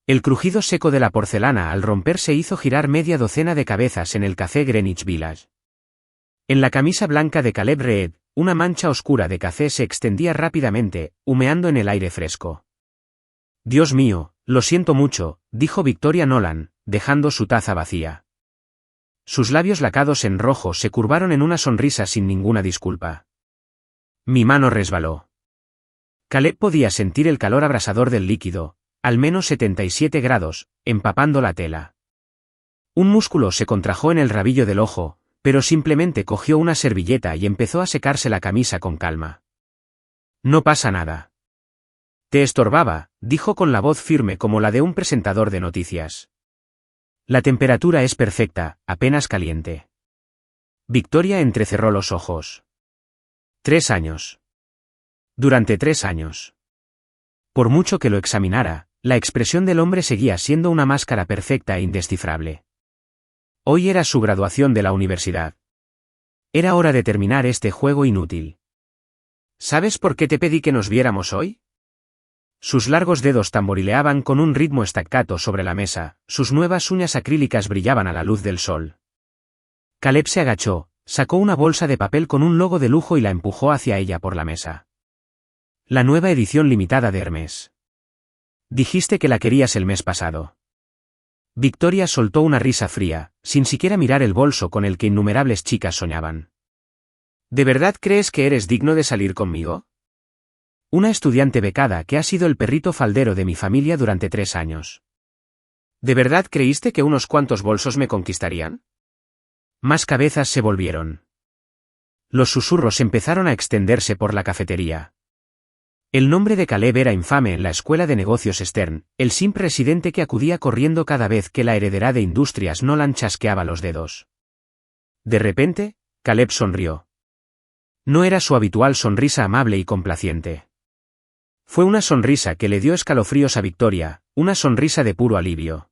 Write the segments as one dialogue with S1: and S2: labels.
S1: El crujido seco de la porcelana al romperse hizo girar media docena de cabezas en el café Greenwich Village. En la camisa blanca de Caleb Reed, una mancha oscura de café se extendía rápidamente, humeando en el aire fresco. Dios mío, lo siento mucho, dijo Victoria Nolan, dejando su taza vacía. Sus labios lacados en rojo se curvaron en una sonrisa sin ninguna disculpa. Mi mano resbaló. Caleb podía sentir el calor abrasador del líquido, al menos 77 grados, empapando la tela. Un músculo se contrajo en el rabillo del ojo, pero simplemente cogió una servilleta y empezó a secarse la camisa con calma. No pasa nada. Te estorbaba, dijo con la voz firme como la de un presentador de noticias. La temperatura es perfecta, apenas caliente. Victoria entrecerró los ojos. 3 años. Durante 3 años. Por mucho que lo examinara, la expresión del hombre seguía siendo una máscara perfecta e indescifrable. Hoy era su graduación de la universidad. Era hora de terminar este juego inútil. ¿Sabes por qué te pedí que nos viéramos hoy? Sus largos dedos tamborileaban con un ritmo staccato sobre la mesa, sus nuevas uñas acrílicas brillaban a la luz del sol. Caleb se agachó, sacó una bolsa de papel con un logo de lujo y la empujó hacia ella por la mesa. La nueva edición limitada de Hermès. Dijiste que la querías el mes pasado. Victoria soltó una risa fría, sin siquiera mirar el bolso con el que innumerables chicas soñaban. ¿De verdad crees que eres digno de salir conmigo? Una estudiante becada que ha sido el perrito faldero de mi familia durante 3 años. ¿De verdad creíste que unos cuantos bolsos me conquistarían? Más cabezas se volvieron. Los susurros empezaron a extenderse por la cafetería. El nombre de Caleb era infame en la escuela de negocios Stern, el simple residente que acudía corriendo cada vez que la heredera de Industrias Nolan chasqueaba los dedos. De repente, Caleb sonrió. No era su habitual sonrisa amable y complaciente. Fue una sonrisa que le dio escalofríos a Victoria, una sonrisa de puro alivio.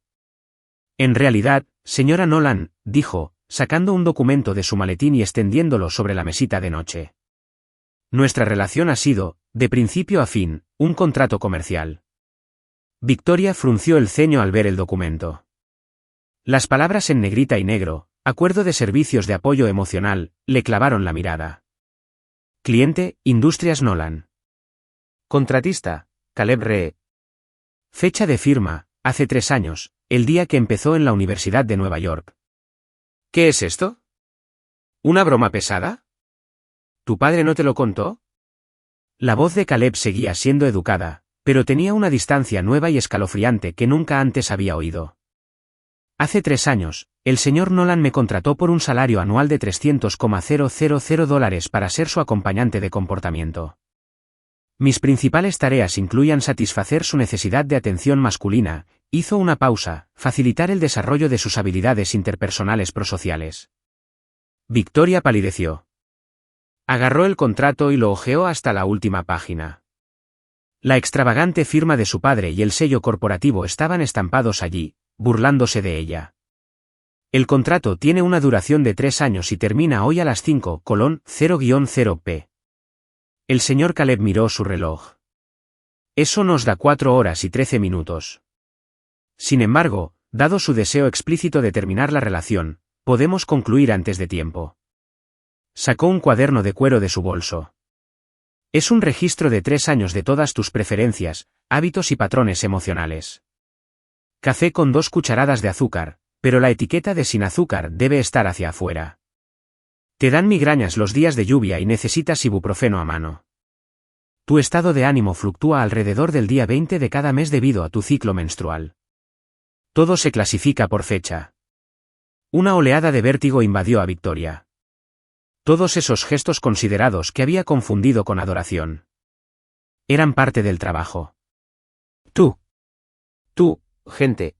S1: En realidad, señora Nolan, dijo, sacando un documento de su maletín y extendiéndolo sobre la mesita de noche. Nuestra relación ha sido, de principio a fin, un contrato comercial. Victoria frunció el ceño al ver el documento. Las palabras en negrita y negro, acuerdo de servicios de apoyo emocional, le clavaron la mirada. Cliente, Industrias Nolan. Contratista, Caleb Reed. Fecha de firma, hace 3 años, el día que empezó en la Universidad de Nueva York. ¿Qué es esto? ¿Una broma pesada? ¿Tu padre no te lo contó? La voz de Caleb seguía siendo educada, pero tenía una distancia nueva y escalofriante que nunca antes había oído. Hace 3 años, el señor Nolan me contrató por un salario anual de $300,000 para ser su acompañante de comportamiento. Mis principales tareas incluían satisfacer su necesidad de atención masculina, hizo una pausa, facilitar el desarrollo de sus habilidades interpersonales prosociales. Victoria palideció. Agarró el contrato y lo hojeó hasta la última página. La extravagante firma de su padre y el sello corporativo estaban estampados allí, burlándose de ella. El contrato tiene una duración de 3 años y termina hoy a las 5:0-0 p. El señor Caleb miró su reloj. Eso nos da 4 horas y 13 minutos. Sin embargo, dado su deseo explícito de terminar la relación, podemos concluir antes de tiempo. Sacó un cuaderno de cuero de su bolso. Es un registro de 3 años de todas tus preferencias, hábitos y patrones emocionales. Café con 2 cucharadas de azúcar, pero la etiqueta de sin azúcar debe estar hacia afuera. Te dan migrañas los días de lluvia y necesitas ibuprofeno a mano. Tu estado de ánimo fluctúa alrededor del día 20 de cada mes debido a tu ciclo menstrual. Todo se clasifica por fecha. Una oleada de vértigo invadió a Victoria. Todos esos gestos considerados que había confundido con adoración. Eran parte del trabajo. Tú, gente.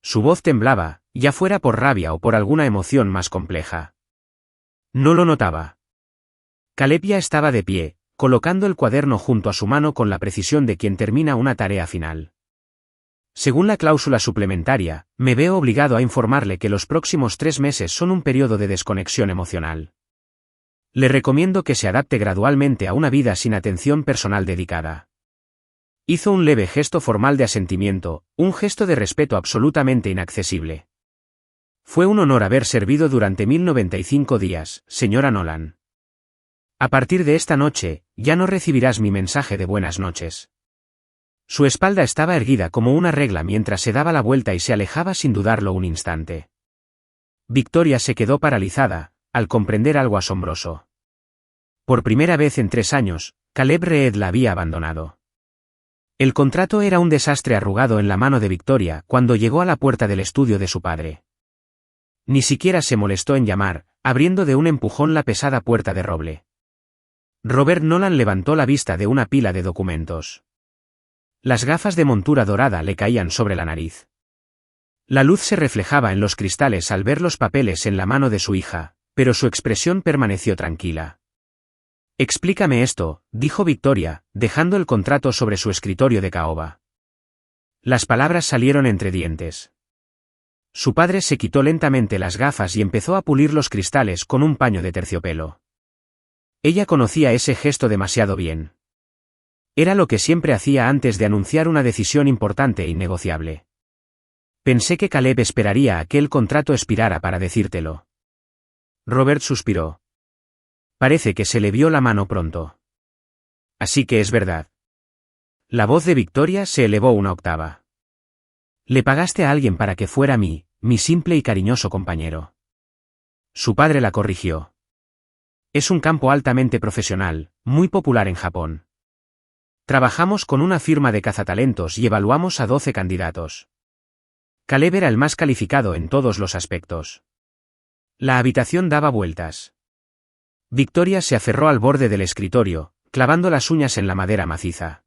S1: Su voz temblaba, ya fuera por rabia o por alguna emoción más compleja. No lo notaba. Caleb ya estaba de pie, colocando el cuaderno junto a su mano con la precisión de quien termina una tarea final. Según la cláusula suplementaria, me veo obligado a informarle que los próximos 3 meses son un periodo de desconexión emocional. Le recomiendo que se adapte gradualmente a una vida sin atención personal dedicada. Hizo un leve gesto formal de asentimiento, un gesto de respeto absolutamente inaccesible. Fue un honor haber servido durante 1095 días, señora Nolan. A partir de esta noche, ya no recibirás mi mensaje de buenas noches. Su espalda estaba erguida como una regla mientras se daba la vuelta y se alejaba sin dudarlo un instante. Victoria se quedó paralizada, al comprender algo asombroso. Por primera vez en 3 años, Caleb Reed la había abandonado. El contrato era un desastre arrugado en la mano de Victoria cuando llegó a la puerta del estudio de su padre. Ni siquiera se molestó en llamar, abriendo de un empujón la pesada puerta de roble. Robert Nolan levantó la vista de una pila de documentos. Las gafas de montura dorada le caían sobre la nariz. La luz se reflejaba en los cristales al ver los papeles en la mano de su hija, pero su expresión permaneció tranquila. Explícame esto, dijo Victoria, dejando el contrato sobre su escritorio de caoba. Las palabras salieron entre dientes. Su padre se quitó lentamente las gafas y empezó a pulir los cristales con un paño de terciopelo. Ella conocía ese gesto demasiado bien. Era lo que siempre hacía antes de anunciar una decisión importante e innegociable. Pensé que Caleb esperaría a que el contrato expirara para decírtelo. Robert suspiró. Parece que se le vio la mano pronto. Así que es verdad. La voz de Victoria se elevó una octava. Le pagaste a alguien para que fuera mi simple y cariñoso compañero. Su padre la corrigió. Es un campo altamente profesional, muy popular en Japón. Trabajamos con una firma de cazatalentos y evaluamos a 12 candidatos. Caleb era el más calificado en todos los aspectos. La habitación daba vueltas. Victoria se aferró al borde del escritorio, clavando las uñas en la madera maciza.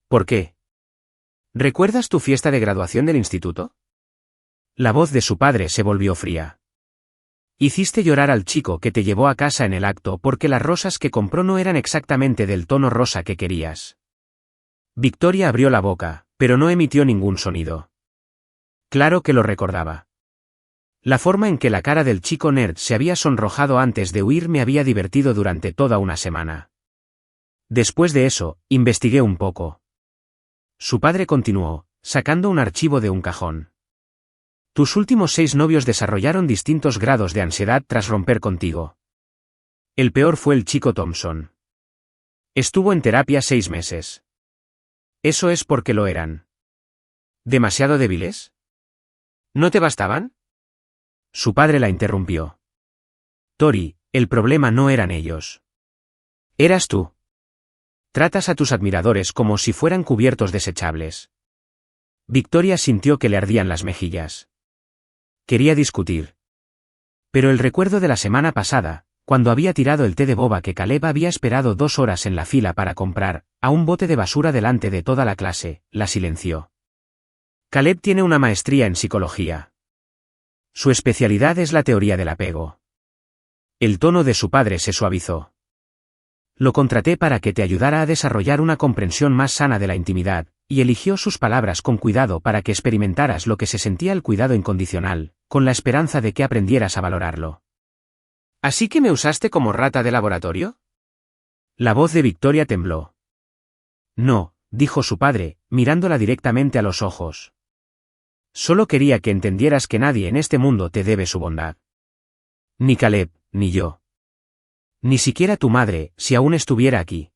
S1: ¿Por qué? ¿Recuerdas tu fiesta de graduación del instituto? La voz de su padre se volvió fría. Hiciste llorar al chico que te llevó a casa en el acto porque las rosas que compró no eran exactamente del tono rosa que querías. Victoria abrió la boca, pero no emitió ningún sonido. Claro que lo recordaba. La forma en que la cara del chico nerd se había sonrojado antes de huir me había divertido durante toda una semana. Después de eso, investigué un poco. Su padre continuó, sacando un archivo de un cajón. Tus últimos 6 novios desarrollaron distintos grados de ansiedad tras romper contigo. El peor fue el chico Thompson. Estuvo en terapia 6 meses. Eso es porque lo eran. ¿Demasiado débiles? ¿No te bastaban? Su padre la interrumpió. Tori, el problema no eran ellos. Eras tú. Tratas a tus admiradores como si fueran cubiertos desechables. Victoria sintió que le ardían las mejillas. Quería discutir. Pero el recuerdo de la semana pasada, cuando había tirado el té de boba que Caleb había esperado 2 horas en la fila para comprar, a un bote de basura delante de toda la clase, la silenció. Caleb tiene una maestría en psicología. Su especialidad es la teoría del apego. El tono de su padre se suavizó. Lo contraté para que te ayudara a desarrollar una comprensión más sana de la intimidad, y eligió sus palabras con cuidado para que experimentaras lo que se sentía el cuidado incondicional, con la esperanza de que aprendieras a valorarlo. ¿Así que me usaste como rata de laboratorio? La voz de Victoria tembló. No, dijo su padre, mirándola directamente a los ojos. Solo quería que entendieras que nadie en este mundo te debe su bondad. Ni Caleb, ni yo. Ni siquiera tu madre, si aún estuviera aquí.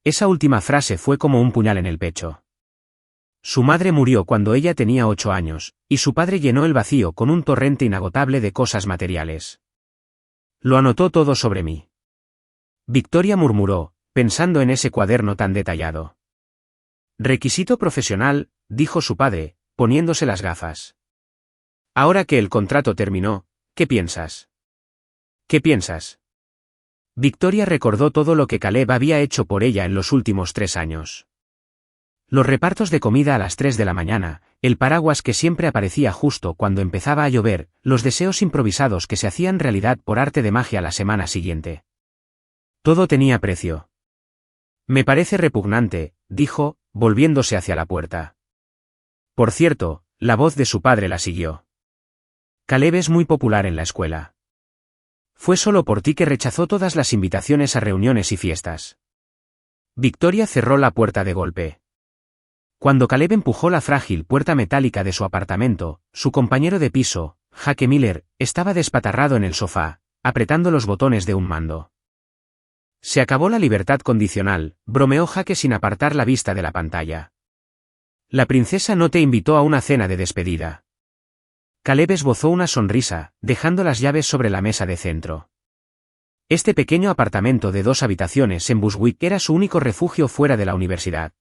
S1: Esa última frase fue como un puñal en el pecho. Su madre murió cuando ella tenía 8 años, y su padre llenó el vacío con un torrente inagotable de cosas materiales. Lo anotó todo sobre mí. Victoria murmuró, pensando en ese cuaderno tan detallado. Requisito profesional, dijo su padre, poniéndose las gafas. Ahora que el contrato terminó, ¿qué piensas? ¿Qué piensas? Victoria recordó todo lo que Caleb había hecho por ella en los últimos 3 años. Los repartos de comida a las 3 de la mañana, el paraguas que siempre aparecía justo cuando empezaba a llover, los deseos improvisados que se hacían realidad por arte de magia la semana siguiente. Todo tenía precio. Me parece repugnante, dijo, volviéndose hacia la puerta. Por cierto, la voz de su padre la siguió. Caleb es muy popular en la escuela. Fue solo por ti que rechazó todas las invitaciones a reuniones y fiestas. Victoria cerró la puerta de golpe. Cuando Caleb empujó la frágil puerta metálica de su apartamento, su compañero de piso, Jake Miller, estaba despatarrado en el sofá, apretando los botones de un mando. Se acabó la libertad condicional, bromeó Jake sin apartar la vista de la pantalla. La princesa no te invitó a una cena de despedida. Caleb esbozó una sonrisa, dejando las llaves sobre la mesa de centro. Este pequeño apartamento de 2 habitaciones en Bushwick era su único refugio fuera de la universidad.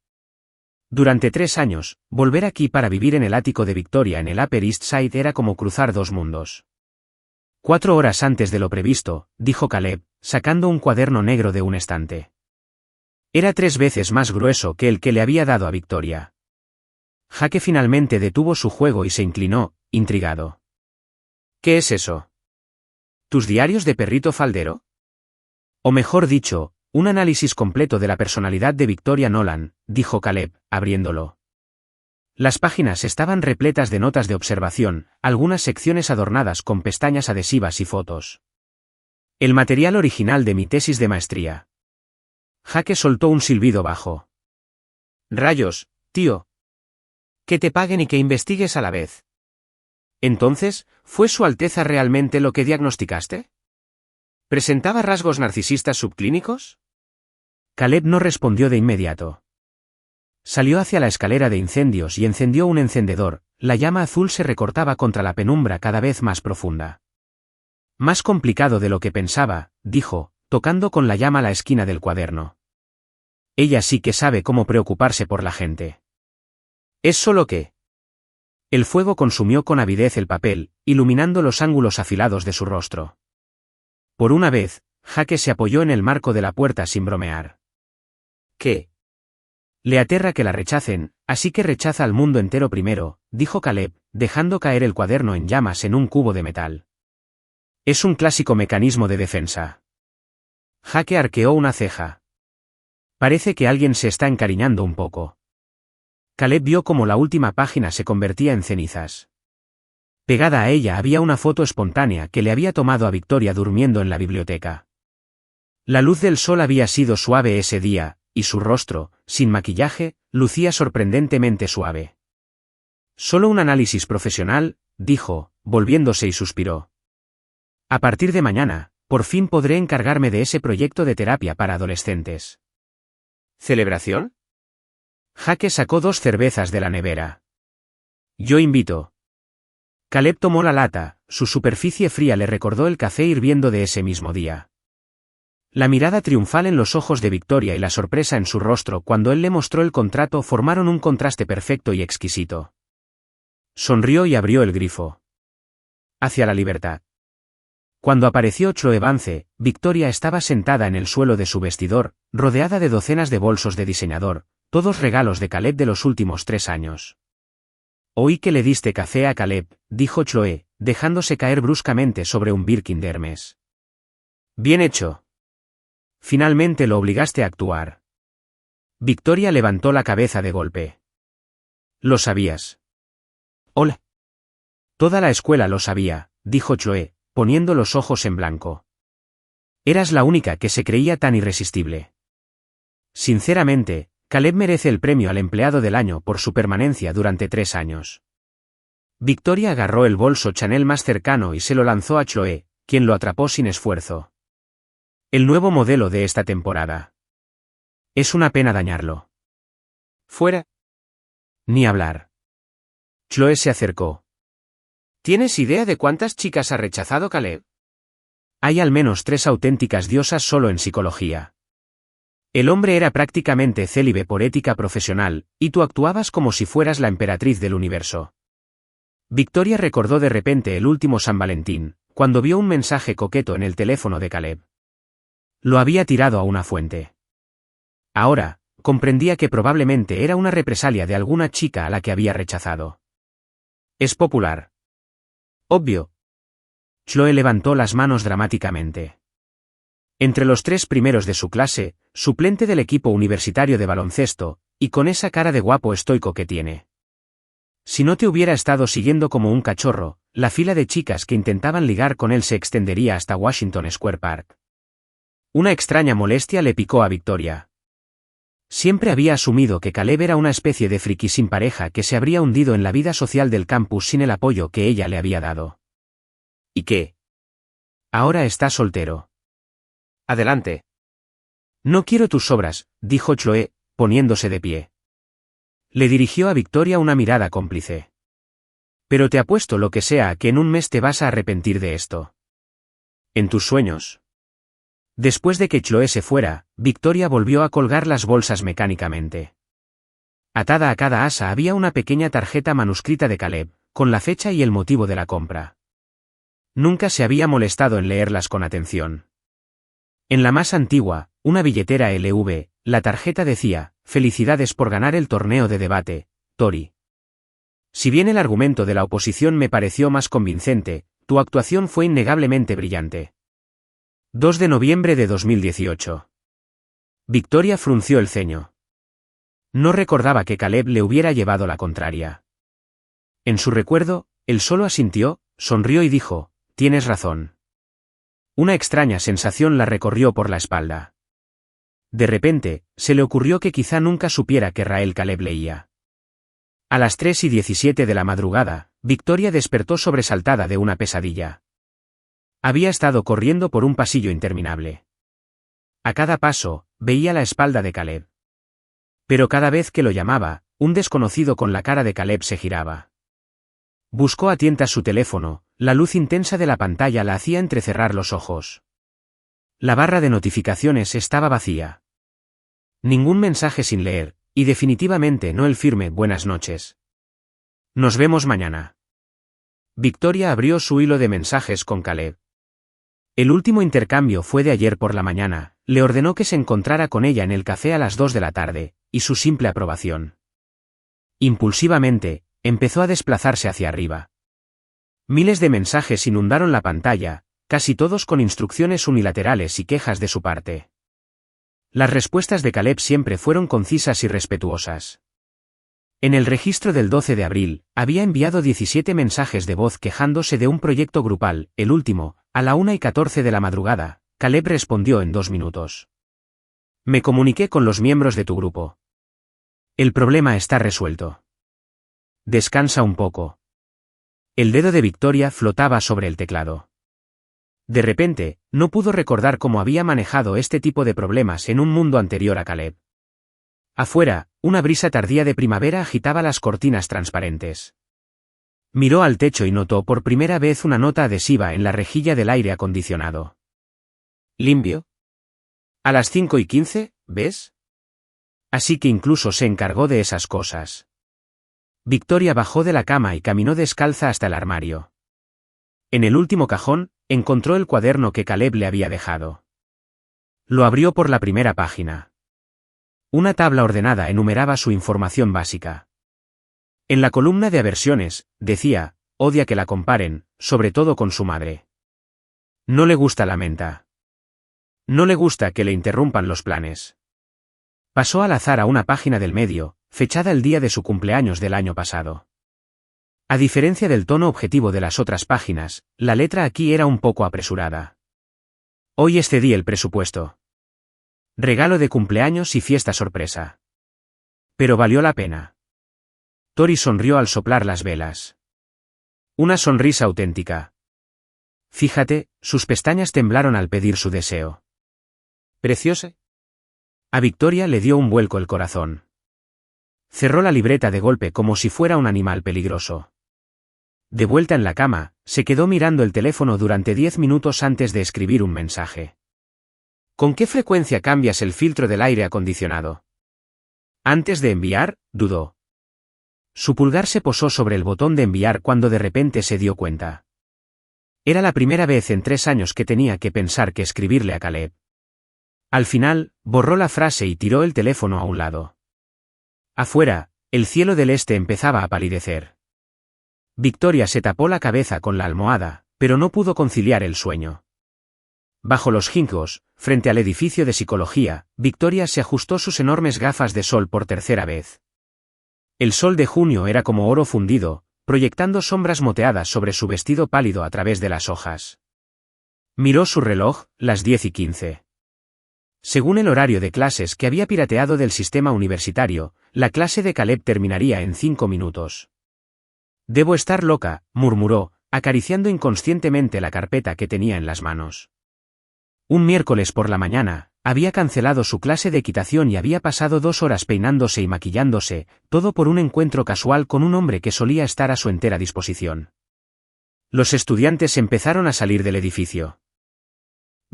S1: Durante 3 años, volver aquí para vivir en el ático de Victoria en el Upper East Side era como cruzar 2 mundos. 4 horas antes de lo previsto, dijo Caleb, sacando un cuaderno negro de un estante. Era 3 veces más grueso que el que le había dado a Victoria. Jake finalmente detuvo su juego y se inclinó, intrigado. ¿Qué es eso? ¿Tus diarios de perrito faldero? O mejor dicho, un análisis completo de la personalidad de Victoria Nolan, dijo Caleb, abriéndolo. Las páginas estaban repletas de notas de observación, algunas secciones adornadas con pestañas adhesivas y fotos. El material original de mi tesis de maestría. Jake soltó un silbido bajo. Rayos, tío. Que te paguen y que investigues a la vez. Entonces, ¿fue Su Alteza realmente lo que diagnosticaste? ¿Presentaba rasgos narcisistas subclínicos? Caleb no respondió de inmediato. Salió hacia la escalera de incendios y encendió un encendedor, la llama azul se recortaba contra la penumbra cada vez más profunda. Más complicado de lo que pensaba, dijo, tocando con la llama la esquina del cuaderno. Ella sí que sabe cómo preocuparse por la gente. ¿Es solo que? El fuego consumió con avidez el papel, iluminando los ángulos afilados de su rostro. Por una vez, Jake se apoyó en el marco de la puerta sin bromear. ¿Qué? Le aterra que la rechacen, así que rechaza al mundo entero primero, dijo Caleb, dejando caer el cuaderno en llamas en un cubo de metal. Es un clásico mecanismo de defensa. Jake arqueó una ceja. Parece que alguien se está encariñando un poco. Caleb vio cómo la última página se convertía en cenizas. Pegada a ella había una foto espontánea que le había tomado a Victoria durmiendo en la biblioteca. La luz del sol había sido suave ese día, y su rostro, sin maquillaje, lucía sorprendentemente suave. Solo un análisis profesional, dijo, volviéndose y suspiró. A partir de mañana, por fin podré encargarme de ese proyecto de terapia para adolescentes. ¿Celebración? Jake sacó 2 cervezas de la nevera. Yo invito. Caleb tomó la lata, su superficie fría le recordó el café hirviendo de ese mismo día. La mirada triunfal en los ojos de Victoria y la sorpresa en su rostro cuando él le mostró el contrato formaron un contraste perfecto y exquisito. Sonrió y abrió el grifo. Hacia la libertad. Cuando apareció Chloe Vance, Victoria estaba sentada en el suelo de su vestidor, rodeada de docenas de bolsos de diseñador, todos regalos de Caleb de los últimos 3 años. Oí que le diste café a Caleb, dijo Chloe, dejándose caer bruscamente sobre un Birkin de Hermes. Bien hecho. Finalmente lo obligaste a actuar. Victoria levantó la cabeza de golpe. Lo sabías. Hola. Toda la escuela lo sabía, dijo Chloe, poniendo los ojos en blanco. Eras la única que se creía tan irresistible. Sinceramente, Caleb merece el premio al empleado del año por su permanencia durante 3 años. Victoria agarró el bolso Chanel más cercano y se lo lanzó a Chloe, quien lo atrapó sin esfuerzo. El nuevo modelo de esta temporada. Es una pena dañarlo. Fuera. Ni hablar. Chloe se acercó. ¿Tienes idea de cuántas chicas ha rechazado Caleb? Hay al menos 3 auténticas diosas solo en psicología. El hombre era prácticamente célibe por ética profesional, y tú actuabas como si fueras la emperatriz del universo. Victoria recordó de repente el último San Valentín, cuando vio un mensaje coqueto en el teléfono de Caleb. Lo había tirado a una fuente. Ahora, comprendía que probablemente era una represalia de alguna chica a la que había rechazado. Es popular. Obvio. Chloe levantó las manos dramáticamente. Entre los 3 primeros de su clase, suplente del equipo universitario de baloncesto, y con esa cara de guapo estoico que tiene. Si no te hubiera estado siguiendo como un cachorro, la fila de chicas que intentaban ligar con él se extendería hasta Washington Square Park. Una extraña molestia le picó a Victoria. Siempre había asumido que Caleb era una especie de friki sin pareja que se habría hundido en la vida social del campus sin el apoyo que ella le había dado. ¿Y qué? Ahora está soltero. Adelante. No quiero tus obras, dijo Chloe, poniéndose de pie. Le dirigió a Victoria una mirada cómplice. Pero te apuesto lo que sea a que en un mes te vas a arrepentir de esto. En tus sueños. Después de que Chloe se fuera, Victoria volvió a colgar las bolsas mecánicamente. Atada a cada asa había una pequeña tarjeta manuscrita de Caleb, con la fecha y el motivo de la compra. Nunca se había molestado en leerlas con atención. En la más antigua, una billetera LV, la tarjeta decía: «Felicidades por ganar el torneo de debate, Tori. Si bien el argumento de la oposición me pareció más convincente, tu actuación fue innegablemente brillante». 2 de noviembre de 2018. Victoria frunció el ceño. No recordaba que Caleb le hubiera llevado la contraria. En su recuerdo, él solo asintió, sonrió y dijo: «Tienes razón». Una extraña sensación la recorrió por la espalda. De repente, se le ocurrió que quizá nunca supiera que Rael Caleb leía. A las 3:17 de la madrugada, Victoria despertó sobresaltada de una pesadilla. Había estado corriendo por un pasillo interminable. A cada paso, veía la espalda de Caleb. Pero cada vez que lo llamaba, un desconocido con la cara de Caleb se giraba. Buscó a tientas su teléfono, la luz intensa de la pantalla la hacía entrecerrar los ojos. La barra de notificaciones estaba vacía. Ningún mensaje sin leer, y definitivamente no el firme «Buenas noches. Nos vemos mañana». Victoria abrió su hilo de mensajes con Caleb. El último intercambio fue de ayer por la mañana, le ordenó que se encontrara con ella en el café a las 2 de la tarde, y su simple aprobación. Impulsivamente, empezó a desplazarse hacia arriba. Miles de mensajes inundaron la pantalla, casi todos con instrucciones unilaterales y quejas de su parte. Las respuestas de Caleb siempre fueron concisas y respetuosas. En el registro del 12 de abril, había enviado 17 mensajes de voz quejándose de un proyecto grupal, el último, a la 1:14 de la madrugada. Caleb respondió en 2 minutos. Me comuniqué con los miembros de tu grupo. El problema está resuelto. Descansa un poco. El dedo de Victoria flotaba sobre el teclado. De repente, no pudo recordar cómo había manejado este tipo de problemas en un mundo anterior a Caleb. Afuera, una brisa tardía de primavera agitaba las cortinas transparentes. Miró al techo y notó por primera vez una nota adhesiva en la rejilla del aire acondicionado. ¿Limpio? A las 5:15, ¿ves? Así que incluso se encargó de esas cosas. Victoria bajó de la cama y caminó descalza hasta el armario. En el último cajón, encontró el cuaderno que Caleb le había dejado. Lo abrió por la primera página. Una tabla ordenada enumeraba su información básica. En la columna de aversiones, decía: odia que la comparen, sobre todo con su madre. No le gusta la menta. No le gusta que le interrumpan los planes. Pasó al azar a una página del medio, fechada el día de su cumpleaños del año pasado. A diferencia del tono objetivo de las otras páginas, la letra aquí era un poco apresurada. Hoy excedí el presupuesto. Regalo de cumpleaños y fiesta sorpresa. Pero valió la pena. Tori sonrió al soplar las velas. Una sonrisa auténtica. Fíjate, sus pestañas temblaron al pedir su deseo. ¿Preciosa? A Victoria le dio un vuelco el corazón. Cerró la libreta de golpe como si fuera un animal peligroso. De vuelta en la cama, se quedó mirando el teléfono durante 10 minutos antes de escribir un mensaje. ¿Con qué frecuencia cambias el filtro del aire acondicionado? Antes de enviar, dudó. Su pulgar se posó sobre el botón de enviar cuando de repente se dio cuenta. Era la primera vez en 3 años que tenía que pensar que escribirle a Caleb. Al final, borró la frase y tiró el teléfono a un lado. Afuera, el cielo del este empezaba a palidecer. Victoria se tapó la cabeza con la almohada, pero no pudo conciliar el sueño. Bajo los ginkgos, frente al edificio de psicología, Victoria se ajustó sus enormes gafas de sol por tercera vez. El sol de junio era como oro fundido, proyectando sombras moteadas sobre su vestido pálido a través de las hojas. Miró su reloj, las 10:15. Según el horario de clases que había pirateado del sistema universitario, la clase de Caleb terminaría en 5 minutos. Debo estar loca, murmuró, acariciando inconscientemente la carpeta que tenía en las manos. Un miércoles por la mañana, había cancelado su clase de equitación y había pasado 2 horas peinándose y maquillándose, todo por un encuentro casual con un hombre que solía estar a su entera disposición. Los estudiantes empezaron a salir del edificio.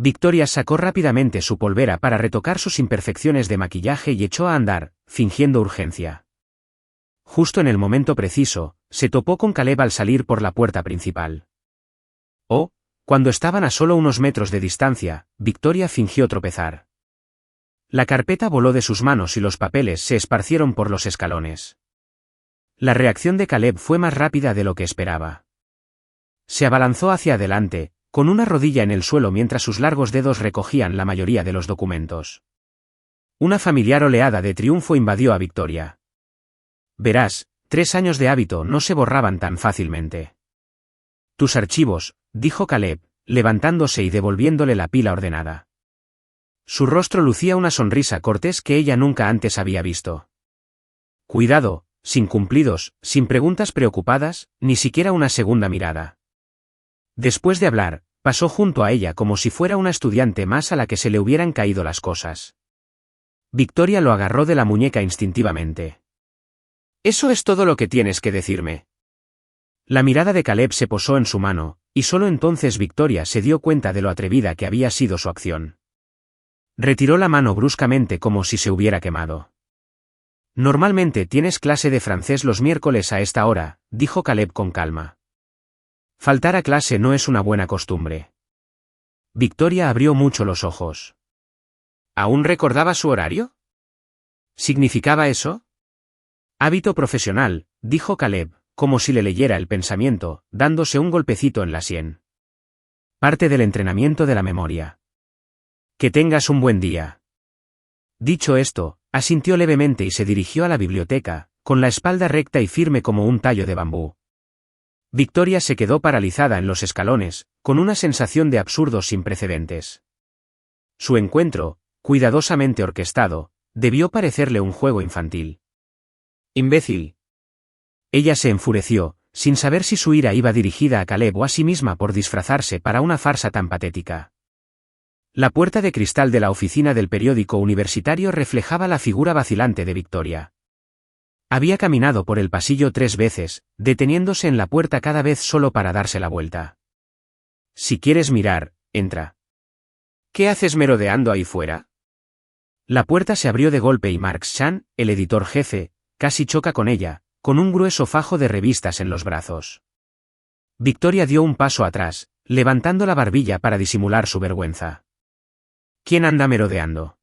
S1: Victoria sacó rápidamente su polvera para retocar sus imperfecciones de maquillaje y echó a andar, fingiendo urgencia. Justo en el momento preciso, se topó con Caleb al salir por la puerta principal. Oh, cuando estaban a solo unos metros de distancia, Victoria fingió tropezar. La carpeta voló de sus manos y los papeles se esparcieron por los escalones. La reacción de Caleb fue más rápida de lo que esperaba. Se abalanzó hacia adelante, con una rodilla en el suelo mientras sus largos dedos recogían la mayoría de los documentos. Una familiar oleada de triunfo invadió a Victoria. Verás, 3 años de hábito no se borraban tan fácilmente. Tus archivos, dijo Caleb, levantándose y devolviéndole la pila ordenada. Su rostro lucía una sonrisa cortés que ella nunca antes había visto. Cuidado, sin cumplidos, sin preguntas preocupadas, ni siquiera una segunda mirada. Después de hablar, pasó junto a ella como si fuera una estudiante más a la que se le hubieran caído las cosas. Victoria lo agarró de la muñeca instintivamente. «¿Eso es todo lo que tienes que decirme?» La mirada de Caleb se posó en su mano, y solo entonces Victoria se dio cuenta de lo atrevida que había sido su acción. Retiró la mano bruscamente como si se hubiera quemado. «Normalmente tienes clase de francés los miércoles a esta hora», dijo Caleb con calma. Faltar a clase no es una buena costumbre. Victoria abrió mucho los ojos. ¿Aún recordaba su horario? ¿Significaba eso? Hábito profesional, dijo Caleb, como si le leyera el pensamiento, dándose un golpecito en la sien. Parte del entrenamiento de la memoria. Que tengas un buen día. Dicho esto, asintió levemente y se dirigió a la biblioteca, con la espalda recta y firme como un tallo de bambú. Victoria se quedó paralizada en los escalones, con una sensación de absurdo sin precedentes. Su encuentro, cuidadosamente orquestado, debió parecerle un juego infantil. «Imbécil». Ella se enfureció, sin saber si su ira iba dirigida a Caleb o a sí misma por disfrazarse para una farsa tan patética. La puerta de cristal de la oficina del periódico universitario reflejaba la figura vacilante de Victoria. Había caminado por el pasillo 3 veces, deteniéndose en la puerta cada vez solo para darse la vuelta. «Si quieres mirar, entra». «¿Qué haces merodeando ahí fuera?» La puerta se abrió de golpe y Mark Chan, el editor jefe, casi choca con ella, con un grueso fajo de revistas en los brazos. Victoria dio un paso atrás, levantando la barbilla para disimular su vergüenza. «¿Quién anda merodeando?»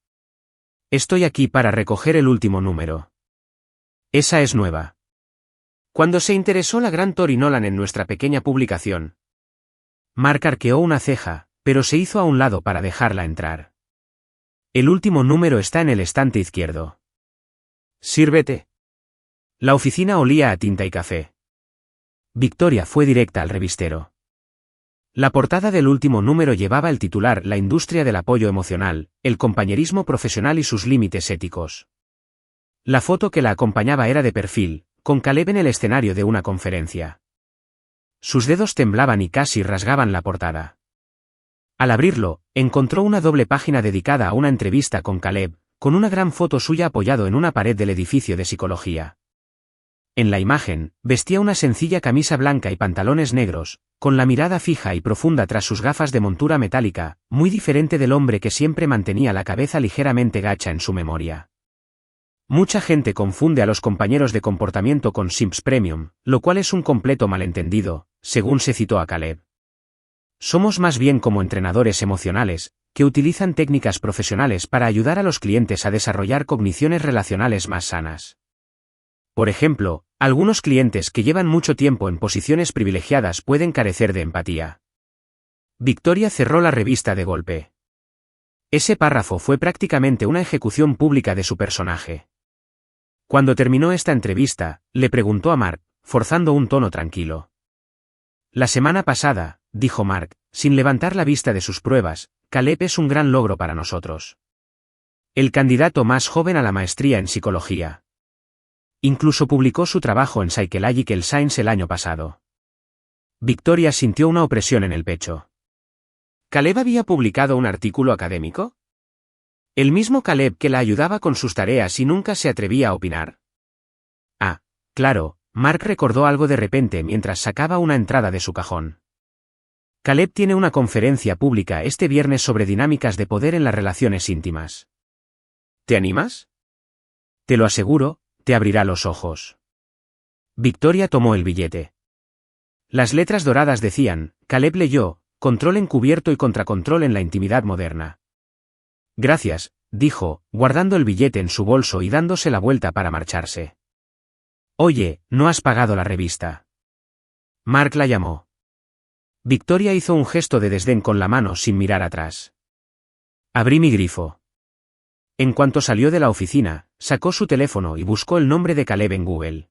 S1: «Estoy aquí para recoger el último número». «Esa es nueva». «¿Cuándo se interesó la gran Tori Nolan en nuestra pequeña publicación?» Mark arqueó una ceja, pero se hizo a un lado para dejarla entrar. «El último número está en el estante izquierdo». «Sírvete». La oficina olía a tinta y café. Victoria fue directa al revistero. La portada del último número llevaba el titular «La industria del apoyo emocional, el compañerismo profesional y sus límites éticos». La foto que la acompañaba era de perfil, con Caleb en el escenario de una conferencia. Sus dedos temblaban y casi rasgaban la portada. Al abrirlo, encontró una doble página dedicada a una entrevista con Caleb, con una gran foto suya apoyado en una pared del edificio de psicología. En la imagen, vestía una sencilla camisa blanca y pantalones negros, con la mirada fija y profunda tras sus gafas de montura metálica, muy diferente del hombre que siempre mantenía la cabeza ligeramente gacha en su memoria. Mucha gente confunde a los compañeros de comportamiento con simps premium, lo cual es un completo malentendido, según se citó a Caleb. Somos más bien como entrenadores emocionales, que utilizan técnicas profesionales para ayudar a los clientes a desarrollar cogniciones relacionales más sanas. Por ejemplo, algunos clientes que llevan mucho tiempo en posiciones privilegiadas pueden carecer de empatía. Victoria cerró la revista de golpe. Ese párrafo fue prácticamente una ejecución pública de su personaje. Cuando terminó esta entrevista, le preguntó a Mark, forzando un tono tranquilo. La semana pasada, dijo Mark, sin levantar la vista de sus pruebas, Caleb es un gran logro para nosotros. El candidato más joven a la maestría en psicología. Incluso publicó su trabajo en Psychological Science el año pasado. Victoria sintió una opresión en el pecho. ¿Caleb había publicado un artículo académico? El mismo Caleb que la ayudaba con sus tareas y nunca se atrevía a opinar. Ah, claro, Mark recordó algo de repente mientras sacaba una entrada de su cajón. Caleb tiene una conferencia pública este viernes sobre dinámicas de poder en las relaciones íntimas. ¿Te animas? Te lo aseguro, te abrirá los ojos. Victoria tomó el billete. Las letras doradas decían, Caleb leyó, control encubierto y contracontrol en la intimidad moderna. Gracias, dijo, guardando el billete en su bolso y dándose la vuelta para marcharse. Oye, ¿no has pagado la revista? Mark la llamó. Victoria hizo un gesto de desdén con la mano sin mirar atrás. Abrí mi grifo. En cuanto salió de la oficina, sacó su teléfono y buscó el nombre de Caleb en Google.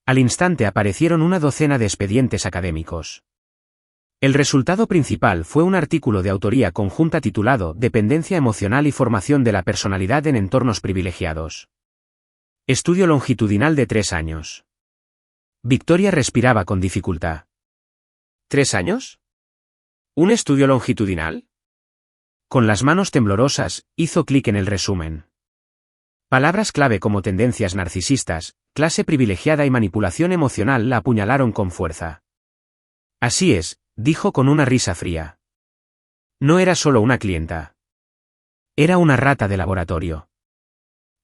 S1: Al instante aparecieron una docena de expedientes académicos. El resultado principal fue un artículo de autoría conjunta titulado Dependencia emocional y formación de la personalidad en entornos privilegiados. Estudio longitudinal de 3 años. Victoria respiraba con dificultad. ¿3 años? ¿Un estudio longitudinal? Con las manos temblorosas, hizo clic en el resumen. Palabras clave como tendencias narcisistas, clase privilegiada y manipulación emocional la apuñalaron con fuerza. Así es, dijo con una risa fría. No era solo una clienta. Era una rata de laboratorio.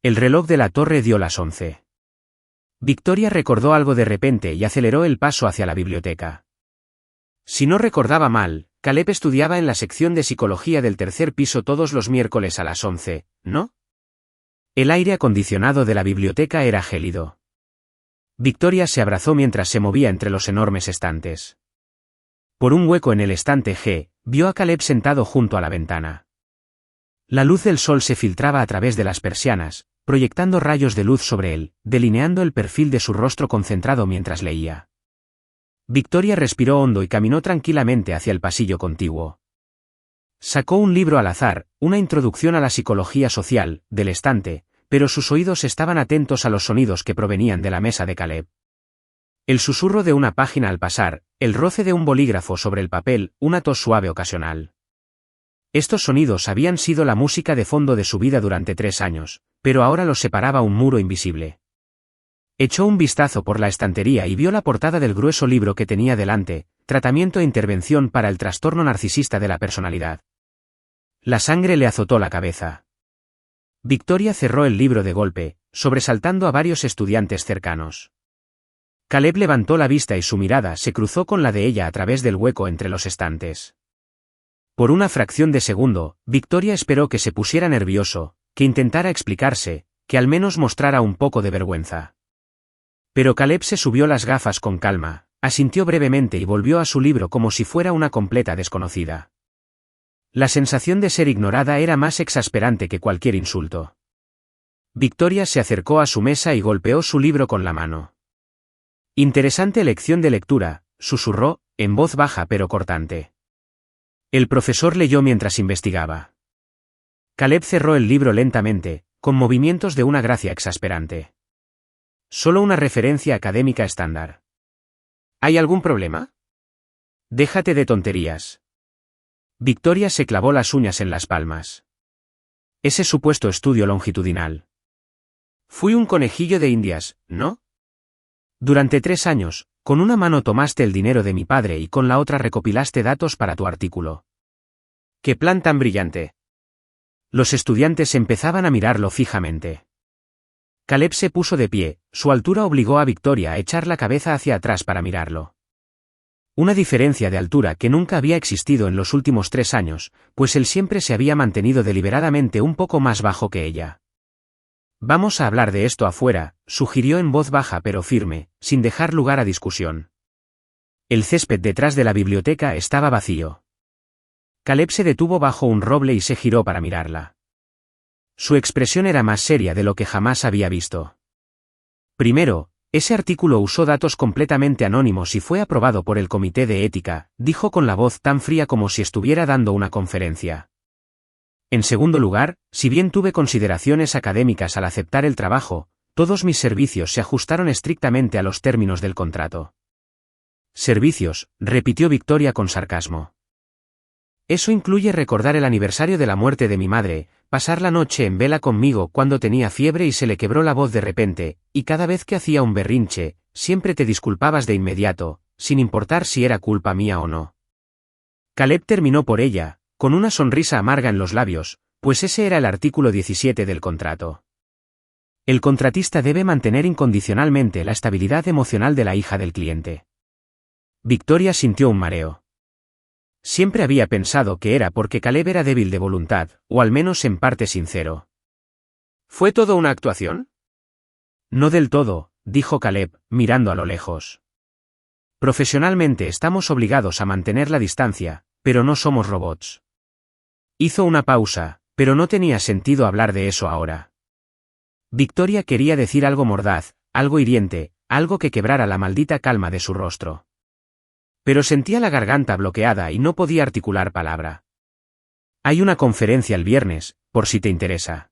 S1: El reloj de la torre dio las 11. Victoria recordó algo de repente y aceleró el paso hacia la biblioteca. Si no recordaba mal, Caleb estudiaba en la sección de psicología del 3er piso todos los miércoles a las 11, ¿no? El aire acondicionado de la biblioteca era gélido. Victoria se abrazó mientras se movía entre los enormes estantes. Por un hueco en el estante G, vio a Caleb sentado junto a la ventana. La luz del sol se filtraba a través de las persianas, proyectando rayos de luz sobre él, delineando el perfil de su rostro concentrado mientras leía. Victoria respiró hondo y caminó tranquilamente hacia el pasillo contiguo. Sacó un libro al azar, una introducción a la psicología social, del estante, pero sus oídos estaban atentos a los sonidos que provenían de la mesa de Caleb. El susurro de una página al pasar, el roce de un bolígrafo sobre el papel, una tos suave ocasional. Estos sonidos habían sido la música de fondo de su vida durante 3 años, pero ahora los separaba un muro invisible. Echó un vistazo por la estantería y vio la portada del grueso libro que tenía delante, Tratamiento e intervención para el trastorno narcisista de la personalidad. La sangre le azotó la cabeza. Victoria cerró el libro de golpe, sobresaltando a varios estudiantes cercanos. Caleb levantó la vista y su mirada se cruzó con la de ella a través del hueco entre los estantes. Por una fracción de segundo, Victoria esperó que se pusiera nervioso, que intentara explicarse, que al menos mostrara un poco de vergüenza. Pero Caleb se subió las gafas con calma, asintió brevemente y volvió a su libro como si fuera una completa desconocida. La sensación de ser ignorada era más exasperante que cualquier insulto. Victoria se acercó a su mesa y golpeó su libro con la mano. Interesante lección de lectura, susurró, en voz baja pero cortante. El profesor leyó mientras investigaba. Caleb cerró el libro lentamente, con movimientos de una gracia exasperante. Solo una referencia académica estándar. ¿Hay algún problema? Déjate de tonterías. Victoria se clavó las uñas en las palmas. Ese supuesto estudio longitudinal. Fui un conejillo de Indias, ¿no? Durante 3 años, con una mano tomaste el dinero de mi padre y con la otra recopilaste datos para tu artículo. ¡Qué plan tan brillante! Los estudiantes empezaban a mirarlo fijamente. Caleb se puso de pie, su altura obligó a Victoria a echar la cabeza hacia atrás para mirarlo. Una diferencia de altura que nunca había existido en los últimos 3 años, pues él siempre se había mantenido deliberadamente un poco más bajo que ella. Vamos a hablar de esto afuera, sugirió en voz baja pero firme, sin dejar lugar a discusión. El césped detrás de la biblioteca estaba vacío. Caleb se detuvo bajo un roble y se giró para mirarla. Su expresión era más seria de lo que jamás había visto. Primero, ese artículo usó datos completamente anónimos y fue aprobado por el Comité de Ética, dijo con la voz tan fría como si estuviera dando una conferencia. En segundo lugar, si bien tuve consideraciones académicas al aceptar el trabajo, todos mis servicios se ajustaron estrictamente a los términos del contrato. Servicios, repitió Victoria con sarcasmo. Eso incluye recordar el aniversario de la muerte de mi madre, pasar la noche en vela conmigo cuando tenía fiebre y se le quebró la voz de repente, y cada vez que hacía un berrinche, siempre te disculpabas de inmediato, sin importar si era culpa mía o no. Caleb terminó por ella, con una sonrisa amarga en los labios, pues ese era el artículo 17 del contrato. El contratista debe mantener incondicionalmente la estabilidad emocional de la hija del cliente. Victoria sintió un mareo. Siempre había pensado que era porque Caleb era débil de voluntad, o al menos en parte sincero. ¿Fue todo una actuación? No del todo, dijo Caleb, mirando a lo lejos. Profesionalmente estamos obligados a mantener la distancia, pero no somos robots. Hizo una pausa, pero no tenía sentido hablar de eso ahora. Victoria quería decir algo mordaz, algo hiriente, algo que quebrara la maldita calma de su rostro. Pero sentía la garganta bloqueada y no podía articular palabra. Hay una conferencia el viernes, por si te interesa.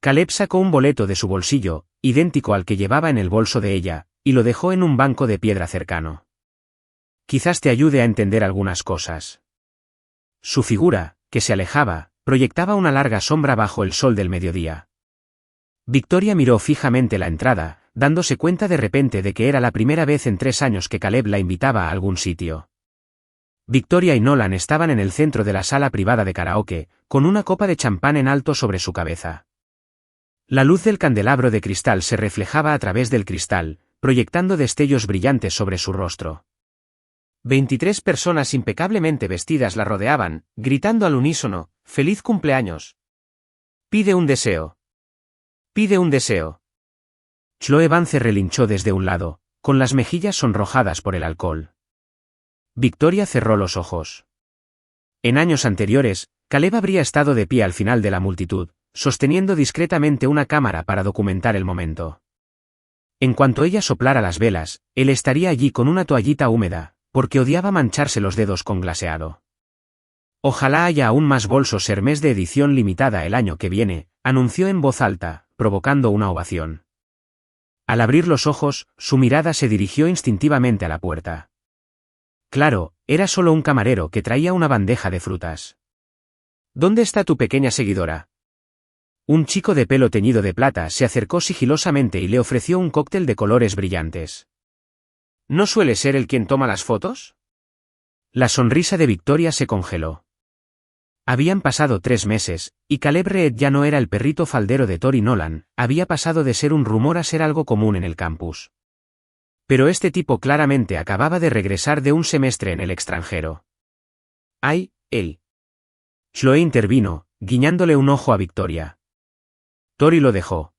S1: Caleb sacó un boleto de su bolsillo, idéntico al que llevaba en el bolso de ella, y lo dejó en un banco de piedra cercano. Quizás te ayude a entender algunas cosas. Su figura, que se alejaba, proyectaba una larga sombra bajo el sol del mediodía. Victoria miró fijamente la entrada, dándose cuenta de repente de que era la primera vez en 3 años que Caleb la invitaba a algún sitio. Victoria y Nolan estaban en el centro de la sala privada de karaoke, con una copa de champán en alto sobre su cabeza. La luz del candelabro de cristal se reflejaba a través del cristal, proyectando destellos brillantes sobre su rostro. 23 personas impecablemente vestidas la rodeaban, gritando al unísono, ¡Feliz cumpleaños! Pide un deseo. Pide un deseo. Chloe Vance relinchó desde un lado, con las mejillas sonrojadas por el alcohol. Victoria cerró los ojos. En años anteriores, Caleb habría estado de pie al final de la multitud, sosteniendo discretamente una cámara para documentar el momento. En cuanto ella soplara las velas, él estaría allí con una toallita húmeda, porque odiaba mancharse los dedos con glaseado. Ojalá haya aún más bolsos Hermès de edición limitada el año que viene, anunció en voz alta, provocando una ovación. Al abrir los ojos, su mirada se dirigió instintivamente a la puerta. Claro, era solo un camarero que traía una bandeja de frutas. ¿Dónde está tu pequeña seguidora? Un chico de pelo teñido de plata se acercó sigilosamente y le ofreció un cóctel de colores brillantes. ¿No suele ser él quien toma las fotos? La sonrisa de Victoria se congeló. Habían pasado 3 meses, y Caleb Reed ya no era el perrito faldero de Tori Nolan, había pasado de ser un rumor a ser algo común en el campus. Pero este tipo claramente acababa de regresar de un semestre en el extranjero. ¡Ay, él! Chloe intervino, guiñándole un ojo a Victoria. Tori lo dejó.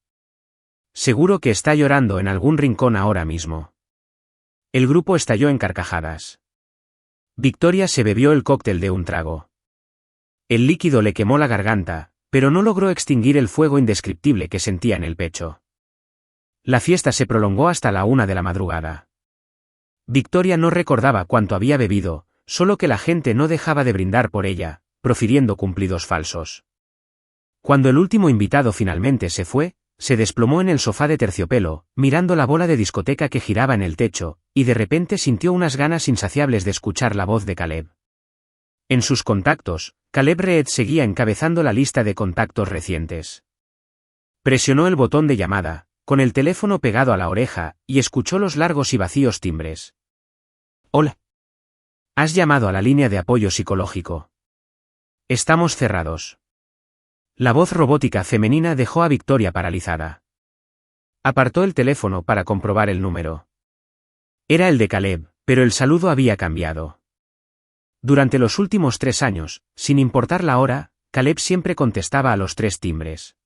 S1: Seguro que está llorando en algún rincón ahora mismo. El grupo estalló en carcajadas. Victoria se bebió el cóctel de un trago. El líquido le quemó la garganta, pero no logró extinguir el fuego indescriptible que sentía en el pecho. La fiesta se prolongó hasta la 1 de la madrugada. Victoria no recordaba cuánto había bebido, solo que la gente no dejaba de brindar por ella, profiriendo cumplidos falsos. Cuando el último invitado finalmente se fue, se desplomó en el sofá de terciopelo, mirando la bola de discoteca que giraba en el techo, y de repente sintió unas ganas insaciables de escuchar la voz de Caleb. En sus contactos, Caleb Reed seguía encabezando la lista de contactos recientes. Presionó el botón de llamada, con el teléfono pegado a la oreja, y escuchó los largos y vacíos timbres. Hola. Has llamado a la línea de apoyo psicológico. Estamos cerrados. La voz robótica femenina dejó a Victoria paralizada. Apartó el teléfono para comprobar el número. Era el de Caleb, pero el saludo había cambiado. Durante los últimos 3 años, sin importar la hora, Caleb siempre contestaba a los 3 timbres.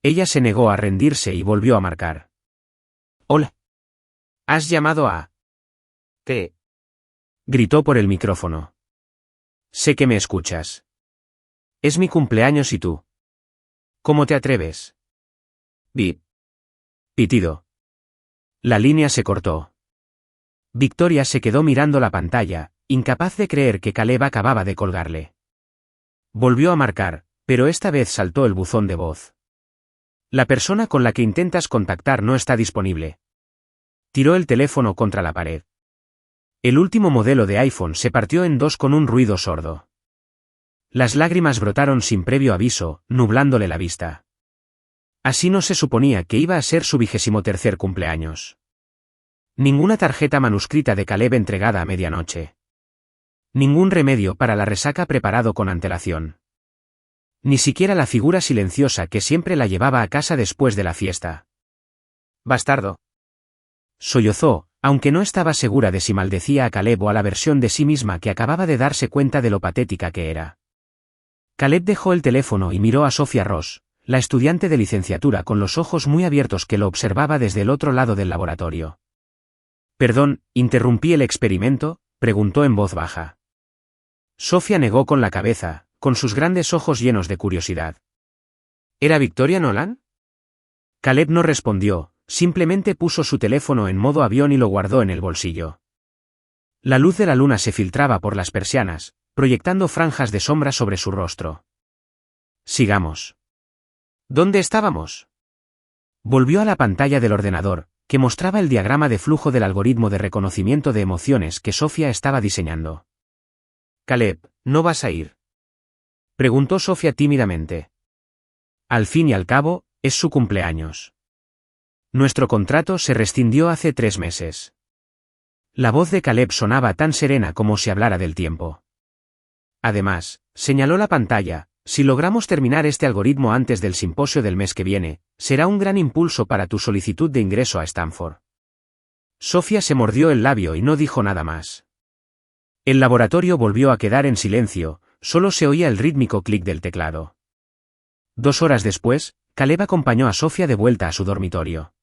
S1: Ella se negó a rendirse y volvió a marcar. Hola. ¿Has llamado a...? ¿Qué? Gritó por el micrófono. Sé que me escuchas. Es mi cumpleaños y tú. ¿Cómo te atreves? Bip. Pitido. La línea se cortó. Victoria se quedó mirando la pantalla, incapaz de creer que Caleb acababa de colgarle. Volvió a marcar, pero esta vez saltó el buzón de voz. La persona con la que intentas contactar no está disponible. Tiró el teléfono contra la pared. El último modelo de iPhone se partió en dos con un ruido sordo. Las lágrimas brotaron sin previo aviso, nublándole la vista. Así no se suponía que iba a ser su 23º cumpleaños. Ninguna tarjeta manuscrita de Caleb entregada a medianoche. Ningún remedio para la resaca preparado con antelación. Ni siquiera la figura silenciosa que siempre la llevaba a casa después de la fiesta. «Bastardo», sollozó, aunque no estaba segura de si maldecía a Caleb o a la versión de sí misma que acababa de darse cuenta de lo patética que era. Caleb dejó el teléfono y miró a Sophia Ross, la estudiante de licenciatura con los ojos muy abiertos que lo observaba desde el otro lado del laboratorio. «Perdón, ¿interrumpí el experimento?», preguntó en voz baja. Sophia negó con la cabeza, con sus grandes ojos llenos de curiosidad. ¿Era Victoria Nolan? Caleb no respondió, simplemente puso su teléfono en modo avión y lo guardó en el bolsillo. La luz de la luna se filtraba por las persianas, proyectando franjas de sombra sobre su rostro. «Sigamos». ¿Dónde estábamos? Volvió a la pantalla del ordenador, que mostraba el diagrama de flujo del algoritmo de reconocimiento de emociones que Sophia estaba diseñando. «Caleb, ¿no vas a ir?», preguntó Sophia tímidamente. Al fin y al cabo, es su cumpleaños. Nuestro contrato se rescindió hace 3 meses. La voz de Caleb sonaba tan serena como si hablara del tiempo. Además, señaló la pantalla, si logramos terminar este algoritmo antes del simposio del mes que viene, será un gran impulso para tu solicitud de ingreso a Stanford. Sophia se mordió el labio y no dijo nada más. El laboratorio volvió a quedar en silencio, solo se oía el rítmico clic del teclado. 2 horas después, Caleb acompañó a Sophia de vuelta a su dormitorio.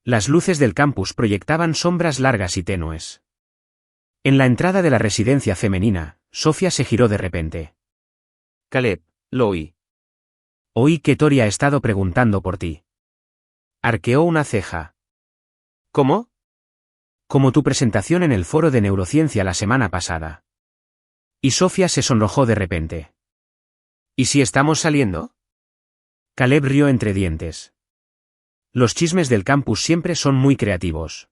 S1: Las luces del campus proyectaban sombras largas y tenues. En la entrada de la residencia femenina, Sophia se giró de repente. «Caleb, lo oí». «Oí que Tori ha estado preguntando por ti». Arqueó una ceja. «¿Cómo?» «Como tu presentación en el foro de neurociencia la semana pasada». Y Sophia se sonrojó de repente. «¿Y si estamos saliendo?» Caleb rió entre dientes. «Los chismes del campus siempre son muy creativos».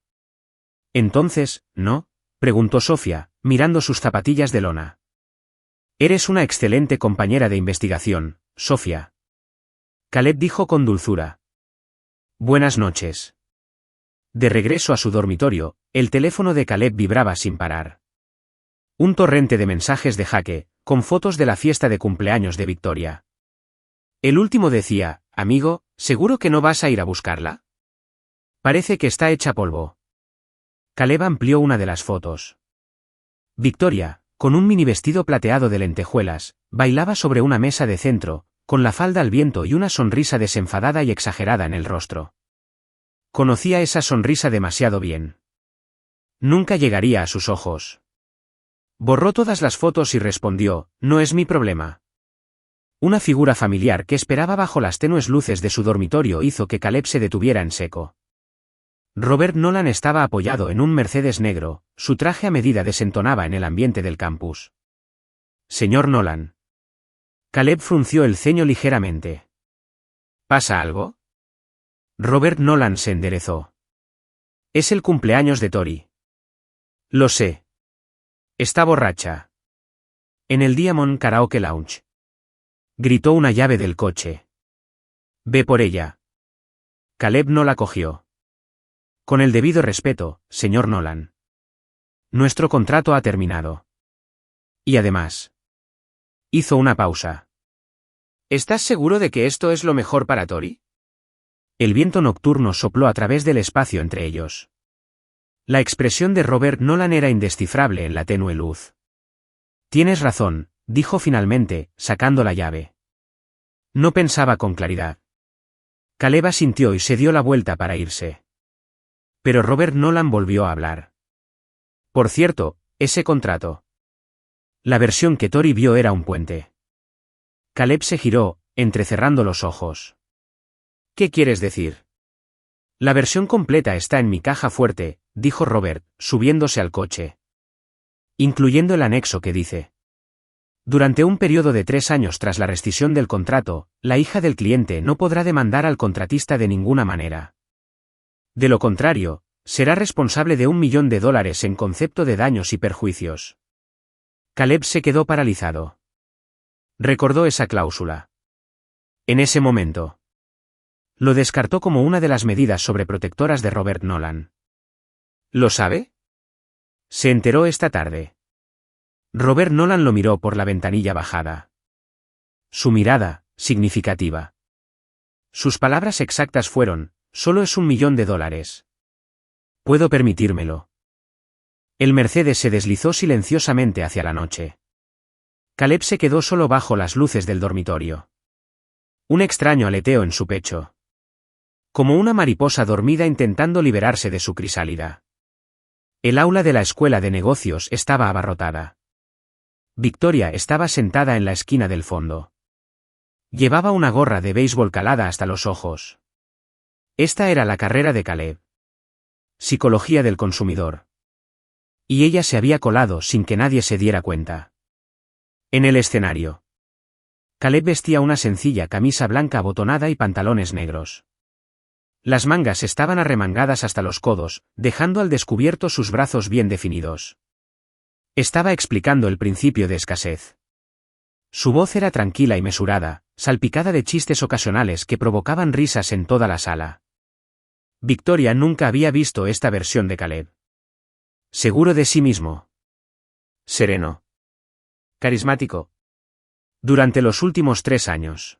S1: «Entonces, ¿no?», preguntó Sophia, mirando sus zapatillas de lona. «Eres una excelente compañera de investigación, Sophia». Caleb dijo con dulzura. «Buenas noches». De regreso a su dormitorio, el teléfono de Caleb vibraba sin parar. Un torrente de mensajes de Jaque, con fotos de la fiesta de cumpleaños de Victoria. El último decía: «Amigo, ¿seguro que no vas a ir a buscarla? Parece que está hecha polvo». Caleb amplió una de las fotos. Victoria, con un mini vestido plateado de lentejuelas, bailaba sobre una mesa de centro, con la falda al viento y una sonrisa desenfadada y exagerada en el rostro. Conocía esa sonrisa demasiado bien. Nunca llegaría a sus ojos. Borró todas las fotos y respondió: «No es mi problema». Una figura familiar que esperaba bajo las tenues luces de su dormitorio hizo que Caleb se detuviera en seco. Robert Nolan estaba apoyado en un Mercedes negro, su traje a medida desentonaba en el ambiente del campus. «Señor Nolan». Caleb frunció el ceño ligeramente. «¿Pasa algo?» Robert Nolan se enderezó. «Es el cumpleaños de Tori». «Lo sé. Está borracha». «En el Diamond Karaoke Lounge». Gritó una llave del coche. «Ve por ella». Caleb no la cogió. «Con el debido respeto, señor Nolan. Nuestro contrato ha terminado. Y además». Hizo una pausa. «¿Estás seguro de que esto es lo mejor para Tori?» El viento nocturno sopló a través del espacio entre ellos. La expresión de Robert Nolan era indescifrable en la tenue luz. «Tienes razón», dijo finalmente, sacando la llave. No pensaba con claridad. Caleb asintió y se dio la vuelta para irse. Pero Robert Nolan volvió a hablar. «Por cierto, ese contrato». La versión que Tori vio era un puente. Caleb se giró, entrecerrando los ojos. «¿Qué quieres decir?» «La versión completa está en mi caja fuerte», dijo Robert, subiéndose al coche. «Incluyendo el anexo que dice». Durante un periodo de 3 años tras la rescisión del contrato, la hija del cliente no podrá demandar al contratista de ninguna manera. De lo contrario, será responsable de $1 millón en concepto de daños y perjuicios. Caleb se quedó paralizado. Recordó esa cláusula. En ese momento. Lo descartó como una de las medidas sobreprotectoras de Robert Nolan. ¿Lo sabe? Se enteró esta tarde. Robert Nolan lo miró por la ventanilla bajada. Su mirada, significativa. Sus palabras exactas fueron, solo es $1 millón. Puedo permitírmelo. El Mercedes se deslizó silenciosamente hacia la noche. Caleb se quedó solo bajo las luces del dormitorio. Un extraño aleteo en su pecho. Como una mariposa dormida intentando liberarse de su crisálida. El aula de la escuela de negocios estaba abarrotada. Victoria estaba sentada en la esquina del fondo. Llevaba una gorra de béisbol calada hasta los ojos. Esta era la carrera de Caleb. Psicología del consumidor. Y ella se había colado sin que nadie se diera cuenta. En el escenario. Caleb vestía una sencilla camisa blanca abotonada y pantalones negros. Las mangas estaban arremangadas hasta los codos, dejando al descubierto sus brazos bien definidos. Estaba explicando el principio de escasez. Su voz era tranquila y mesurada, salpicada de chistes ocasionales que provocaban risas en toda la sala. Victoria nunca había visto esta versión de Caleb. Seguro de sí mismo. Sereno. Carismático. Durante los últimos 3 años.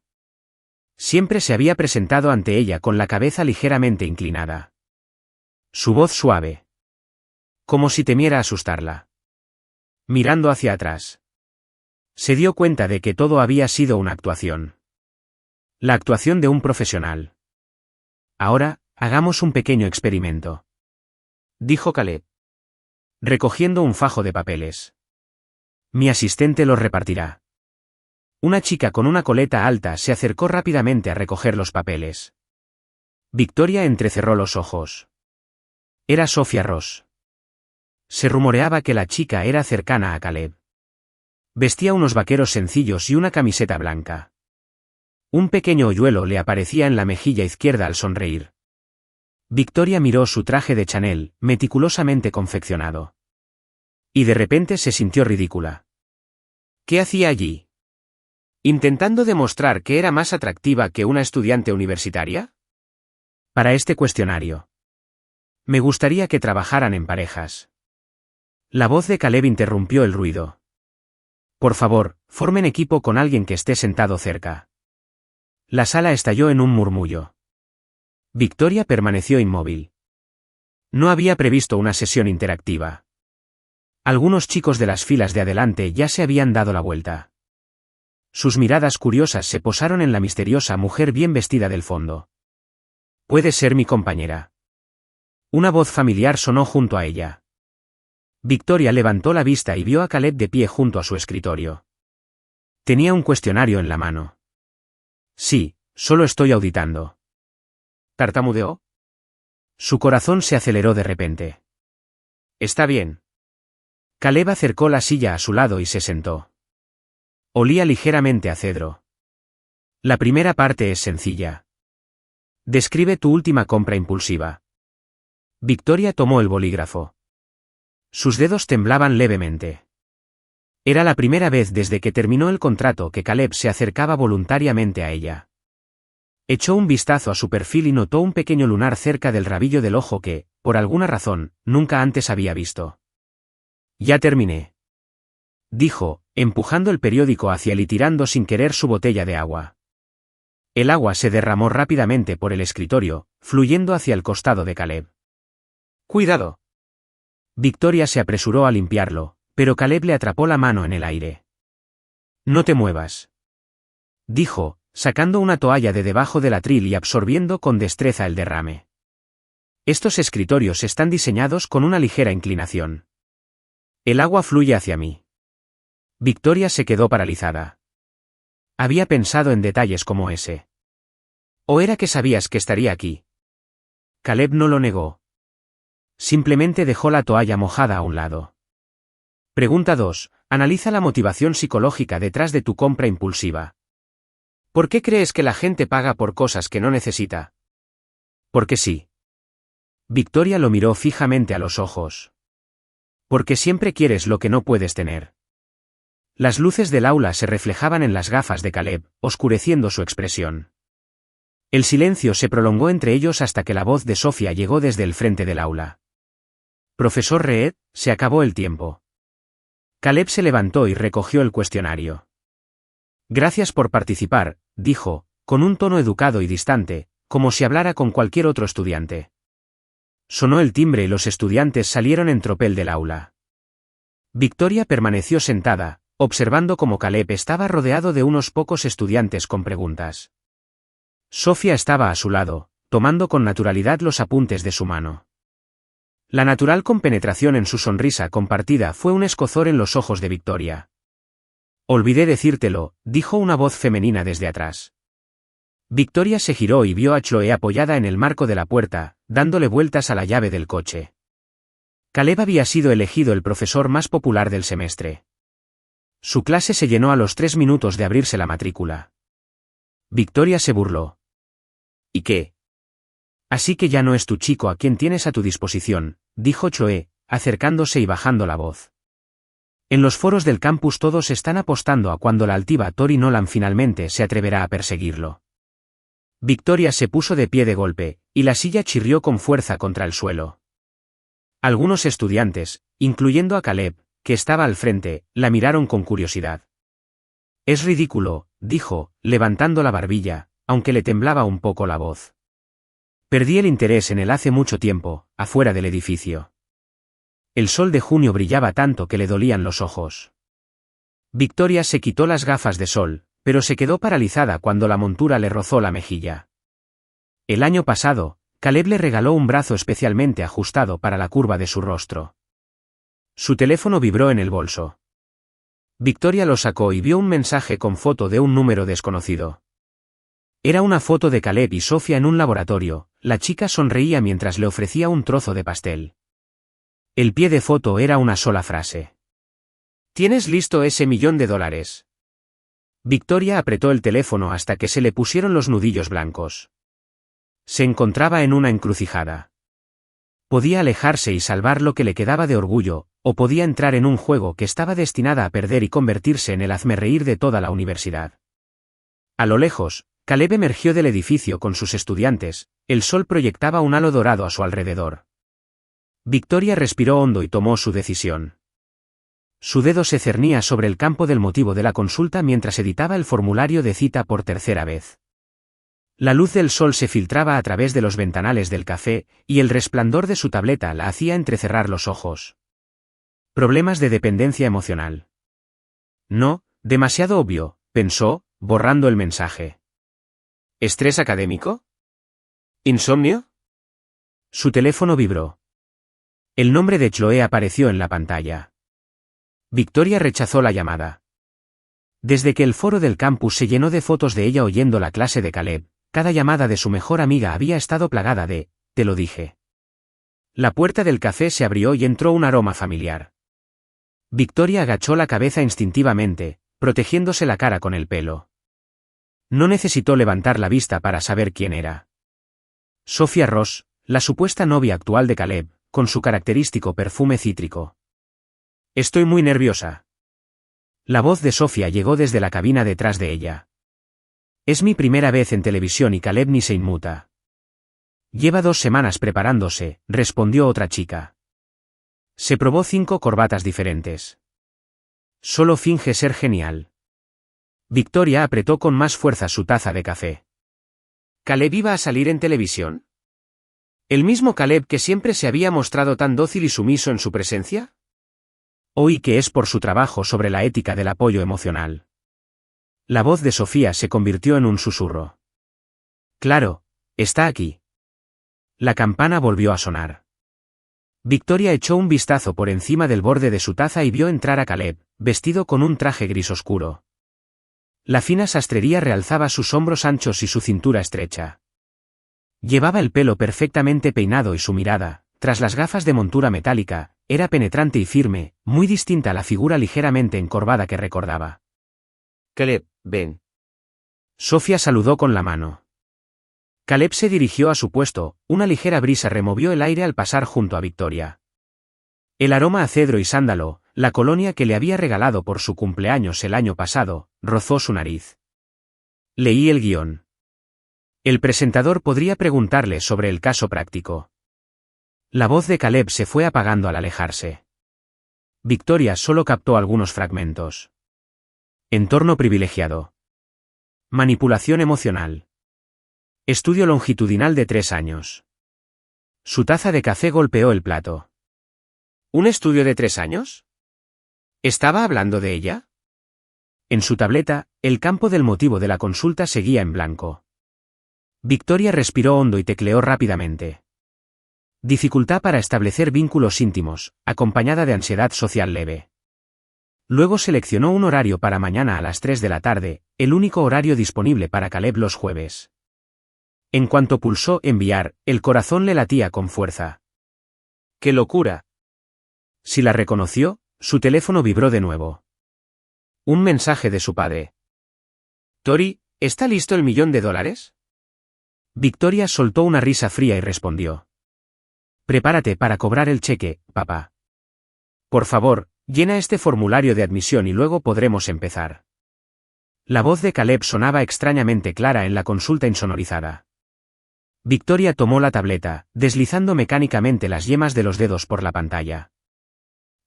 S1: Siempre se había presentado ante ella con la cabeza ligeramente inclinada. Su voz suave. Como si temiera asustarla. Mirando hacia atrás. Se dio cuenta de que todo había sido una actuación. La actuación de un profesional. Ahora, hagamos un pequeño experimento. Dijo Caleb. Recogiendo un fajo de papeles. Mi asistente los repartirá. Una chica con una coleta alta se acercó rápidamente a recoger los papeles. Victoria entrecerró los ojos. Era Sophia Ross. Se rumoreaba que la chica era cercana a Caleb. Vestía unos vaqueros sencillos y una camiseta blanca. Un pequeño hoyuelo le aparecía en la mejilla izquierda al sonreír. Victoria miró su traje de Chanel, meticulosamente confeccionado. Y de repente se sintió ridícula. ¿Qué hacía allí? ¿Intentando demostrar que era más atractiva que una estudiante universitaria? Para este cuestionario. Me gustaría que trabajaran en parejas. La voz de Caleb interrumpió el ruido. Por favor, formen equipo con alguien que esté sentado cerca. La sala estalló en un murmullo. Victoria permaneció inmóvil. No había previsto una sesión interactiva. Algunos chicos de las filas de adelante ya se habían dado la vuelta. Sus miradas curiosas se posaron en la misteriosa mujer bien vestida del fondo. «Puede ser mi compañera». Una voz familiar sonó junto a ella. Victoria levantó la vista y vio a Caleb de pie junto a su escritorio. Tenía un cuestionario en la mano. «Sí, solo estoy auditando». ¿Tartamudeó? Su corazón se aceleró de repente. «Está bien». Caleb acercó la silla a su lado y se sentó. Olía ligeramente a cedro. La primera parte es sencilla. Describe tu última compra impulsiva. Victoria tomó el bolígrafo. Sus dedos temblaban levemente. Era la primera vez desde que terminó el contrato que Caleb se acercaba voluntariamente a ella. Echó un vistazo a su perfil y notó un pequeño lunar cerca del rabillo del ojo que, por alguna razón, nunca antes había visto. Ya terminé. Dijo, empujando el periódico hacia él y tirando sin querer su botella de agua. El agua se derramó rápidamente por el escritorio, fluyendo hacia el costado de Caleb. ¡Cuidado! Victoria se apresuró a limpiarlo, pero Caleb le atrapó la mano en el aire. No te muevas. Dijo, sacando una toalla de debajo del atril y absorbiendo con destreza el derrame. Estos escritorios están diseñados con una ligera inclinación. El agua fluye hacia mí. Victoria se quedó paralizada. Había pensado en detalles como ese. ¿O era que sabías que estaría aquí? Caleb no lo negó. Simplemente dejó la toalla mojada a un lado. Pregunta 2. Analiza la motivación psicológica detrás de tu compra impulsiva. ¿Por qué crees que la gente paga por cosas que no necesita? Porque sí. Victoria lo miró fijamente a los ojos. Porque siempre quieres lo que no puedes tener. Las luces del aula se reflejaban en las gafas de Caleb, oscureciendo su expresión. El silencio se prolongó entre ellos hasta que la voz de Sofía llegó desde el frente del aula. Profesor Reed, se acabó el tiempo. Caleb se levantó y recogió el cuestionario. Gracias por participar, dijo, con un tono educado y distante, como si hablara con cualquier otro estudiante. Sonó el timbre y los estudiantes salieron en tropel del aula. Victoria permaneció sentada, observando cómo Caleb estaba rodeado de unos pocos estudiantes con preguntas. Sofía estaba a su lado, tomando con naturalidad los apuntes de su mano. La natural compenetración en su sonrisa compartida fue un escozor en los ojos de Victoria. Olvidé decírtelo, dijo una voz femenina desde atrás. Victoria se giró y vio a Chloe apoyada en el marco de la puerta, dándole vueltas a la llave del coche. Caleb había sido elegido el profesor más popular del semestre. Su clase se llenó a los 3 minutos de abrirse la matrícula. Victoria se burló. ¿Y qué? Así que ya no es tu chico a quien tienes a tu disposición, dijo Chloe, acercándose y bajando la voz. En los foros del campus todos están apostando a cuando la altiva Tori Nolan finalmente se atreverá a perseguirlo. Victoria se puso de pie de golpe, y la silla chirrió con fuerza contra el suelo. Algunos estudiantes, incluyendo a Caleb, que estaba al frente, la miraron con curiosidad. Es ridículo, dijo, levantando la barbilla, aunque le temblaba un poco la voz. Perdí el interés en él hace mucho tiempo, afuera del edificio. El sol de junio brillaba tanto que le dolían los ojos. Victoria se quitó las gafas de sol, pero se quedó paralizada cuando la montura le rozó la mejilla. El año pasado, Caleb le regaló un brazo especialmente ajustado para la curva de su rostro. Su teléfono vibró en el bolso. Victoria lo sacó y vio un mensaje con foto de un número desconocido. Era una foto de Caleb y Sofía en un laboratorio. La chica sonreía mientras le ofrecía un trozo de pastel. El pie de foto era una sola frase. ¿Tienes listo ese $1.000.000? Victoria apretó el teléfono hasta que se le pusieron los nudillos blancos. Se encontraba en una encrucijada. Podía alejarse y salvar lo que le quedaba de orgullo, o podía entrar en un juego que estaba destinada a perder y convertirse en el hazmerreír de toda la universidad. A lo lejos, Caleb emergió del edificio con sus estudiantes, el sol proyectaba un halo dorado a su alrededor. Victoria respiró hondo y tomó su decisión. Su dedo se cernía sobre el campo del motivo de la consulta mientras editaba el formulario de cita por tercera vez. La luz del sol se filtraba a través de los ventanales del café, y el resplandor de su tableta la hacía entrecerrar los ojos. Problemas de dependencia emocional. No, demasiado obvio, pensó, borrando el mensaje. ¿Estrés académico? ¿Insomnio? Su teléfono vibró. El nombre de Chloe apareció en la pantalla. Victoria rechazó la llamada. Desde que el foro del campus se llenó de fotos de ella oyendo la clase de Caleb, cada llamada de su mejor amiga había estado plagada de, te lo dije. La puerta del café se abrió y entró un aroma familiar. Victoria agachó la cabeza instintivamente, protegiéndose la cara con el pelo. No necesitó levantar la vista para saber quién era. Sophia Ross, la supuesta novia actual de Caleb, con su característico perfume cítrico. Estoy muy nerviosa. La voz de Sofía llegó desde la cabina detrás de ella. Es mi primera vez en televisión y Caleb ni se inmuta. Lleva 2 semanas preparándose, respondió otra chica. Se probó 5 corbatas diferentes. Solo finge ser genial. Victoria apretó con más fuerza su taza de café. ¿Caleb iba a salir en televisión? ¿El mismo Caleb que siempre se había mostrado tan dócil y sumiso en su presencia? Oí que es por su trabajo sobre la ética del apoyo emocional. La voz de Sofía se convirtió en un susurro. Claro, está aquí. La campana volvió a sonar. Victoria echó un vistazo por encima del borde de su taza y vio entrar a Caleb, vestido con un traje gris oscuro. La fina sastrería realzaba sus hombros anchos y su cintura estrecha. Llevaba el pelo perfectamente peinado y su mirada, tras las gafas de montura metálica, era penetrante y firme, muy distinta a la figura ligeramente encorvada que recordaba.
S2: Caleb, ven.
S1: Sofía saludó con la mano. Caleb se dirigió a su puesto, una ligera brisa removió el aire al pasar junto a Victoria. El aroma a cedro y sándalo, la colonia que le había regalado por su cumpleaños el año pasado, rozó su nariz. Leí el guión. El presentador podría preguntarle sobre el caso práctico. La voz de Caleb se fue apagando al alejarse. Victoria solo captó algunos fragmentos. Entorno privilegiado. Manipulación emocional. Estudio longitudinal de 3 años. Su taza de café golpeó el plato.
S2: ¿Un estudio de 3 años? ¿Estaba hablando de ella?
S1: En su tableta, el campo del motivo de la consulta seguía en blanco. Victoria respiró hondo y tecleó rápidamente. Dificultad para establecer vínculos íntimos, acompañada de ansiedad social leve. Luego seleccionó un horario para mañana a las 3 de la tarde, el único horario disponible para Caleb los jueves. En cuanto pulsó enviar, el corazón le latía con fuerza.
S2: ¡Qué locura!
S1: Si la reconoció, su teléfono vibró de nuevo. Un mensaje de su padre.
S2: Tori, ¿está listo el $1.000.000?
S1: Victoria soltó una risa fría y respondió. Prepárate para cobrar el cheque, papá. Por favor, llena este formulario de admisión y luego podremos empezar. La voz de Caleb sonaba extrañamente clara en la consulta insonorizada. Victoria tomó la tableta, deslizando mecánicamente las yemas de los dedos por la pantalla.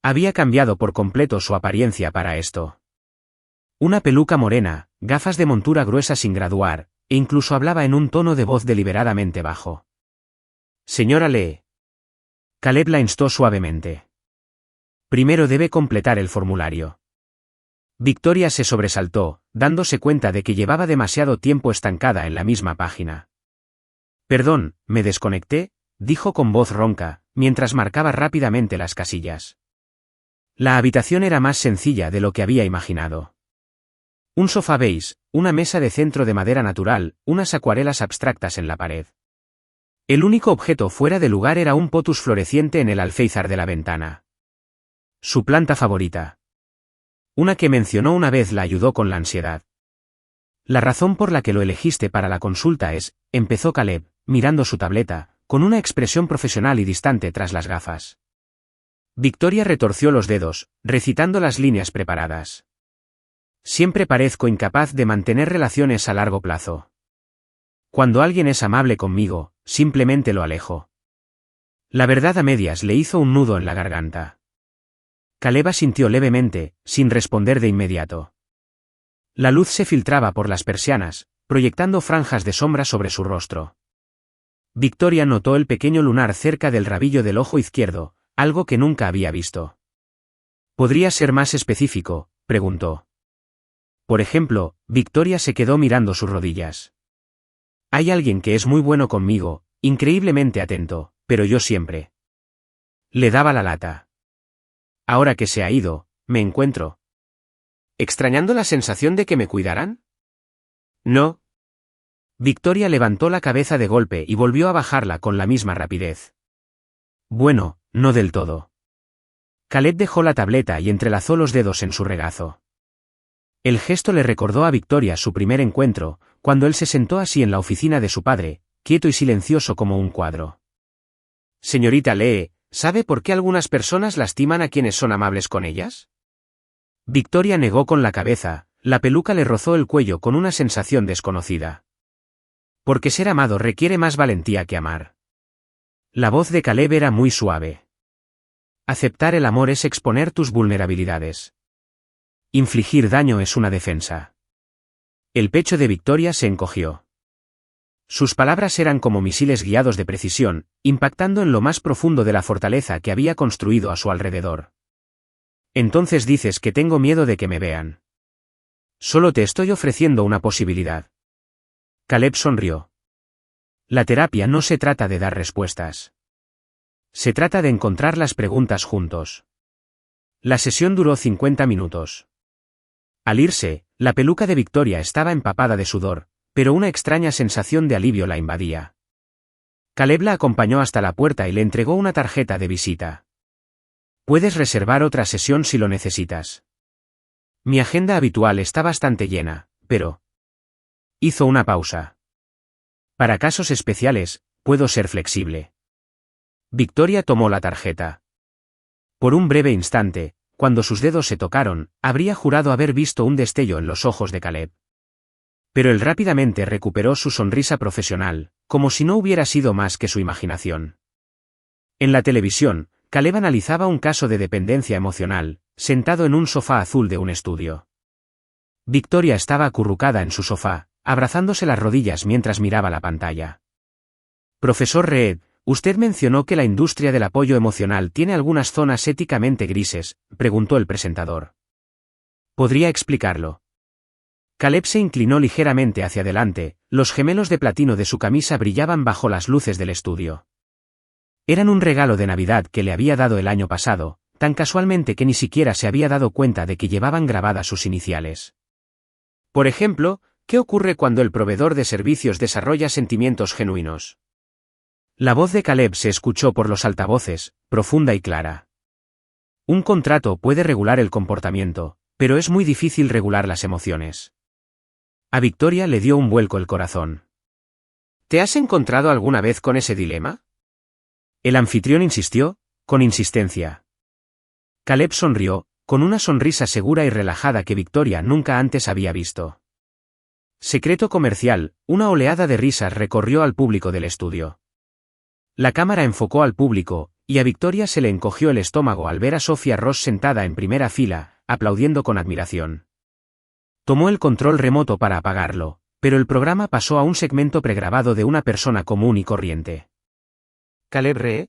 S1: Había cambiado por completo su apariencia para esto. Una peluca morena, gafas de montura gruesas sin graduar, e incluso hablaba en un tono de voz deliberadamente bajo.
S2: Señora Lee.
S1: Caleb la instó suavemente. Primero debe completar el formulario. Victoria se sobresaltó, dándose cuenta de que llevaba demasiado tiempo estancada en la misma página. Perdón, me desconecté, dijo con voz ronca, mientras marcaba rápidamente las casillas. La habitación era más sencilla de lo que había imaginado. Un sofá beige, una mesa de centro de madera natural, unas acuarelas abstractas en la pared. El único objeto fuera de lugar era un potus floreciente en el alféizar de la ventana. Su planta favorita. Una que mencionó una vez la ayudó con la ansiedad. La razón por la que lo elegiste para la consulta es, empezó Caleb, mirando su tableta, con una expresión profesional y distante tras las gafas. Victoria retorció los dedos, recitando las líneas preparadas. Siempre parezco incapaz de mantener relaciones a largo plazo. Cuando alguien es amable conmigo, simplemente lo alejo. La verdad a medias le hizo un nudo en la garganta. Caleb asintió levemente, sin responder de inmediato. La luz se filtraba por las persianas, proyectando franjas de sombra sobre su rostro. Victoria notó el pequeño lunar cerca del rabillo del ojo izquierdo, algo que nunca había visto. ¿Podría ser más específico?, preguntó. Por ejemplo, Victoria se quedó mirando sus rodillas. Hay alguien que es muy bueno conmigo, increíblemente atento, pero yo siempre. Le daba la lata. Ahora que se ha ido, me encuentro.
S2: ¿Extrañando la sensación de que me cuidaran?
S1: No. Victoria levantó la cabeza de golpe y volvió a bajarla con la misma rapidez. Bueno, no del todo. Caleb dejó la tableta y entrelazó los dedos en su regazo. El gesto le recordó a Victoria su primer encuentro, cuando él se sentó así en la oficina de su padre, quieto y silencioso como un cuadro.
S2: Señorita Lee, ¿sabe por qué algunas personas lastiman a quienes son amables con ellas?
S1: Victoria negó con la cabeza, la peluca le rozó el cuello con una sensación desconocida. Porque ser amado requiere más valentía que amar. La voz de Caleb era muy suave. Aceptar el amor es exponer tus vulnerabilidades. Infligir daño es una defensa. El pecho de Victoria se encogió. Sus palabras eran como misiles guiados de precisión, impactando en lo más profundo de la fortaleza que había construido a su alrededor. Entonces dices que tengo miedo de que me vean. Solo te estoy ofreciendo una posibilidad. Caleb sonrió. La terapia no se trata de dar respuestas. Se trata de encontrar las preguntas juntos. La sesión duró 50 minutos. Al irse, la peluca de Victoria estaba empapada de sudor, pero una extraña sensación de alivio la invadía. Caleb la acompañó hasta la puerta y le entregó una tarjeta de visita. Puedes reservar otra sesión si lo necesitas. Mi agenda habitual está bastante llena, pero... Hizo una pausa. Para casos especiales, puedo ser flexible. Victoria tomó la tarjeta. Por un breve instante, cuando sus dedos se tocaron, habría jurado haber visto un destello en los ojos de Caleb. Pero él rápidamente recuperó su sonrisa profesional, como si no hubiera sido más que su imaginación. En la televisión, Caleb analizaba un caso de dependencia emocional, sentado en un sofá azul de un estudio. Victoria estaba acurrucada en su sofá, abrazándose las rodillas mientras miraba la pantalla. Profesor Reed, usted mencionó que la industria del apoyo emocional tiene algunas zonas éticamente grises, preguntó el presentador. ¿Podría explicarlo? Caleb se inclinó ligeramente hacia adelante, los gemelos de platino de su camisa brillaban bajo las luces del estudio. Eran un regalo de Navidad que le había dado el año pasado, tan casualmente que ni siquiera se había dado cuenta de que llevaban grabadas sus iniciales. Por ejemplo, ¿qué ocurre cuando el proveedor de servicios desarrolla sentimientos genuinos? La voz de Caleb se escuchó por los altavoces, profunda y clara. Un contrato puede regular el comportamiento, pero es muy difícil regular las emociones. A Victoria le dio un vuelco el corazón. ¿Te has encontrado alguna vez con ese dilema? El anfitrión insistió, con insistencia. Caleb sonrió, con una sonrisa segura y relajada que Victoria nunca antes había visto. Secreto comercial, una oleada de risas recorrió al público del estudio. La cámara enfocó al público, y a Victoria se le encogió el estómago al ver a Sophia Ross sentada en primera fila, aplaudiendo con admiración. Tomó el control remoto para apagarlo, pero el programa pasó a un segmento pregrabado de una persona común y corriente. ¿Caleb Reed?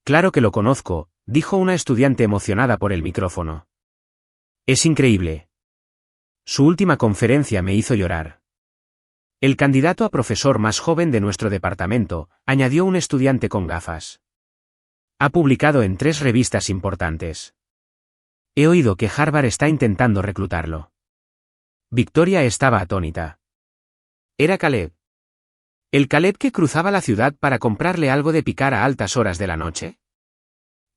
S1: Claro que lo conozco, dijo una estudiante emocionada por el micrófono. Es increíble. Su última conferencia me hizo llorar. El candidato a profesor más joven de nuestro departamento, añadió un estudiante con gafas. Ha publicado en 3 revistas importantes. He oído que Harvard está intentando reclutarlo. Victoria estaba atónita. Era Caleb. ¿El Caleb que cruzaba la ciudad para comprarle algo de picar a altas horas de la noche?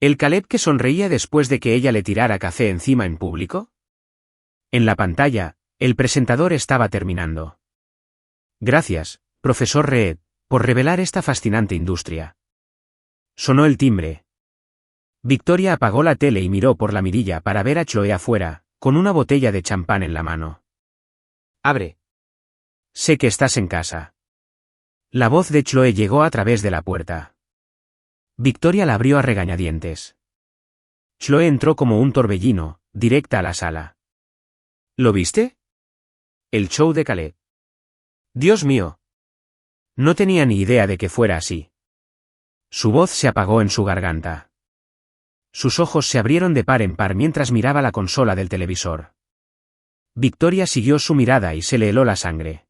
S1: ¿El Caleb que sonreía después de que ella le tirara café encima en público? En la pantalla, el presentador estaba terminando. Gracias, profesor Reed, por revelar esta fascinante industria. Sonó el timbre. Victoria apagó la tele y miró por la mirilla para ver a Chloe afuera, con una botella de champán en la mano. Abre. Sé que estás en casa. La voz de Chloe llegó a través de la puerta. Victoria la abrió a regañadientes. Chloe entró como un torbellino, directa a la sala. ¿Lo viste? El show de Caleb. Dios mío. No tenía ni idea de que fuera así. Su voz se apagó en su garganta. Sus ojos se abrieron de par en par mientras miraba la consola del televisor. Victoria siguió su mirada y se le heló la sangre.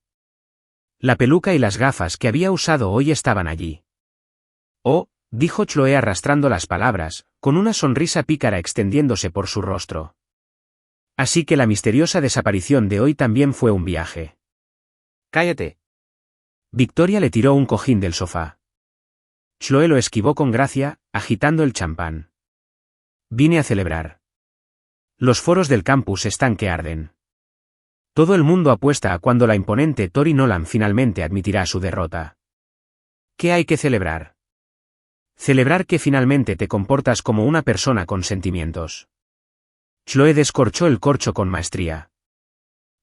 S1: La peluca y las gafas que había usado hoy estaban allí. Oh, dijo Chloe arrastrando las palabras, con una sonrisa pícara extendiéndose por su rostro. Así que la misteriosa desaparición de hoy también fue un viaje. Cállate. Victoria le tiró un cojín del sofá. Chloe lo esquivó con gracia, agitando el champán. Vine a celebrar. Los foros del campus están que arden. Todo el mundo apuesta a cuando la imponente Tori Nolan finalmente admitirá su derrota. ¿Qué hay que celebrar? Celebrar que finalmente te comportas como una persona con sentimientos. Chloe descorchó el corcho con maestría.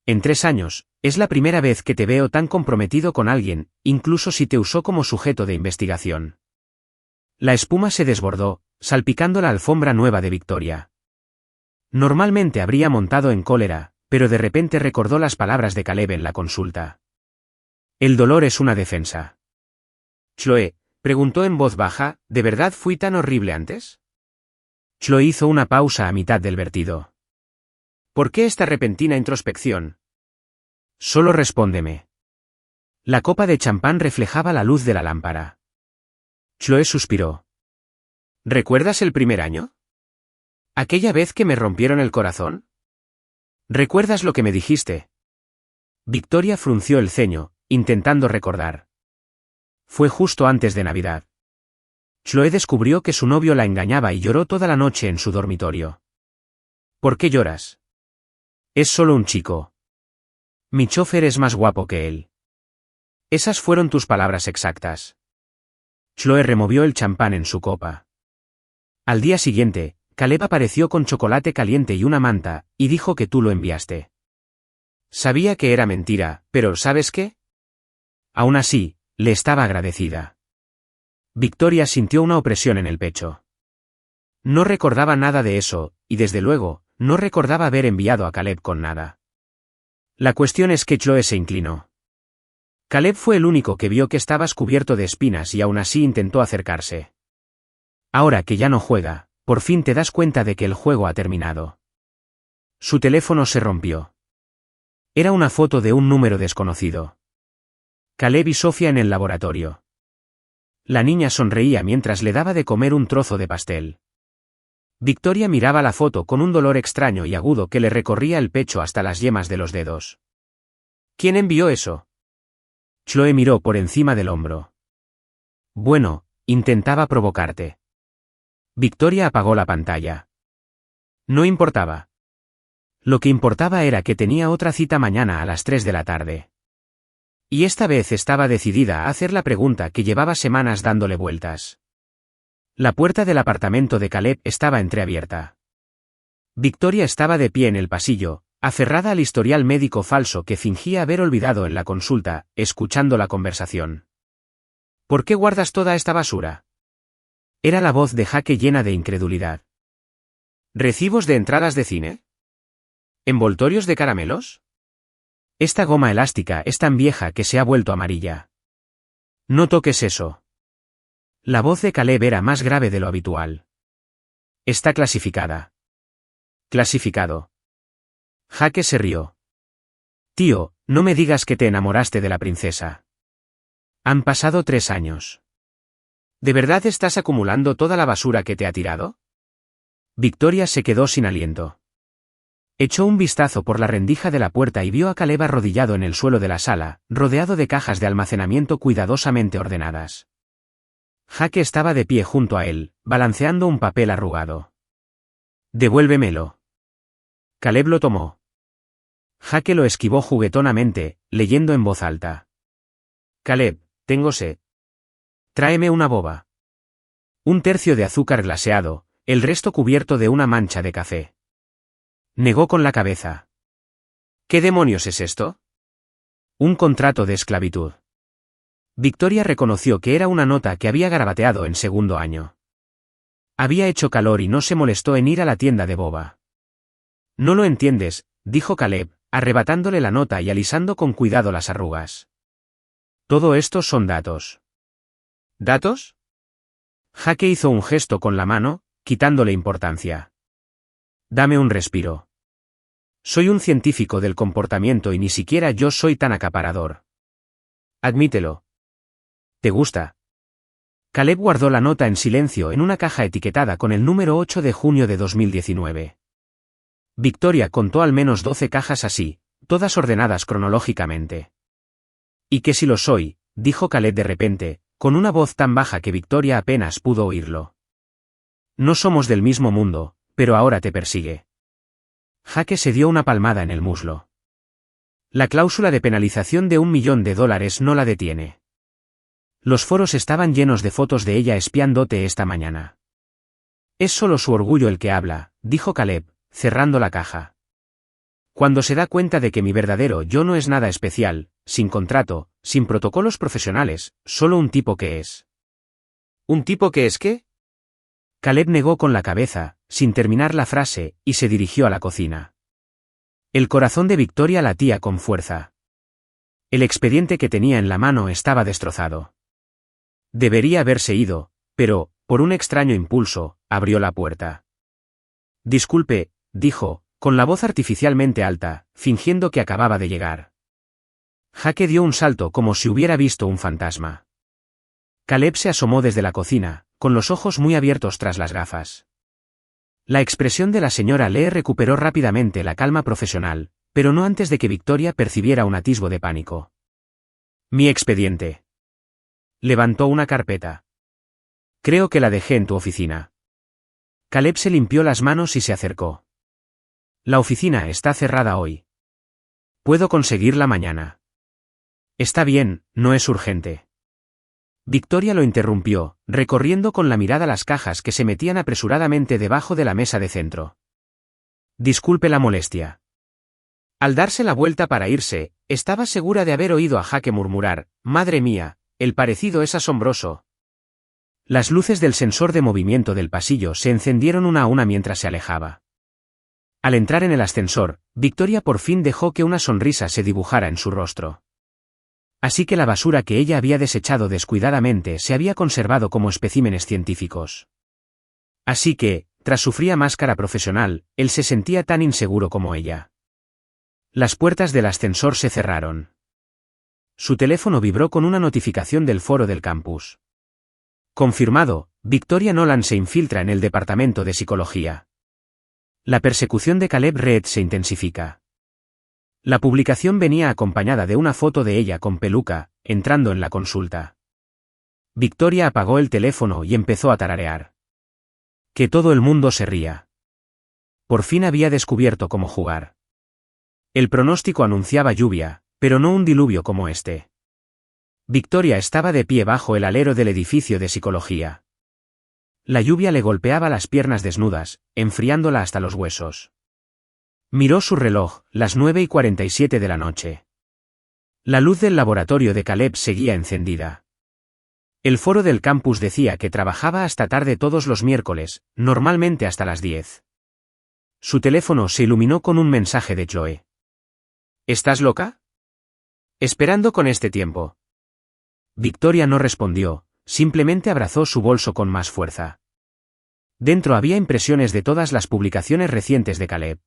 S1: En 3 años, es la primera vez que te veo tan comprometido con alguien, incluso si te usó como sujeto de investigación. La espuma se desbordó, salpicando la alfombra nueva de Victoria. Normalmente habría montado en cólera, pero de repente recordó las palabras de Caleb en la consulta. El dolor es una defensa. Chloe, preguntó en voz baja, ¿de verdad fui tan horrible antes? Chloe hizo una pausa a mitad del vertido. ¿Por qué esta repentina introspección? Solo respóndeme. La copa de champán reflejaba la luz de la lámpara. Chloe suspiró. ¿Recuerdas el primer año? ¿Aquella vez que me rompieron el corazón? ¿Recuerdas lo que me dijiste? Victoria frunció el ceño, intentando recordar. Fue justo antes de Navidad. Chloe descubrió que su novio la engañaba y lloró toda la noche en su dormitorio. ¿Por qué lloras? Es solo un chico. Mi chofer es más guapo que él. Esas fueron tus palabras exactas. Chloe removió el champán en su copa. Al día siguiente, Caleb apareció con chocolate caliente y una manta, y dijo que tú lo enviaste. Sabía que era mentira, pero ¿sabes qué? Aún así, le estaba agradecida. Victoria sintió una opresión en el pecho. No recordaba nada de eso, y desde luego, no recordaba haber enviado a Caleb con nada. La cuestión es que Chloe se inclinó. Caleb fue el único que vio que estabas cubierto de espinas y aún así intentó acercarse. Ahora que ya no juega, por fin te das cuenta de que el juego ha terminado. Su teléfono se rompió. Era una foto de un número desconocido. Caleb y Sofía en el laboratorio. La niña sonreía mientras le daba de comer un trozo de pastel. Victoria miraba la foto con un dolor extraño y agudo que le recorría el pecho hasta las yemas de los dedos. ¿Quién envió eso? Chloe miró por encima del hombro. Bueno, intentaba provocarte. Victoria apagó la pantalla. No importaba. Lo que importaba era que tenía otra cita mañana a las 3 de la tarde. Y esta vez estaba decidida a hacer la pregunta que llevaba semanas dándole vueltas. La puerta del apartamento de Caleb estaba entreabierta. Victoria estaba de pie en el pasillo, aferrada al historial médico falso que fingía haber olvidado en la consulta, escuchando la conversación. ¿Por qué guardas toda esta basura? Era la voz de Jake llena de incredulidad. ¿Recibos de entradas de cine? ¿Envoltorios de caramelos? Esta goma elástica es tan vieja que se ha vuelto amarilla. No toques eso. La voz de Caleb era más grave de lo habitual. Está clasificada. Clasificado. Jake se rió. Tío, no me digas que te enamoraste de la princesa. Han pasado 3 años. ¿De verdad estás acumulando toda la basura que te ha tirado? Victoria se quedó sin aliento. Echó un vistazo por la rendija de la puerta y vio a Caleb arrodillado en el suelo de la sala, rodeado de cajas de almacenamiento cuidadosamente ordenadas. Jake estaba de pie junto a él, balanceando un papel arrugado. Devuélvemelo. Caleb lo tomó. Jake lo esquivó juguetonamente, leyendo en voz alta. Caleb, tengo sed. Tráeme una boba. 1/3 de azúcar glaseado, el resto cubierto de una mancha de café. Negó con la cabeza. ¿Qué demonios es esto? Un contrato de esclavitud. Victoria reconoció que era una nota que había garabateado en segundo año. Había hecho calor y no se molestó en ir a la tienda de boba. No lo entiendes, dijo Caleb, arrebatándole la nota y alisando con cuidado las arrugas. Todo esto son datos. ¿Datos? Jake hizo un gesto con la mano, quitándole importancia. Dame un respiro. Soy un científico del comportamiento y ni siquiera yo soy tan acaparador. Admítelo. ¿Te gusta? Caleb guardó la nota en silencio en una caja etiquetada con el número 8 de junio de 2019. Victoria contó al menos 12 cajas así, todas ordenadas cronológicamente. ¿Y que si lo soy?, dijo Caleb de repente, con una voz tan baja que Victoria apenas pudo oírlo. No somos del mismo mundo, pero ahora te persigue. Jake se dio una palmada en el muslo. La cláusula de penalización de $1 millón no la detiene. Los foros estaban llenos de fotos de ella espiándote esta mañana. Es solo su orgullo el que habla, dijo Caleb, cerrando la caja. Cuando se da cuenta de que mi verdadero yo no es nada especial, sin contrato, sin protocolos profesionales, solo un tipo que es. ¿Un tipo que es qué? Caleb negó con la cabeza, sin terminar la frase, y se dirigió a la cocina. El corazón de Victoria latía con fuerza. El expediente que tenía en la mano estaba destrozado. Debería haberse ido, pero, por un extraño impulso, abrió la puerta. Disculpe, dijo, con la voz artificialmente alta, fingiendo que acababa de llegar. Jake dio un salto como si hubiera visto un fantasma. Caleb se asomó desde la cocina, con los ojos muy abiertos tras las gafas. La expresión de la señora Lee recuperó rápidamente la calma profesional, pero no antes de que Victoria percibiera un atisbo de pánico. Mi expediente. Levantó una carpeta. Creo que la dejé en tu oficina. Caleb se limpió las manos y se acercó. La oficina está cerrada hoy. Puedo conseguirla mañana. Está bien, no es urgente. Victoria lo interrumpió, recorriendo con la mirada las cajas que se metían apresuradamente debajo de la mesa de centro. Disculpe la molestia. Al darse la vuelta para irse, estaba segura de haber oído a Jake murmurar, «Madre mía, el parecido es asombroso». Las luces del sensor de movimiento del pasillo se encendieron una a una mientras se alejaba. Al entrar en el ascensor, Victoria por fin dejó que una sonrisa se dibujara en su rostro. Así que la basura que ella había desechado descuidadamente se había conservado como especímenes científicos. Así que, tras su fría máscara profesional, él se sentía tan inseguro como ella. Las puertas del ascensor se cerraron. Su teléfono vibró con una notificación del foro del campus. Confirmado, Victoria Nolan se infiltra en el departamento de psicología. La persecución de Caleb Reed se intensifica. La publicación venía acompañada de una foto de ella con peluca, entrando en la consulta. Victoria apagó el teléfono y empezó a tararear. Que todo el mundo se ría. Por fin había descubierto cómo jugar. El pronóstico anunciaba lluvia, pero no un diluvio como este. Victoria estaba de pie bajo el alero del edificio de psicología. La lluvia le golpeaba las piernas desnudas, enfriándola hasta los huesos. Miró su reloj, las 9:47 de la noche. La luz del laboratorio de Caleb seguía encendida. El foro del campus decía que trabajaba hasta tarde todos los miércoles, normalmente hasta las 10. Su teléfono se iluminó con un mensaje de Chloe. ¿Estás loca? Esperando con este tiempo. Victoria no respondió, simplemente abrazó su bolso con más fuerza. Dentro había impresiones de todas las publicaciones recientes de Caleb.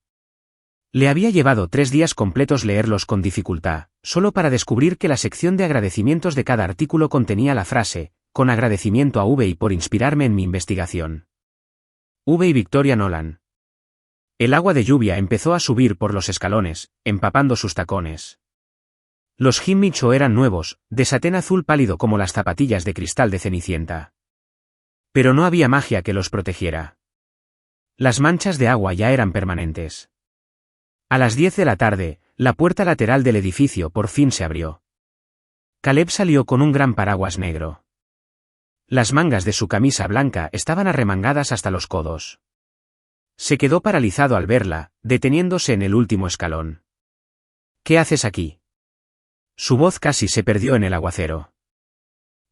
S1: Le había llevado 3 días completos leerlos con dificultad, solo para descubrir que la sección de agradecimientos de cada artículo contenía la frase, con agradecimiento a V y por inspirarme en mi investigación. V y Victoria Nolan. El agua de lluvia empezó a subir por los escalones, empapando sus tacones. Los Himmicho eran nuevos, de satén azul pálido como las zapatillas de cristal de Cenicienta. Pero no había magia que los protegiera. Las manchas de agua ya eran permanentes. A las 10 de la tarde, la puerta lateral del edificio por fin se abrió. Caleb salió con un gran paraguas negro. Las mangas de su camisa blanca estaban arremangadas hasta los codos. Se quedó paralizado al verla, deteniéndose en el último escalón. ¿Qué haces aquí? Su voz casi se perdió en el aguacero.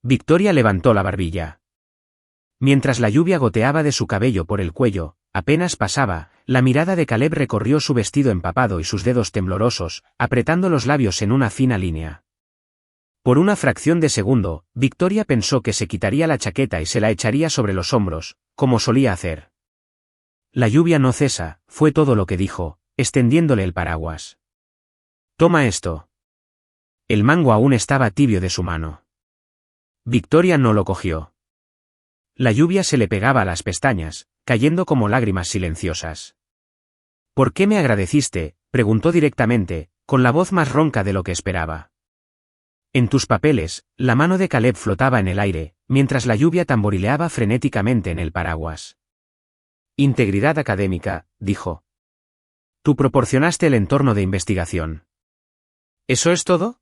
S1: Victoria levantó la barbilla. Mientras la lluvia goteaba de su cabello por el cuello, apenas pasaba, la mirada de Caleb recorrió su vestido empapado y sus dedos temblorosos, apretando los labios en una fina línea. Por una fracción de segundo, Victoria pensó que se quitaría la chaqueta y se la echaría sobre los hombros, como solía hacer. La lluvia no cesa, fue todo lo que dijo, extendiéndole el paraguas. Toma esto. El mango aún estaba tibio de su mano. Victoria no lo cogió. La lluvia se le pegaba a las pestañas, cayendo como lágrimas silenciosas. ¿Por qué me agradeciste?, preguntó directamente, con la voz más ronca de lo que esperaba. En tus papeles, la mano de Caleb flotaba en el aire, mientras la lluvia tamborileaba frenéticamente en el paraguas. Integridad académica, dijo. Tú proporcionaste el entorno de investigación. ¿Eso es todo?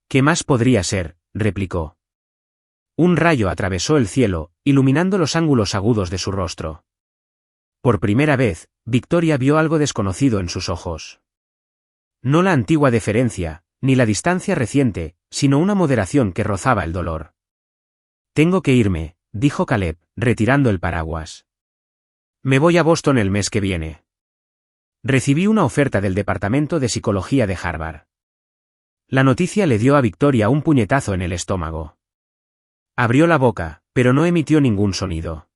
S1: ¿Qué más podría ser?, replicó. Un rayo atravesó el cielo, iluminando los ángulos agudos de su rostro. Por primera vez, Victoria vio algo desconocido en sus ojos. No la antigua deferencia, ni la distancia reciente, sino una moderación que rozaba el dolor. Tengo que irme, dijo Caleb, retirando el paraguas. Me voy a Boston el mes que viene. Recibí una oferta del Departamento de Psicología de Harvard. La noticia le dio a Victoria un puñetazo en el estómago. Abrió la boca, pero no emitió ningún sonido.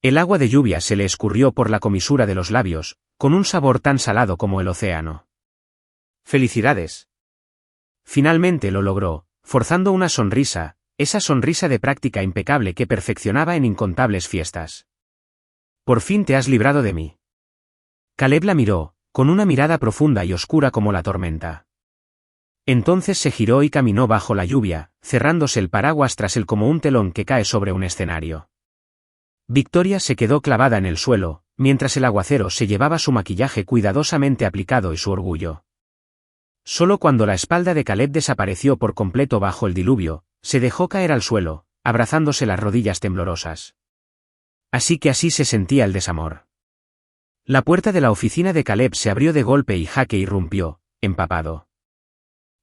S1: El agua de lluvia se le escurrió por la comisura de los labios, con un sabor tan salado como el océano. ¡Felicidades! Finalmente lo logró, forzando una sonrisa, esa sonrisa de práctica impecable que perfeccionaba en incontables fiestas. Por fin te has librado de mí. Caleb la miró, con una mirada profunda y oscura como la tormenta. Entonces se giró y caminó bajo la lluvia, cerrándose el paraguas tras él como un telón que cae sobre un escenario. Victoria se quedó clavada en el suelo, mientras el aguacero se llevaba su maquillaje cuidadosamente aplicado y su orgullo. Solo cuando la espalda de Caleb desapareció por completo bajo el diluvio, se dejó caer al suelo, abrazándose las rodillas temblorosas. Así se sentía el desamor. La puerta de la oficina de Caleb se abrió de golpe y Jake irrumpió, empapado.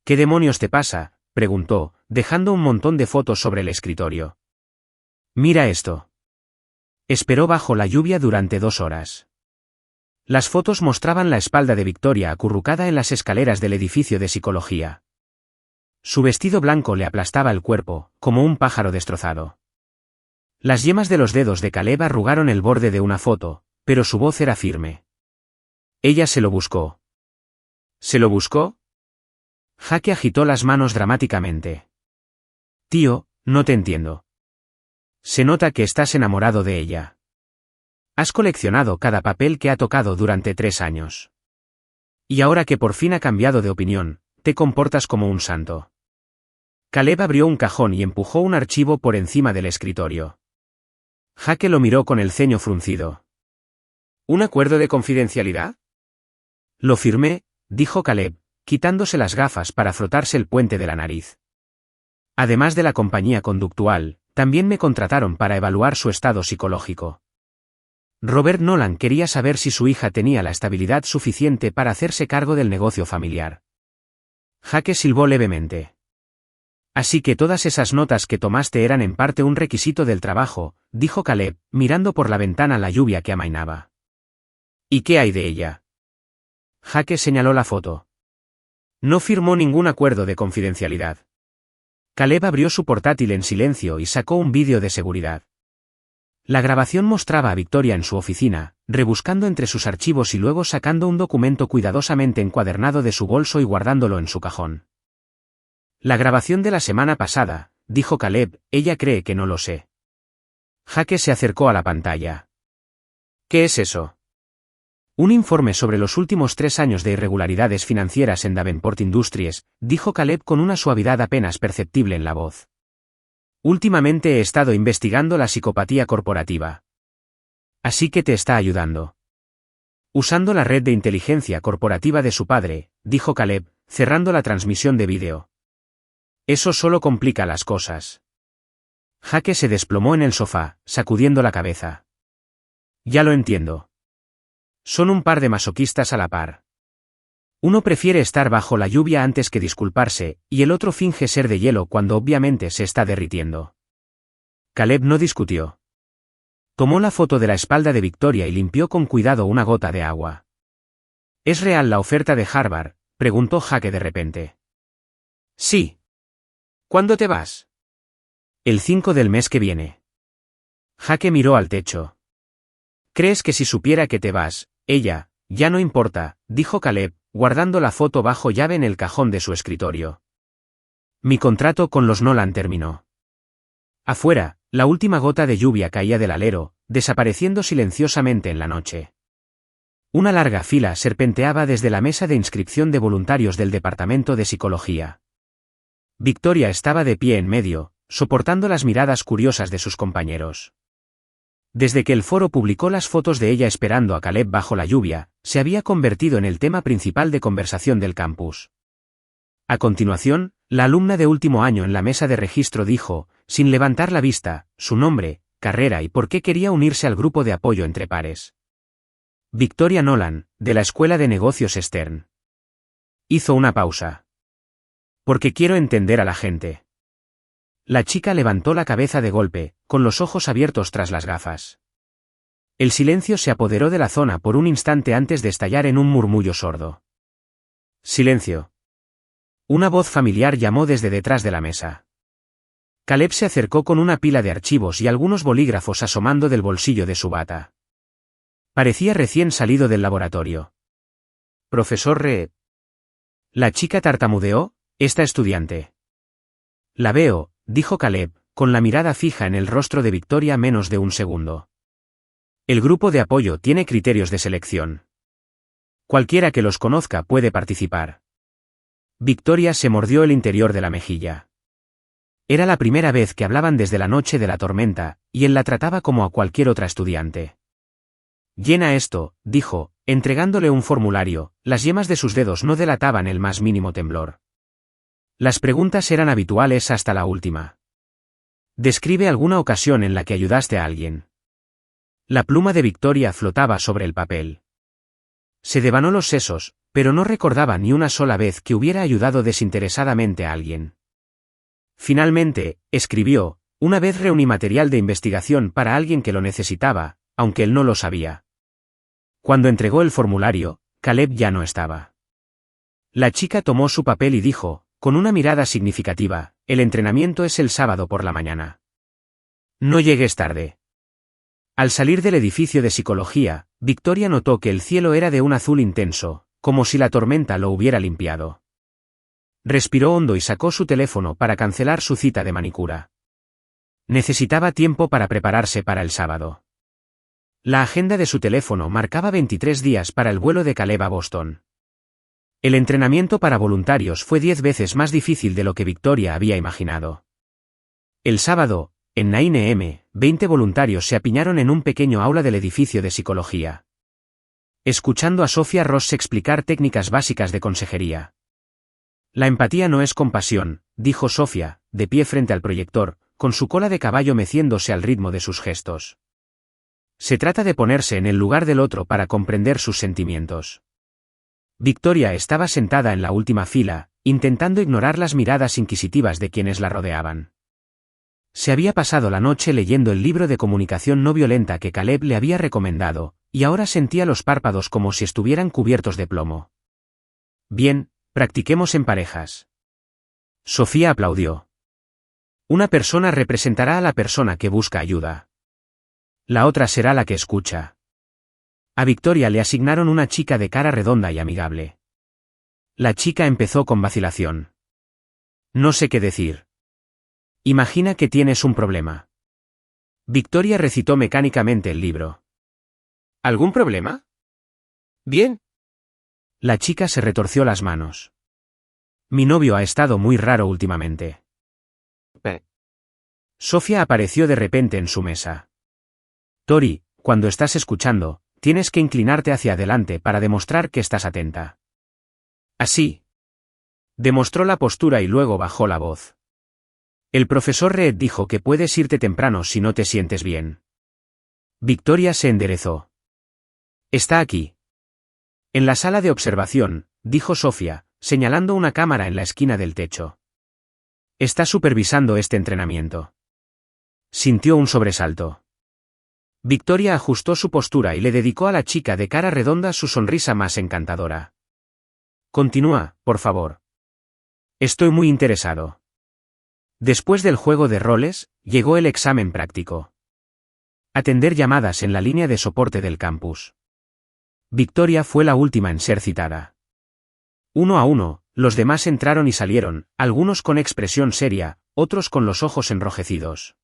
S1: ¿Qué demonios te pasa?, preguntó, dejando un montón de fotos sobre el escritorio. Mira esto. Esperó bajo la lluvia durante 2 horas. Las fotos mostraban la espalda de Victoria acurrucada en las escaleras del edificio de psicología. Su vestido blanco le aplastaba el cuerpo, como un pájaro destrozado. Las yemas de los dedos de Caleb arrugaron el borde de una foto, pero su voz era firme. Ella se lo buscó. ¿Se lo buscó? Jake agitó las manos dramáticamente. Tío, no te entiendo. Se nota que estás enamorado de ella. Has coleccionado cada papel que ha tocado durante 3 años. Y ahora que por fin ha cambiado de opinión, te comportas como un santo. Caleb abrió un cajón y empujó un archivo por encima del escritorio. Jake lo miró con el ceño fruncido. ¿Un acuerdo de confidencialidad? Lo firmé, dijo Caleb, quitándose las gafas para frotarse el puente de la nariz. Además de la compañía conductual, también me contrataron para evaluar su estado psicológico. Robert Nolan quería saber si su hija tenía la estabilidad suficiente para hacerse cargo del negocio familiar. Jake silbó levemente. Así que todas esas notas que tomaste eran en parte un requisito del trabajo, dijo Caleb, mirando por la ventana la lluvia que amainaba. ¿Y qué hay de ella? Jake señaló la foto. No firmó ningún acuerdo de confidencialidad. Caleb abrió su portátil en silencio y sacó un vídeo de seguridad. La grabación mostraba a Victoria en su oficina, rebuscando entre sus archivos y luego sacando un documento cuidadosamente encuadernado de su bolso y guardándolo en su cajón. La grabación de la semana pasada, dijo Caleb, ella cree que no lo sé. Jake se acercó a la pantalla. ¿Qué es eso? Un informe sobre los últimos 3 años de irregularidades financieras en Davenport Industries, dijo Caleb con una suavidad apenas perceptible en la voz. Últimamente he estado investigando la psicopatía corporativa. Así que te está ayudando. Usando la red de inteligencia corporativa de su padre, dijo Caleb, cerrando la transmisión de vídeo. Eso solo complica las cosas. Jake se desplomó en el sofá, sacudiendo la cabeza. Ya lo entiendo. Son un par de masoquistas a la par. Uno prefiere estar bajo la lluvia antes que disculparse, y el otro finge ser de hielo cuando obviamente se está derritiendo. Caleb no discutió. Tomó la foto de la espalda de Victoria y limpió con cuidado una gota de agua. ¿Es real la oferta de Harvard?, preguntó Jake de repente. Sí. ¿Cuándo te vas? El 5 del mes que viene. Jake miró al techo. ¿Crees que si supiera que te vas, ella, ya no importa?, dijo Caleb, guardando la foto bajo llave en el cajón de su escritorio. Mi contrato con los Nolan terminó. Afuera, la última gota de lluvia caía del alero, desapareciendo silenciosamente en la noche. Una larga fila serpenteaba desde la mesa de inscripción de voluntarios del departamento de psicología. Victoria estaba de pie en medio, soportando las miradas curiosas de sus compañeros. Desde que el foro publicó las fotos de ella esperando a Caleb bajo la lluvia, se había convertido en el tema principal de conversación del campus. A continuación, la alumna de último año en la mesa de registro dijo, sin levantar la vista, su nombre, carrera y por qué quería unirse al grupo de apoyo entre pares. Victoria Nolan, de la Escuela de Negocios Stern. Hizo una pausa. Porque quiero entender a la gente. La chica levantó la cabeza de golpe, con los ojos abiertos tras las gafas. El silencio se apoderó de la zona por un instante antes de estallar en un murmullo sordo. Silencio. Una voz familiar llamó desde detrás de la mesa. Caleb se acercó con una pila de archivos y algunos bolígrafos asomando del bolsillo de su bata. Parecía recién salido del laboratorio. Profesor Reed. La chica tartamudeó, esta estudiante. La veo, dijo Caleb, con la mirada fija en el rostro de Victoria menos de un segundo. El grupo de apoyo tiene criterios de selección. Cualquiera que los conozca puede participar. Victoria se mordió el interior de la mejilla. Era la primera vez que hablaban desde la noche de la tormenta, y él la trataba como a cualquier otra estudiante. «Llena esto», dijo, entregándole un formulario. Las yemas de sus dedos no delataban el más mínimo temblor. Las preguntas eran habituales hasta la última. «Describe alguna ocasión en la que ayudaste a alguien». La pluma de Victoria flotaba sobre el papel. Se devanó los sesos, pero no recordaba ni una sola vez que hubiera ayudado desinteresadamente a alguien. Finalmente, escribió: «Una vez reuní material de investigación para alguien que lo necesitaba, aunque él no lo sabía». Cuando entregó el formulario, Caleb ya no estaba. La chica tomó su papel y dijo, con una mirada significativa: «El entrenamiento es el sábado por la mañana. No llegues tarde». Al salir del edificio de psicología, Victoria notó que el cielo era de un azul intenso, como si la tormenta lo hubiera limpiado. Respiró hondo y sacó su teléfono para cancelar su cita de manicura. Necesitaba tiempo para prepararse para el sábado. La agenda de su teléfono marcaba 23 días para el vuelo de Caleb a Boston. El entrenamiento para voluntarios fue 10 veces más difícil de lo que Victoria había imaginado. El sábado, en 9 am, 20 voluntarios se apiñaron en un pequeño aula del edificio de psicología. Escuchando a Sophia Ross explicar técnicas básicas de consejería. «La empatía no es compasión», dijo Sophia, de pie frente al proyector, con su cola de caballo meciéndose al ritmo de sus gestos. «Se trata de ponerse en el lugar del otro para comprender sus sentimientos». Victoria estaba sentada en la última fila, intentando ignorar las miradas inquisitivas de quienes la rodeaban. Se había pasado la noche leyendo el libro de comunicación no violenta que Caleb le había recomendado, y ahora sentía los párpados como si estuvieran cubiertos de plomo. «Bien, practiquemos en parejas». Sofía aplaudió. «Una persona representará a la persona que busca ayuda. La otra será la que escucha». A Victoria le asignaron una chica de cara redonda y amigable. La chica empezó con vacilación. «No sé qué decir». «Imagina que tienes un problema». Victoria recitó mecánicamente el libro. «¿Algún problema? Bien». La chica se retorció las manos. «Mi novio ha estado muy raro últimamente». Sofía apareció de repente en su mesa. «Tori, cuando estás escuchando, tienes que inclinarte hacia adelante para demostrar que estás atenta». «Así». Demostró la postura y luego bajó la voz. «El profesor Reed dijo que puedes irte temprano si no te sientes bien». Victoria se enderezó. «Está aquí». «En la sala de observación», dijo Sofía, señalando una cámara en la esquina del techo. «Está supervisando este entrenamiento». Sintió un sobresalto. Victoria ajustó su postura y le dedicó a la chica de cara redonda su sonrisa más encantadora. «Continúa, por favor. Estoy muy interesado». Después del juego de roles, llegó el examen práctico. Atender llamadas en la línea de soporte del campus. Victoria fue la última en ser citada. 1 a 1, los demás entraron y salieron, algunos con expresión seria, otros con los ojos enrojecidos.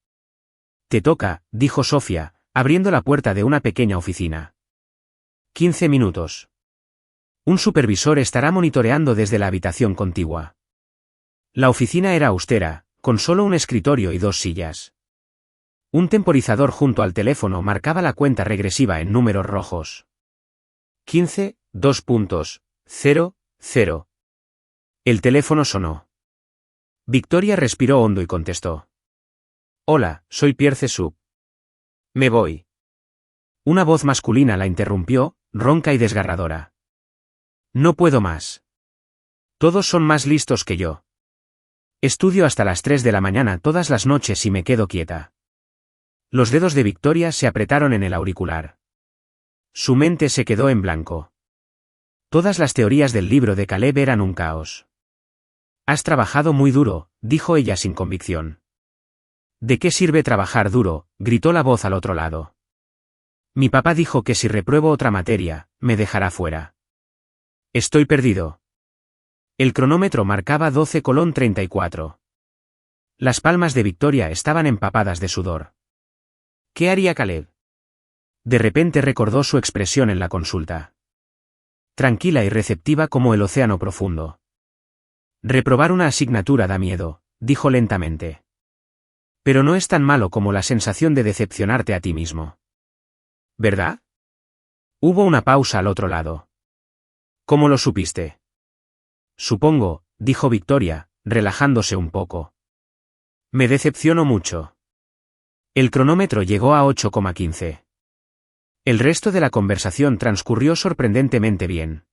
S1: «Te toca», dijo Sofía, abriendo la puerta de una pequeña oficina. 15 minutos. Un supervisor estará monitoreando desde la habitación contigua. La oficina era austera, con solo un escritorio y 2 sillas. Un temporizador junto al teléfono marcaba la cuenta regresiva en números rojos. 15, 2.0, 0. El teléfono sonó. Victoria respiró hondo y contestó. «Hola, soy Pierce Sub. Me voy». Una voz masculina la interrumpió, ronca y desgarradora. «No puedo más. Todos son más listos que yo. Estudio hasta las 3 de la mañana todas las noches y me quedo quieta». Los dedos de Victoria se apretaron en el auricular. Su mente se quedó en blanco. Todas las teorías del libro de Caleb eran un caos. «Has trabajado muy duro», dijo ella sin convicción. «¿De qué sirve trabajar duro?», gritó la voz al otro lado. «Mi papá dijo que si repruebo otra materia, me dejará fuera. Estoy perdido». El cronómetro marcaba 12:34. Las palmas de Victoria estaban empapadas de sudor. ¿Qué haría Caleb? De repente recordó su expresión en la consulta. Tranquila y receptiva como el océano profundo. Reprobar una asignatura da miedo, dijo lentamente. Pero no es tan malo como la sensación de decepcionarte a ti mismo. ¿Verdad? Hubo una pausa al otro lado. ¿Cómo lo supiste? Supongo, dijo Victoria, relajándose un poco. Me decepciono mucho. El cronómetro llegó a 8,15. El resto de la conversación transcurrió sorprendentemente bien.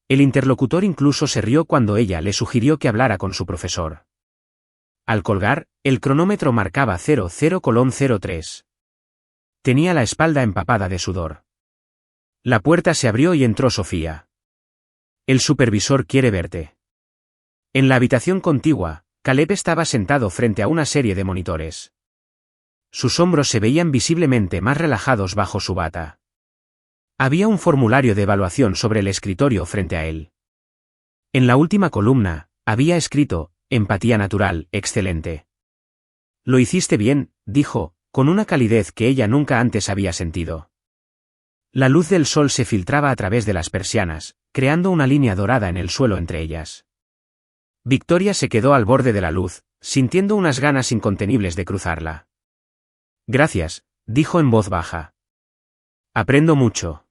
S1: El interlocutor incluso se rió cuando ella le sugirió que hablara con su profesor. Al colgar, el cronómetro marcaba 00,03. Tenía la espalda empapada de sudor. La puerta se abrió y entró Sofía. El supervisor quiere verte. En la habitación contigua, Caleb estaba sentado frente a una serie de monitores. Sus hombros se veían visiblemente más relajados bajo su bata. Había un formulario de evaluación sobre el escritorio frente a él. En la última columna, había escrito, empatía natural, excelente. Lo hiciste bien, dijo, con una calidez que ella nunca antes había sentido. La luz del sol se filtraba a través de las persianas, creando una línea dorada en el suelo entre ellas. Victoria se quedó al borde de la luz, sintiendo unas ganas incontenibles de cruzarla. Gracias, dijo en voz baja. Aprendo mucho.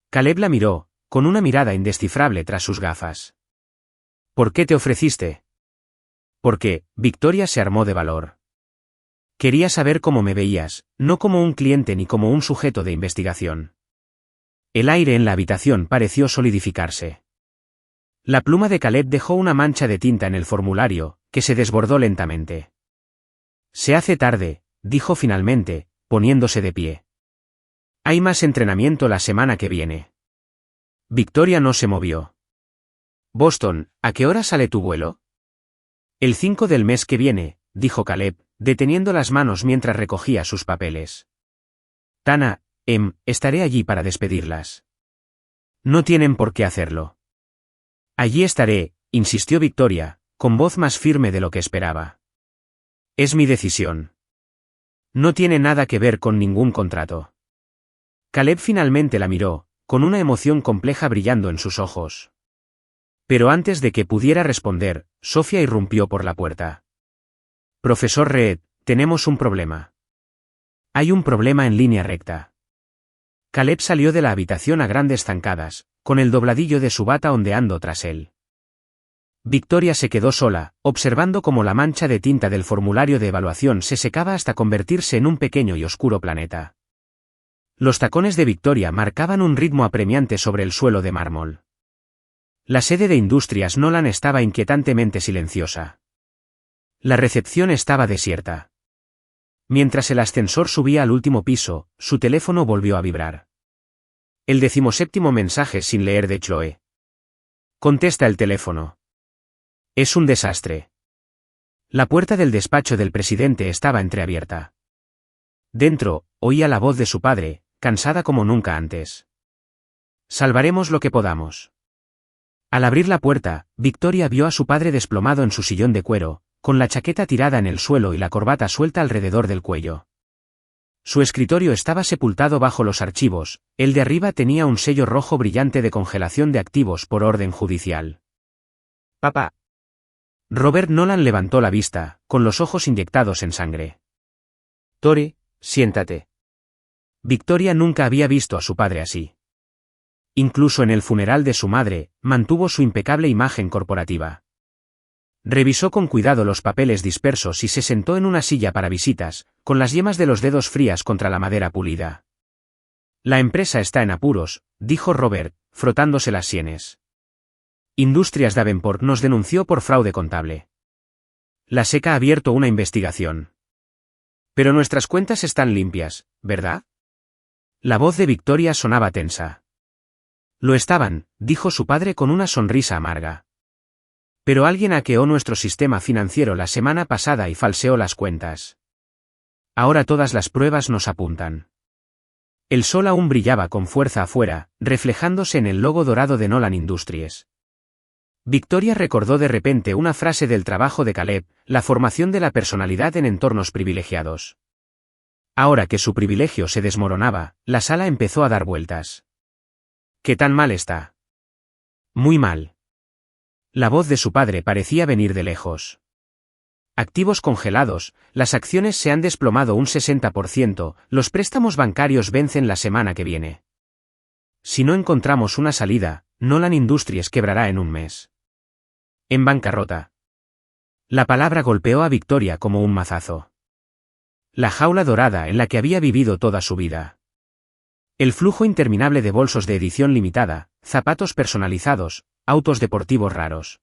S1: Caleb la miró, con una mirada indescifrable tras sus gafas. ¿Por qué te ofreciste? Porque, Victoria se armó de valor. Quería saber cómo me veías, no como un cliente ni como un sujeto de investigación. El aire en la habitación pareció solidificarse. La pluma de Caleb dejó una mancha de tinta en el formulario, que se desbordó lentamente. Se hace tarde, dijo finalmente, poniéndose de pie. Hay más entrenamiento la semana que viene. Victoria no se movió. Boston, ¿a qué hora sale tu vuelo? El 5 del mes que viene, dijo Caleb, deteniendo las manos mientras recogía sus papeles. Tana, estaré allí para despedirlas. No tienen por qué hacerlo. Allí estaré, insistió Victoria, con voz más firme de lo que esperaba. Es mi decisión. No tiene nada que ver con ningún contrato. Caleb finalmente la miró, con una emoción compleja brillando en sus ojos. Pero antes de que pudiera responder, Sofía irrumpió por la puerta. Profesor Reed, tenemos un problema. Hay un problema en línea recta. Caleb salió de la habitación a grandes zancadas, con el dobladillo de su bata ondeando tras él. Victoria se quedó sola, observando cómo la mancha de tinta del formulario de evaluación se secaba hasta convertirse en un pequeño y oscuro planeta. Los tacones de Victoria marcaban un ritmo apremiante sobre el suelo de mármol. La sede de Industrias Nolan estaba inquietantemente silenciosa. La recepción estaba desierta. Mientras el ascensor subía al último piso, su teléfono volvió a vibrar. El 17º mensaje sin leer de Chloe. Contesta el teléfono. Es un desastre. La puerta del despacho del presidente estaba entreabierta. Dentro, oía la voz de su padre, cansada como nunca antes. Salvaremos lo que podamos. Al abrir la puerta, Victoria vio a su padre desplomado en su sillón de cuero, con la chaqueta tirada en el suelo y la corbata suelta alrededor del cuello. Su escritorio estaba sepultado bajo los archivos, el de arriba tenía un sello rojo brillante de congelación de activos por orden judicial. Papá. Robert Nolan levantó la vista, con los ojos inyectados en sangre. Tori, siéntate. Victoria nunca había visto a su padre así. Incluso en el funeral de su madre, mantuvo su impecable imagen corporativa. Revisó con cuidado los papeles dispersos y se sentó en una silla para visitas, con las yemas de los dedos frías contra la madera pulida. La empresa está en apuros, dijo Robert, frotándose las sienes. Industrias Davenport nos denunció por fraude contable. La SEC ha abierto una investigación. Pero nuestras cuentas están limpias, ¿verdad? La voz de Victoria sonaba tensa. Lo estaban, dijo su padre con una sonrisa amarga. Pero alguien hackeó nuestro sistema financiero la semana pasada y falseó las cuentas. Ahora todas las pruebas nos apuntan. El sol aún brillaba con fuerza afuera, reflejándose en el logo dorado de Nolan Industries. Victoria recordó de repente una frase del trabajo de Caleb, la formación de la personalidad en entornos privilegiados. Ahora que su privilegio se desmoronaba, la sala empezó a dar vueltas. ¿Qué tan mal está? Muy mal. La voz de su padre parecía venir de lejos. Activos congelados, las acciones se han desplomado un 60%, los préstamos bancarios vencen la semana que viene. Si no encontramos una salida, Nolan Industries quebrará en un mes. En bancarrota. La palabra golpeó a Victoria como un mazazo. La jaula dorada en la que había vivido toda su vida. El flujo interminable de bolsos de edición limitada, zapatos personalizados, autos deportivos raros.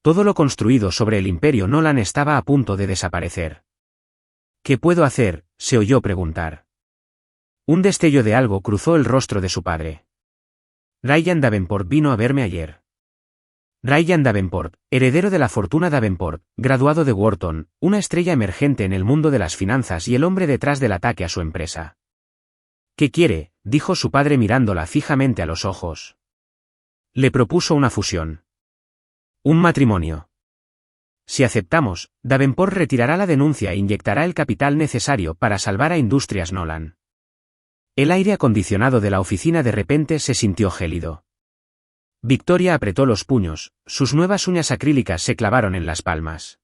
S1: Todo lo construido sobre el imperio Nolan estaba a punto de desaparecer. ¿Qué puedo hacer?, se oyó preguntar. Un destello de algo cruzó el rostro de su padre. Ryan Davenport vino a verme ayer. Ryan Davenport, heredero de la fortuna Davenport, graduado de Wharton, una estrella emergente en el mundo de las finanzas y el hombre detrás del ataque a su empresa. ¿Qué quiere?, dijo su padre mirándola fijamente a los ojos. Le propuso una fusión. Un matrimonio. Si aceptamos, Davenport retirará la denuncia e inyectará el capital necesario para salvar a Industrias Nolan. El aire acondicionado de la oficina de repente se sintió gélido. Victoria apretó los puños, sus nuevas uñas acrílicas se clavaron en las palmas.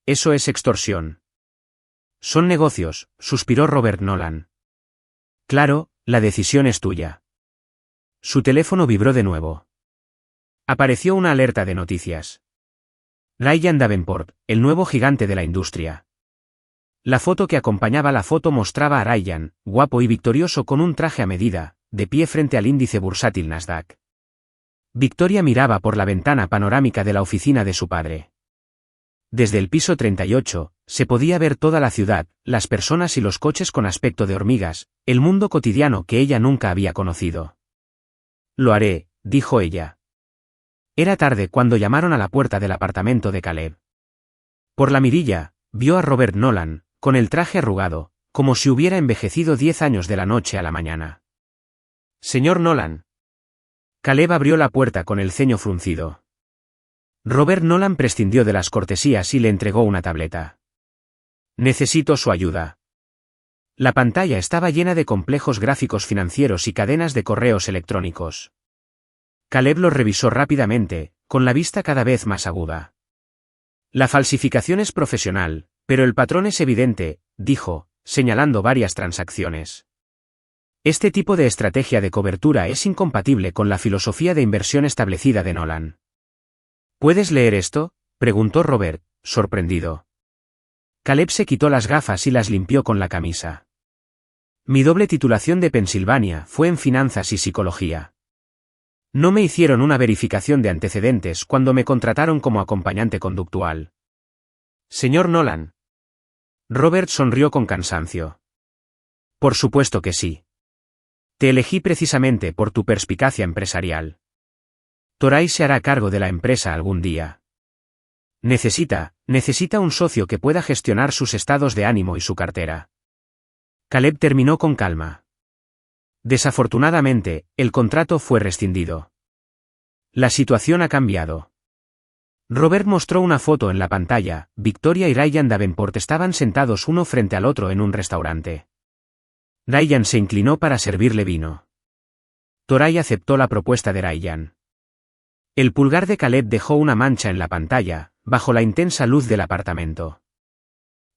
S1: Eso es extorsión. Son negocios, suspiró Robert Nolan. Claro, la decisión es tuya. Su teléfono vibró de nuevo. Apareció una alerta de noticias. Ryan Davenport, el nuevo gigante de la industria. La foto que acompañaba la foto mostraba a Ryan, guapo y victorioso con un traje a medida, de pie frente al índice bursátil Nasdaq. Victoria miraba por la ventana panorámica de la oficina de su padre. Desde el piso 38, se podía ver toda la ciudad, las personas y los coches con aspecto de hormigas, el mundo cotidiano que ella nunca había conocido. Lo haré, dijo ella. Era tarde cuando llamaron a la puerta del apartamento de Caleb. Por la mirilla, vio a Robert Nolan, con el traje arrugado, como si hubiera envejecido 10 años de la noche a la mañana. Señor Nolan. Caleb abrió la puerta con el ceño fruncido. Robert Nolan prescindió de las cortesías y le entregó una tableta. Necesito su ayuda. La pantalla estaba llena de complejos gráficos financieros y cadenas de correos electrónicos. Caleb los revisó rápidamente, con la vista cada vez más aguda. La falsificación es profesional, pero el patrón es evidente, dijo, señalando varias transacciones. Este tipo de estrategia de cobertura es incompatible con la filosofía de inversión establecida de Nolan. ¿Puedes leer esto?, preguntó Robert, sorprendido. Caleb se quitó las gafas y las limpió con la camisa. Mi doble titulación de Pensilvania fue en finanzas y psicología. No me hicieron una verificación de antecedentes cuando me contrataron como acompañante conductual. Señor Nolan. Robert sonrió con cansancio. Por supuesto que sí. Te elegí precisamente por tu perspicacia empresarial. Toray se hará cargo de la empresa algún día. Necesita un socio que pueda gestionar sus estados de ánimo y su cartera. Caleb terminó con calma. Desafortunadamente, el contrato fue rescindido. La situación ha cambiado. Robert mostró una foto en la pantalla. Victoria y Ryan Davenport estaban sentados uno frente al otro en un restaurante. Ryan se inclinó para servirle vino. Toray aceptó la propuesta de Ryan. El pulgar de Caleb dejó una mancha en la pantalla, bajo la intensa luz del apartamento.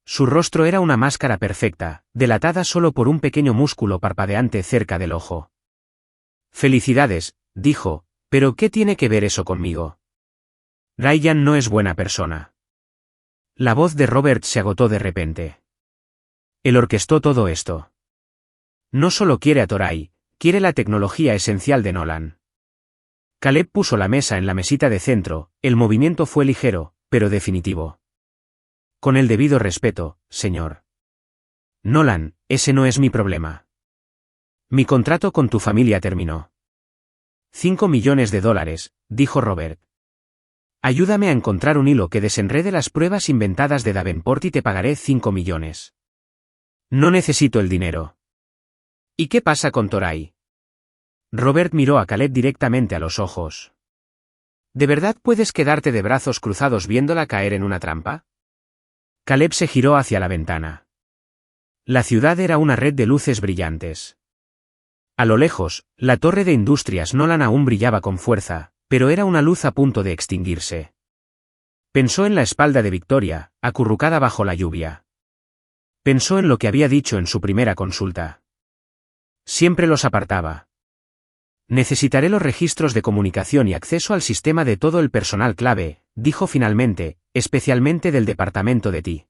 S1: Su rostro era una máscara perfecta, delatada solo por un pequeño músculo parpadeante cerca del ojo. Felicidades, dijo, pero ¿qué tiene que ver eso conmigo? Ryan no es buena persona. La voz de Robert se agotó de repente. Él orquestó todo esto. No solo quiere a Toray, quiere la tecnología esencial de Nolan. Caleb puso la mesa en la mesita de centro, el movimiento fue ligero, pero definitivo. Con el debido respeto, señor. Nolan, ese no es mi problema. Mi contrato con tu familia terminó. $5 millones, dijo Robert. Ayúdame a encontrar un hilo que desenrede las pruebas inventadas de Davenport y te pagaré 5 millones. No necesito el dinero. ¿Y qué pasa con Toray? Robert miró a Caleb directamente a los ojos. ¿De verdad puedes quedarte de brazos cruzados viéndola caer en una trampa? Caleb se giró hacia la ventana. La ciudad era una red de luces brillantes. A lo lejos, la torre de Industrias Nolan aún brillaba con fuerza, pero era una luz a punto de extinguirse. Pensó en la espalda de Victoria, acurrucada bajo la lluvia. Pensó en lo que había dicho en su primera consulta. Siempre los apartaba. Necesitaré los registros de comunicación y acceso al sistema de todo el personal clave, dijo finalmente, especialmente del departamento de TI.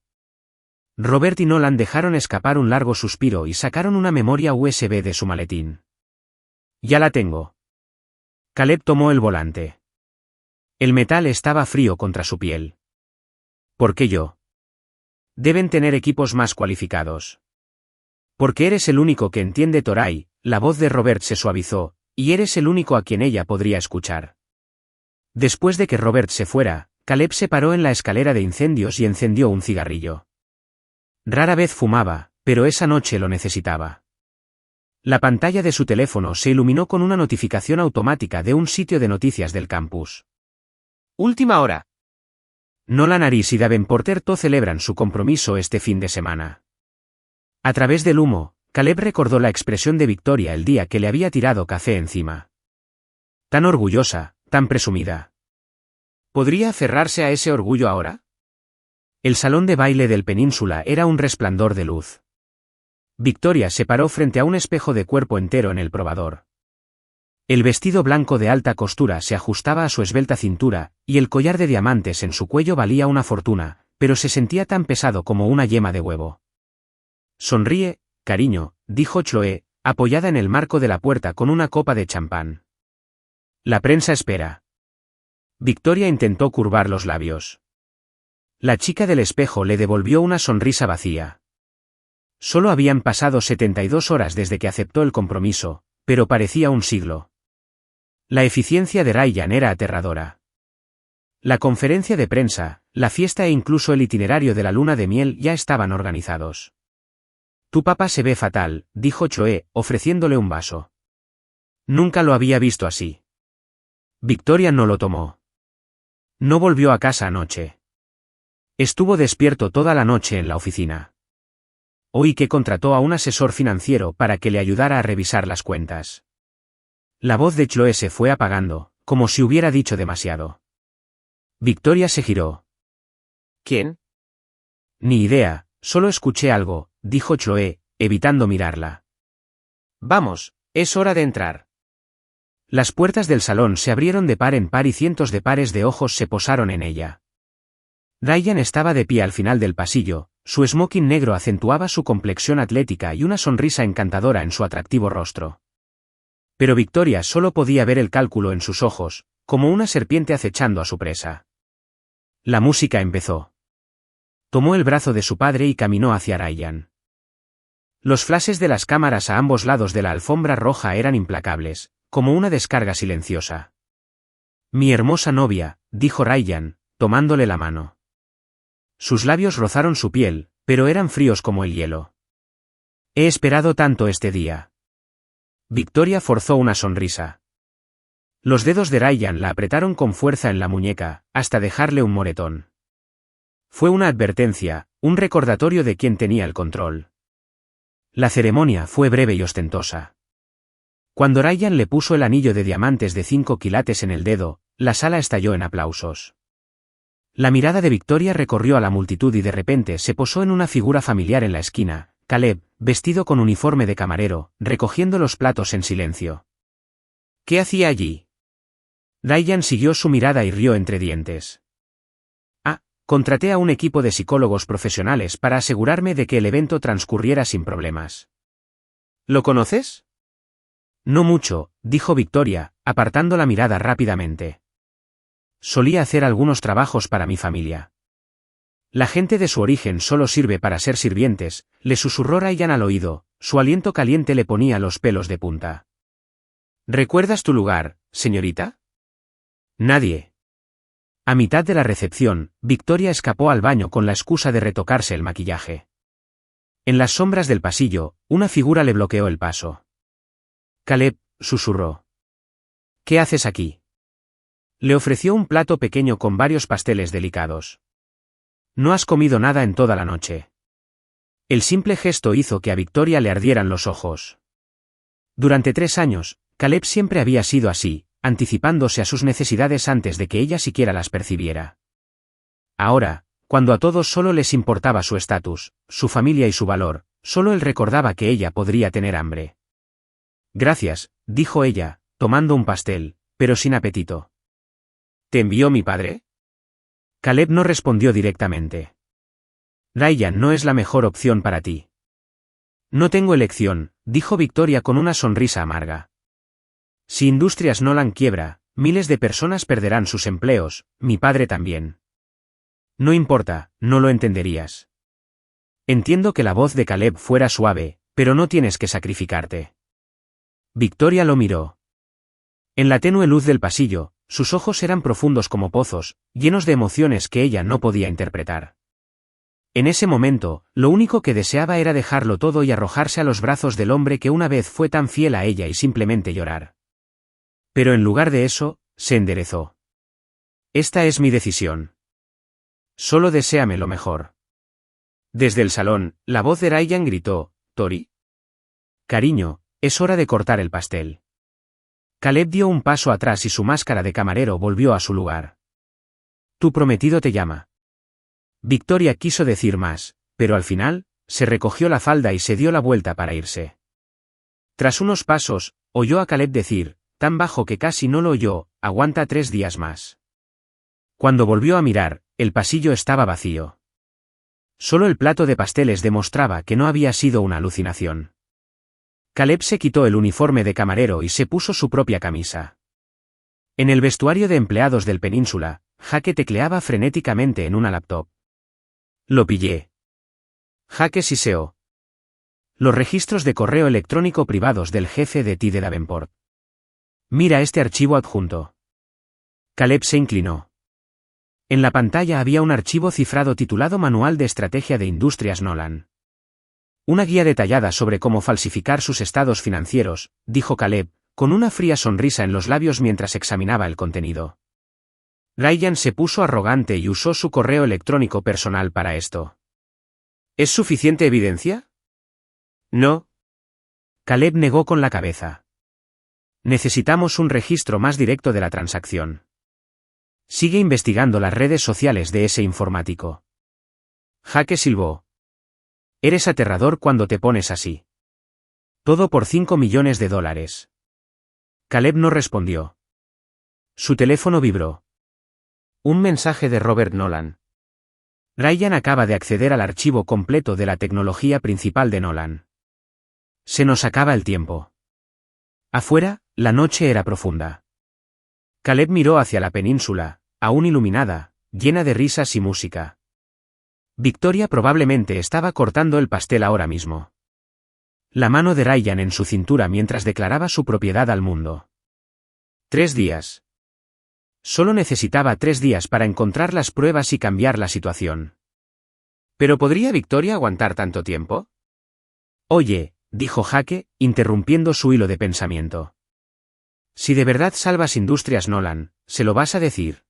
S1: Robert y Nolan dejaron escapar un largo suspiro y sacaron una memoria USB de su maletín. Ya la tengo. Caleb tomó el volante. El metal estaba frío contra su piel. ¿Por qué yo? Deben tener equipos más cualificados. Porque eres el único que entiende Toray, la voz de Robert se suavizó, y eres el único a quien ella podría escuchar. Después de que Robert se fuera, Caleb se paró en la escalera de incendios y encendió un cigarrillo. Rara vez fumaba, pero esa noche lo necesitaba. La pantalla de su teléfono se iluminó con una notificación automática de un sitio de noticias del campus. Última hora. Nolan Aris y Davenporter To celebran su compromiso este fin de semana. A través del humo, Caleb recordó la expresión de Victoria el día que le había tirado café encima. Tan orgullosa, tan presumida. ¿Podría aferrarse a ese orgullo ahora? El salón de baile del Península era un resplandor de luz. Victoria se paró frente a un espejo de cuerpo entero en el probador. El vestido blanco de alta costura se ajustaba a su esbelta cintura, y el collar de diamantes en su cuello valía una fortuna, pero se sentía tan pesado como una yema de huevo. Sonríe, cariño, dijo Chloe, apoyada en el marco de la puerta con una copa de champán. La prensa espera. Victoria intentó curvar los labios. La chica del espejo le devolvió una sonrisa vacía. Solo habían pasado 72 horas desde que aceptó el compromiso, pero parecía un siglo. La eficiencia de Ryan era aterradora. La conferencia de prensa, la fiesta e incluso el itinerario de la luna de miel ya estaban organizados. Tu papá se ve fatal, dijo Chloe, ofreciéndole un vaso. Nunca lo había visto así. Victoria no lo tomó. No volvió a casa anoche. Estuvo despierto toda la noche en la oficina. Oí que contrató a un asesor financiero para que le ayudara a revisar las cuentas. La voz de Chloe se fue apagando, como si hubiera dicho demasiado. Victoria se giró. ¿Quién? Ni idea, solo escuché algo, dijo Chloe, evitando mirarla. Vamos, es hora de entrar. Las puertas del salón se abrieron de par en par y cientos de pares de ojos se posaron en ella. Ryan estaba de pie al final del pasillo, su smoking negro acentuaba su complexión atlética y una sonrisa encantadora en su atractivo rostro. Pero Victoria solo podía ver el cálculo en sus ojos, como una serpiente acechando a su presa. La música empezó. Tomó el brazo de su padre y caminó hacia Ryan. Los flashes de las cámaras a ambos lados de la alfombra roja eran implacables, como una descarga silenciosa. Mi hermosa novia, dijo Ryan, tomándole la mano. Sus labios rozaron su piel, pero eran fríos como el hielo. He esperado tanto este día. Victoria forzó una sonrisa. Los dedos de Ryan la apretaron con fuerza en la muñeca, hasta dejarle un moretón. Fue una advertencia, un recordatorio de quién tenía el control. La ceremonia fue breve y ostentosa. Cuando Ryan le puso el anillo de diamantes de 5 quilates en el dedo, la sala estalló en aplausos. La mirada de Victoria recorrió a la multitud y de repente se posó en una figura familiar en la esquina, Caleb, vestido con uniforme de camarero, recogiendo los platos en silencio. ¿Qué hacía allí? Ryan siguió su mirada y rió entre dientes. Contraté a un equipo de psicólogos profesionales para asegurarme de que el evento transcurriera sin problemas. ¿Lo conoces? No mucho, dijo Victoria, apartando la mirada rápidamente. Solía hacer algunos trabajos para mi familia. La gente de su origen solo sirve para ser sirvientes, le susurró Ryan al oído, su aliento caliente le ponía los pelos de punta. ¿Recuerdas tu lugar, señorita? Nadie. A mitad de la recepción, Victoria escapó al baño con la excusa de retocarse el maquillaje. En las sombras del pasillo, una figura le bloqueó el paso. Caleb, susurró. ¿Qué haces aquí? Le ofreció un plato pequeño con varios pasteles delicados. No has comido nada en toda la noche. El simple gesto hizo que a Victoria le ardieran los ojos. Durante 3 años, Caleb siempre había sido así, anticipándose a sus necesidades antes de que ella siquiera las percibiera. Ahora, cuando a todos solo les importaba su estatus, su familia y su valor, solo él recordaba que ella podría tener hambre. Gracias, dijo ella, tomando un pastel, pero sin apetito. ¿Te envió mi padre? Caleb no respondió directamente. Ryan no es la mejor opción para ti. No tengo elección, dijo Victoria con una sonrisa amarga. Si Industrias Nolan quiebra, miles de personas perderán sus empleos, mi padre también. No importa, no lo entenderías. Entiendo que la voz de Caleb fuera suave, pero no tienes que sacrificarte. Victoria lo miró. En la tenue luz del pasillo, sus ojos eran profundos como pozos, llenos de emociones que ella no podía interpretar. En ese momento, lo único que deseaba era dejarlo todo y arrojarse a los brazos del hombre que una vez fue tan fiel a ella y simplemente llorar. Pero en lugar de eso, se enderezó. Esta es mi decisión. Solo deséame lo mejor. Desde el salón, la voz de Ryan gritó, «Tori. Cariño, es hora de cortar el pastel». Caleb dio un paso atrás y su máscara de camarero volvió a su lugar. «Tu prometido te llama». Victoria quiso decir más, pero al final, se recogió la falda y se dio la vuelta para irse. Tras unos pasos, oyó a Caleb decir, tan bajo que casi no lo oyó, «Aguanta 3 días más». Cuando volvió a mirar, el pasillo estaba vacío. Solo el plato de pasteles demostraba que no había sido una alucinación. Caleb se quitó el uniforme de camarero y se puso su propia camisa. En el vestuario de empleados del Península, Jake tecleaba frenéticamente en una laptop. Lo pillé. Jake siseó. Los registros de correo electrónico privados del jefe de TI de Davenport. Mira este archivo adjunto. Caleb se inclinó. En la pantalla había un archivo cifrado titulado Manual de Estrategia de Industrias Nolan. Una guía detallada sobre cómo falsificar sus estados financieros, dijo Caleb, con una fría sonrisa en los labios mientras examinaba el contenido. Ryan se puso arrogante y usó su correo electrónico personal para esto. ¿Es suficiente evidencia? No. Caleb negó con la cabeza. Necesitamos un registro más directo de la transacción. Sigue investigando las redes sociales de ese informático. Jake silbó. Eres aterrador cuando te pones así. Todo por $5 millones. Caleb no respondió. Su teléfono vibró. Un mensaje de Robert Nolan. Ryan acaba de acceder al archivo completo de la tecnología principal de Nolan. Se nos acaba el tiempo. Afuera, la noche era profunda. Caleb miró hacia la península, aún iluminada, llena de risas y música. Victoria probablemente estaba cortando el pastel ahora mismo. La mano de Ryan en su cintura mientras declaraba su propiedad al mundo. 3 días. Solo necesitaba 3 días para encontrar las pruebas y cambiar la situación. ¿Pero podría Victoria aguantar tanto tiempo? Oye, dijo Jake, interrumpiendo su hilo de pensamiento. Si de verdad salvas Industrias Nolan, ¿se lo vas a decir?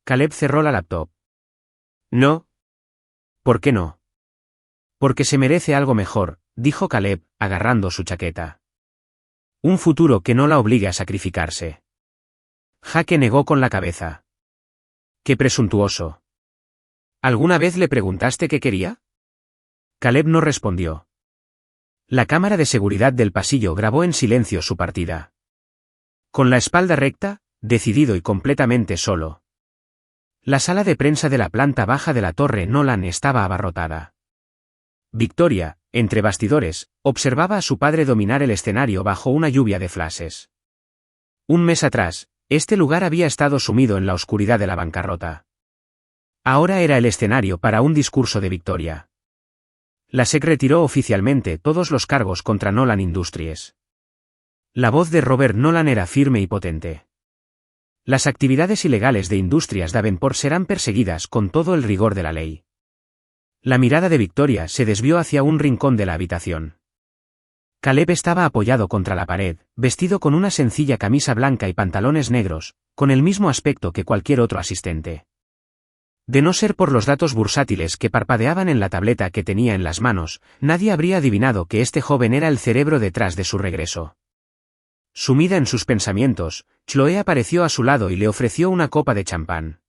S1: Caleb cerró la laptop. No. ¿Por qué no? Porque se merece algo mejor, dijo Caleb, agarrando su chaqueta. Un futuro que no la obligue a sacrificarse. Jake negó con la cabeza. ¡Qué presuntuoso! ¿Alguna vez le preguntaste qué quería? Caleb no respondió. La cámara de seguridad del pasillo grabó en silencio su partida. Con la espalda recta, decidido y completamente solo. La sala de prensa de la planta baja de la Torre Nolan estaba abarrotada. Victoria, entre bastidores, observaba a su padre dominar el escenario bajo una lluvia de flashes. Un mes atrás, este lugar había estado sumido en la oscuridad de la bancarrota. Ahora era el escenario para un discurso de Victoria. La SEC retiró oficialmente todos los cargos contra Nolan Industries. La voz de Robert Nolan era firme y potente. Las actividades ilegales de Industrias Davenport serán perseguidas con todo el rigor de la ley. La mirada de Victoria se desvió hacia un rincón de la habitación. Caleb estaba apoyado contra la pared, vestido con una sencilla camisa blanca y pantalones negros, con el mismo aspecto que cualquier otro asistente. De no ser por los datos bursátiles que parpadeaban en la tableta que tenía en las manos, nadie habría adivinado que este joven era el cerebro detrás de su regreso. Sumida en sus pensamientos, Chloe apareció a su lado y le ofreció una copa de champán.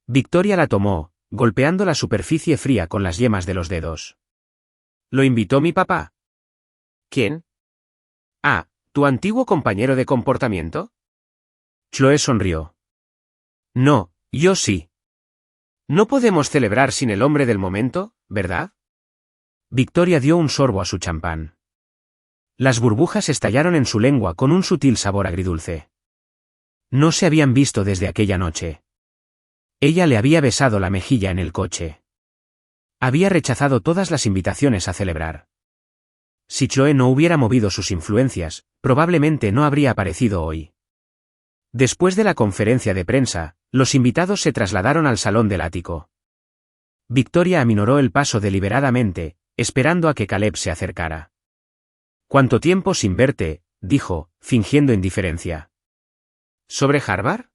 S1: Victoria la tomó, golpeando la superficie fría con las yemas de los dedos. ¿Lo invitó mi papá?
S2: ¿Quién?
S1: Ah, ¿tu antiguo compañero de comportamiento? Chloe sonrió. No, yo sí.
S2: No podemos celebrar sin el hombre del momento, ¿verdad?
S1: Victoria dio un sorbo a su champán. Las burbujas estallaron en su lengua con un sutil sabor agridulce. No se habían visto desde aquella noche. Ella le había besado la mejilla en el coche. Había rechazado todas las invitaciones a celebrar. Si Chloe no hubiera movido sus influencias, probablemente no habría aparecido hoy. Después de la conferencia de prensa, los invitados se trasladaron al salón del ático. Victoria aminoró el paso deliberadamente, esperando a que Caleb se acercara. «¿Cuánto tiempo sin verte?», dijo, fingiendo indiferencia.
S2: ¿Sobre Harvard?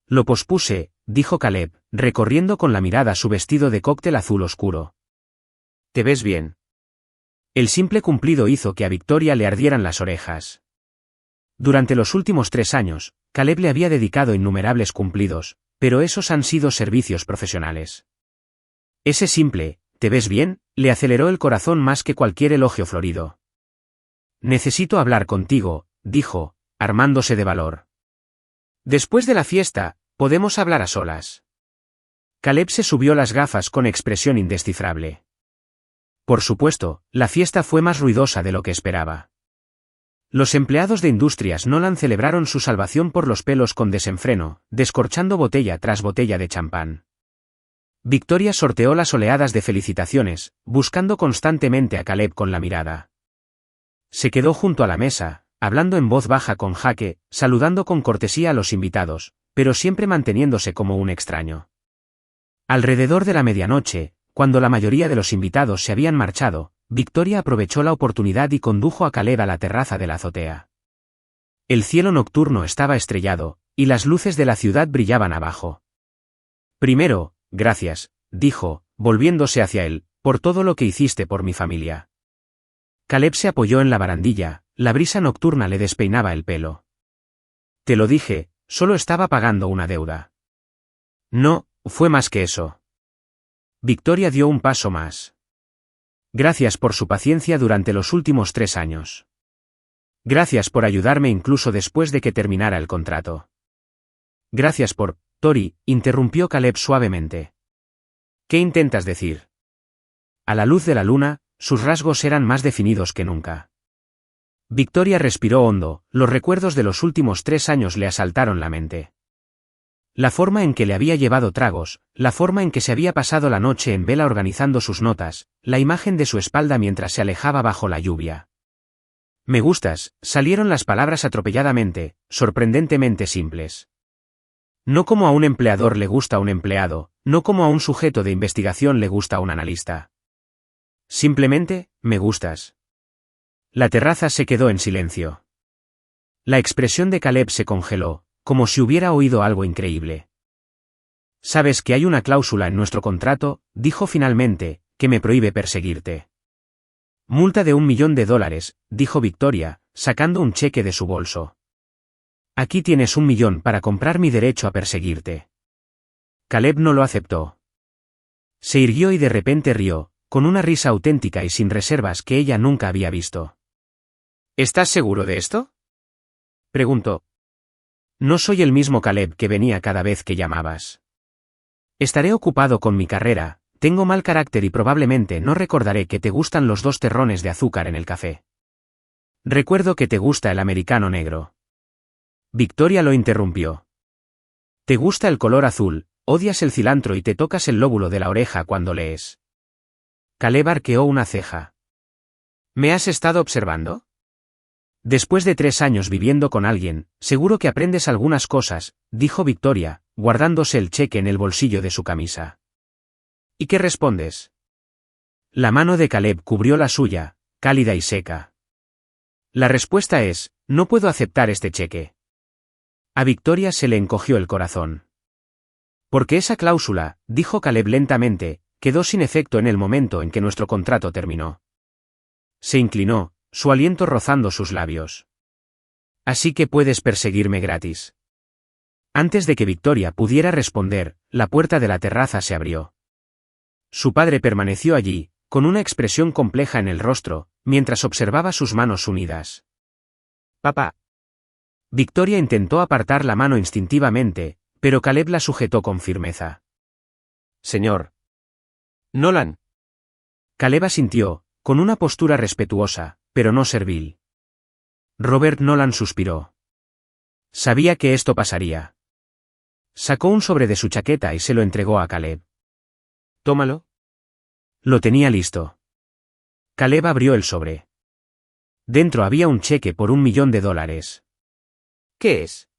S1: Lo pospuse, dijo Caleb, recorriendo con la mirada su vestido de cóctel azul oscuro.
S2: ¿Te ves bien?
S1: El simple cumplido hizo que a Victoria le ardieran las orejas. Durante los últimos 3 años, Caleb le había dedicado innumerables cumplidos, pero esos han sido servicios profesionales. Ese simple, ¿te ves bien?, le aceleró el corazón más que cualquier elogio florido. «Necesito hablar contigo», dijo, armándose de valor.
S2: Después de la fiesta, podemos hablar a solas.
S1: Caleb se subió las gafas con expresión indescifrable. Por supuesto, la fiesta fue más ruidosa de lo que esperaba. Los empleados de Industrias Nolan celebraron su salvación por los pelos con desenfreno, descorchando botella tras botella de champán. Victoria sorteó las oleadas de felicitaciones, buscando constantemente a Caleb con la mirada. Se quedó junto a la mesa, hablando en voz baja con Jake, saludando con cortesía a los invitados, pero siempre manteniéndose como un extraño. Alrededor de la medianoche, cuando la mayoría de los invitados se habían marchado, Victoria aprovechó la oportunidad y condujo a Caleb a la terraza de la azotea. El cielo nocturno estaba estrellado, y las luces de la ciudad brillaban abajo. «Primero, gracias», dijo, volviéndose hacia él, «por todo lo que hiciste por mi familia». Caleb se apoyó en la barandilla, la brisa nocturna le despeinaba el pelo. «Te lo dije, solo estaba pagando una deuda». «No, fue más que eso». Victoria dio un paso más. «Gracias por su paciencia durante los últimos 3 años. Gracias por ayudarme incluso después de que terminara el contrato. Gracias por...» «Tori», interrumpió Caleb suavemente. «¿Qué intentas decir?» A la luz de la luna, sus rasgos eran más definidos que nunca. Victoria respiró hondo, los recuerdos de los últimos 3 años le asaltaron la mente. La forma en que le había llevado tragos, la forma en que se había pasado la noche en vela organizando sus notas, la imagen de su espalda mientras se alejaba bajo la lluvia. «Me gustas», salieron las palabras atropelladamente, sorprendentemente simples. No como a un empleador le gusta un empleado, no como a un sujeto de investigación le gusta un analista. Simplemente, me gustas. La terraza se quedó en silencio. La expresión de Caleb se congeló, como si hubiera oído algo increíble. «Sabes que hay una cláusula en nuestro contrato», dijo finalmente, «que me prohíbe perseguirte». «Multa de $1 millón», dijo Victoria, sacando un cheque de su bolso. «Aquí tienes $1 millón para comprar mi derecho a perseguirte». Caleb no lo aceptó. Se irguió y de repente rió, con una risa auténtica y sin reservas que ella nunca había visto.
S2: ¿Estás seguro de esto?,
S1: preguntó. «No soy el mismo Caleb que venía cada vez que llamabas. Estaré ocupado con mi carrera, tengo mal carácter y probablemente no recordaré que te gustan los 2 terrones de azúcar en el café. Recuerdo que te gusta el americano negro». Victoria lo interrumpió. «Te gusta el color azul, odias el cilantro y te tocas el lóbulo de la oreja cuando lees». Caleb arqueó una ceja.
S2: ¿Me has estado observando?
S1: Después de 3 años viviendo con alguien, seguro que aprendes algunas cosas, dijo Victoria, guardándose el cheque en el bolsillo de su camisa.
S2: ¿Y qué respondes?
S1: La mano de Caleb cubrió la suya, cálida y seca. La respuesta es, no puedo aceptar este cheque. A Victoria se le encogió el corazón. Porque esa cláusula, dijo Caleb lentamente, quedó sin efecto en el momento en que nuestro contrato terminó. Se inclinó, su aliento rozando sus labios. Así que puedes perseguirme gratis. Antes de que Victoria pudiera responder, la puerta de la terraza se abrió. Su padre permaneció allí, con una expresión compleja en el rostro, mientras observaba sus manos unidas. «Papá». Victoria intentó apartar la mano instintivamente, pero Caleb la sujetó con firmeza. «Señor Nolan». Caleb asintió, con una postura respetuosa, pero no servil. Robert Nolan suspiró. Sabía que esto pasaría. Sacó un sobre de su chaqueta y se lo entregó a Caleb. «Tómalo». Lo tenía listo. Caleb abrió el sobre. Dentro había un cheque por $1.000.000. «¿Qué es?».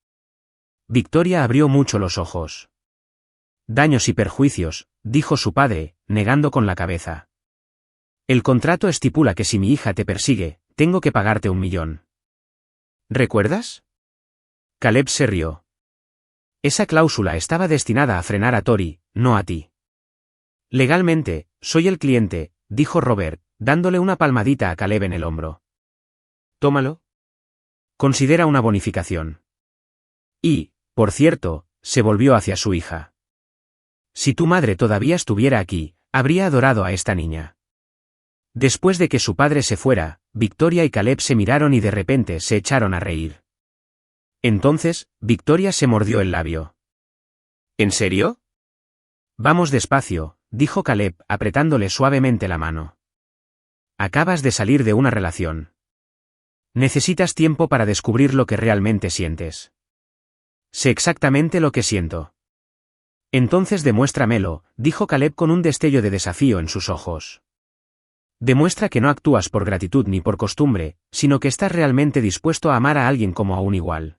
S1: Victoria abrió mucho los ojos. «Daños y perjuicios», dijo su padre, negando con la cabeza. «El contrato estipula que si mi hija te persigue, tengo que pagarte $1 millón». «¿Recuerdas?». Caleb se rió. Esa cláusula estaba destinada a frenar a Tori, no a ti. «Legalmente, soy el cliente», dijo Robert, dándole una palmadita a Caleb en el hombro. «Tómalo. Considera una bonificación». Y, por cierto, se volvió hacia su hija. «Si tu madre todavía estuviera aquí, habría adorado a esta niña». Después de que su padre se fuera, Victoria y Caleb se miraron y de repente se echaron a reír. Entonces, Victoria se mordió el labio. «¿En serio?». «Vamos despacio», dijo Caleb, apretándole suavemente la mano. «Acabas de salir de una relación. Necesitas tiempo para descubrir lo que realmente sientes». «Sé exactamente lo que siento». «Entonces demuéstramelo», dijo Caleb con un destello de desafío en sus ojos. «Demuestra que no actúas por gratitud ni por costumbre, sino que estás realmente dispuesto a amar a alguien como a un igual».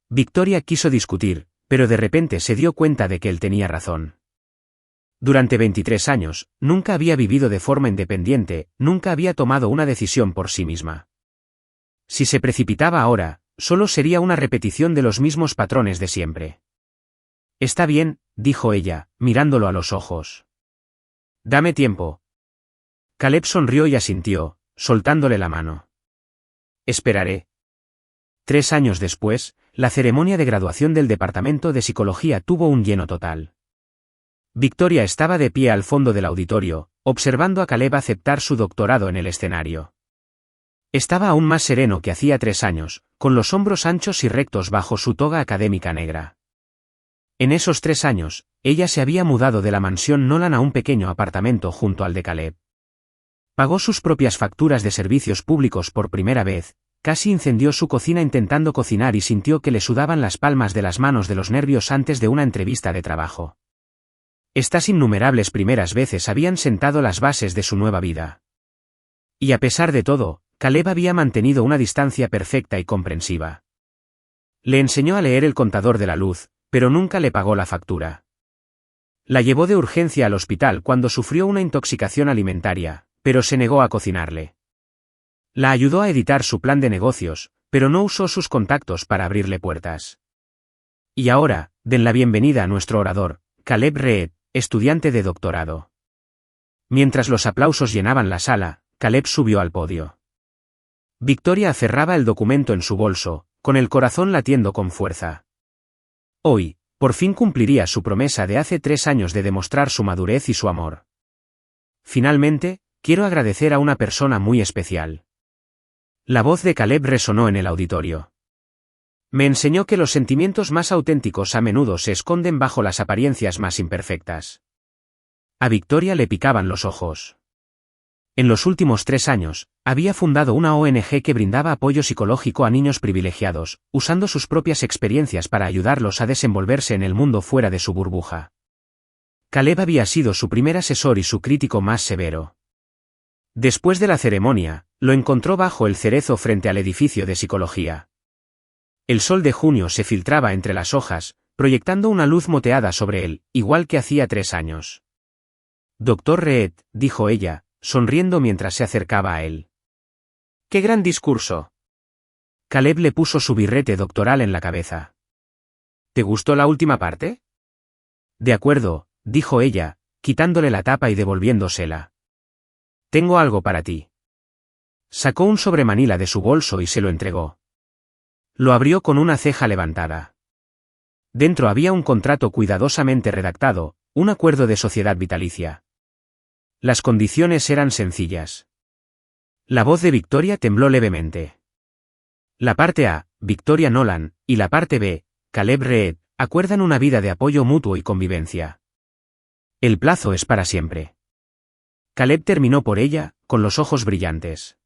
S1: Victoria quiso discutir, pero de repente se dio cuenta de que él tenía razón. Durante 23 años, nunca había vivido de forma independiente, nunca había tomado una decisión por sí misma. Si se precipitaba ahora, solo sería una repetición de los mismos patrones de siempre. «Está bien», dijo ella, mirándolo a los ojos. «Dame tiempo». Caleb sonrió y asintió, soltándole la mano. «Esperaré». 3 años después, la ceremonia de graduación del departamento de psicología tuvo un lleno total. Victoria estaba de pie al fondo del auditorio, observando a Caleb aceptar su doctorado en el escenario. Estaba aún más sereno que hacía 3 años, con los hombros anchos y rectos bajo su toga académica negra. En esos 3 años, ella se había mudado de la mansión Nolan a un pequeño apartamento junto al de Caleb. Pagó sus propias facturas de servicios públicos por primera vez, casi incendió su cocina intentando cocinar y sintió que le sudaban las palmas de las manos de los nervios antes de una entrevista de trabajo. Estas innumerables primeras veces habían sentado las bases de su nueva vida. Y a pesar de todo, Caleb había mantenido una distancia perfecta y comprensiva. Le enseñó a leer el contador de la luz, pero nunca le pagó la factura. La llevó de urgencia al hospital cuando sufrió una intoxicación alimentaria, pero se negó a cocinarle. La ayudó a editar su plan de negocios, pero no usó sus contactos para abrirle puertas. Y ahora, den la bienvenida a nuestro orador, Caleb Reed, estudiante de doctorado. Mientras los aplausos llenaban la sala, Caleb subió al podio. Victoria aferraba el documento en su bolso, con el corazón latiendo con fuerza. Hoy, por fin cumpliría su promesa de hace 3 años de demostrar su madurez y su amor. Finalmente, quiero agradecer a una persona muy especial. La voz de Caleb resonó en el auditorio. Me enseñó que los sentimientos más auténticos a menudo se esconden bajo las apariencias más imperfectas. A Victoria le picaban los ojos. En los últimos 3 años, había fundado una ONG que brindaba apoyo psicológico a niños privilegiados, usando sus propias experiencias para ayudarlos a desenvolverse en el mundo fuera de su burbuja. Caleb había sido su primer asesor y su crítico más severo. Después de la ceremonia, lo encontró bajo el cerezo frente al edificio de psicología. El sol de junio se filtraba entre las hojas, proyectando una luz moteada sobre él, igual que hacía 3 años. «Doctor Reed», dijo ella, sonriendo mientras se acercaba a él. «¡Qué gran discurso!». Caleb le puso su birrete doctoral en la cabeza. «¿Te gustó la última parte?». «De acuerdo», dijo ella, quitándole la tapa y devolviéndosela. «Tengo algo para ti». Sacó un sobremanila de su bolso y se lo entregó. Lo abrió con una ceja levantada. Dentro había un contrato cuidadosamente redactado, un acuerdo de sociedad vitalicia. Las condiciones eran sencillas. La voz de Victoria tembló levemente. La parte A, Victoria Nolan, y la parte B, Caleb Reed, acuerdan una vida de apoyo mutuo y convivencia. El plazo es para siempre. Caleb terminó por ella, con los ojos brillantes.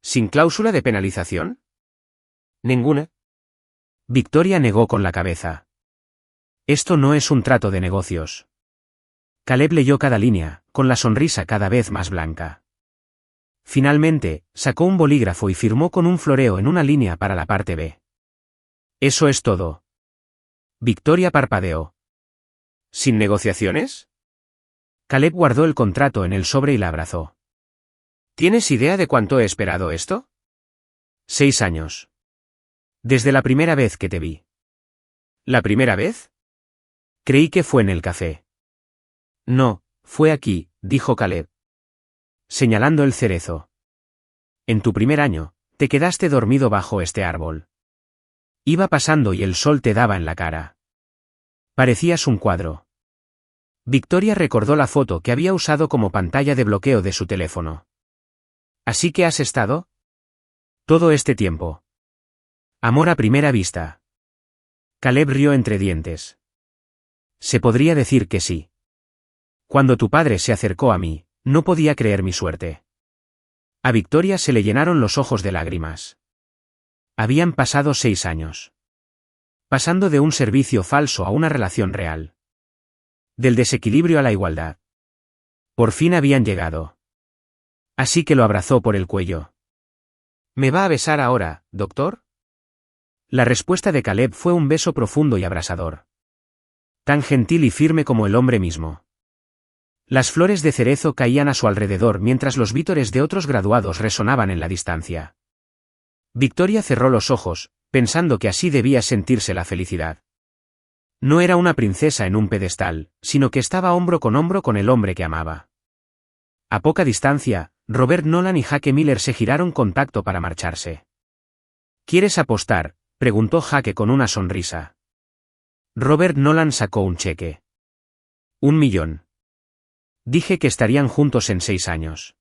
S2: ¿Sin cláusula de penalización?
S3: Ninguna.
S1: Victoria negó con la cabeza. Esto no es un trato de negocios. Caleb leyó cada línea, con la sonrisa cada vez más blanca. Finalmente, sacó un bolígrafo y firmó con un floreo en una línea para la parte B.
S2: ¿Eso es todo?
S1: Victoria parpadeó.
S2: ¿Sin negociaciones?
S1: Caleb guardó el contrato en el sobre y la abrazó.
S2: ¿Tienes idea de cuánto he esperado esto?
S1: 6 años. Desde la primera vez que te vi.
S2: ¿La primera vez?
S1: Creí que fue en el café.
S3: No, fue aquí, dijo Caleb,
S1: señalando el cerezo. En tu primer año, te quedaste dormido bajo este árbol. Iba pasando y el sol te daba en la cara. Parecías un cuadro. Victoria recordó la foto que había usado como pantalla de bloqueo de su teléfono.
S2: ¿Así que has estado?
S1: Todo este tiempo. Amor a primera vista. Caleb rió entre dientes. Se podría decir que sí. Cuando tu padre se acercó a mí, no podía creer mi suerte. A Victoria se le llenaron los ojos de lágrimas. Habían pasado 6 años. Pasando de un servicio falso a una relación real. Del desequilibrio a la igualdad. Por fin habían llegado. Así que lo abrazó por el cuello.
S2: ¿Me va a besar ahora, doctor?
S1: La respuesta de Caleb fue un beso profundo y abrasador. Tan gentil y firme como el hombre mismo. Las flores de cerezo caían a su alrededor mientras los vítores de otros graduados resonaban en la distancia. Victoria cerró los ojos, pensando que así debía sentirse la felicidad. No era una princesa en un pedestal, sino que estaba hombro con el hombre que amaba. A poca distancia, Robert Nolan y Jake Miller se giraron con tacto para marcharse. ¿Quieres apostar?, preguntó Jake con una sonrisa. Robert Nolan sacó un cheque. 1 millón. Dije que estarían juntos en 6 años.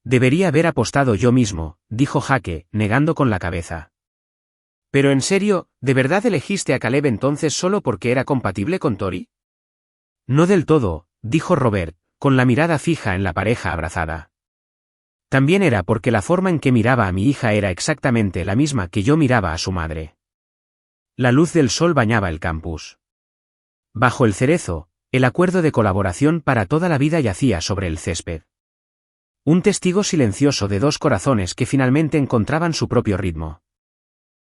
S1: Debería haber apostado yo mismo, dijo Jake, negando con la cabeza.
S2: Pero en serio, ¿de verdad elegiste a Caleb entonces solo porque era compatible con Tori?
S1: No del todo, dijo Robert, con la mirada fija en la pareja abrazada. También era porque la forma en que miraba a mi hija era exactamente la misma que yo miraba a su madre. La luz del sol bañaba el campus. Bajo el cerezo, el acuerdo de colaboración para toda la vida yacía sobre el césped. Un testigo silencioso de 2 corazones que finalmente encontraban su propio ritmo.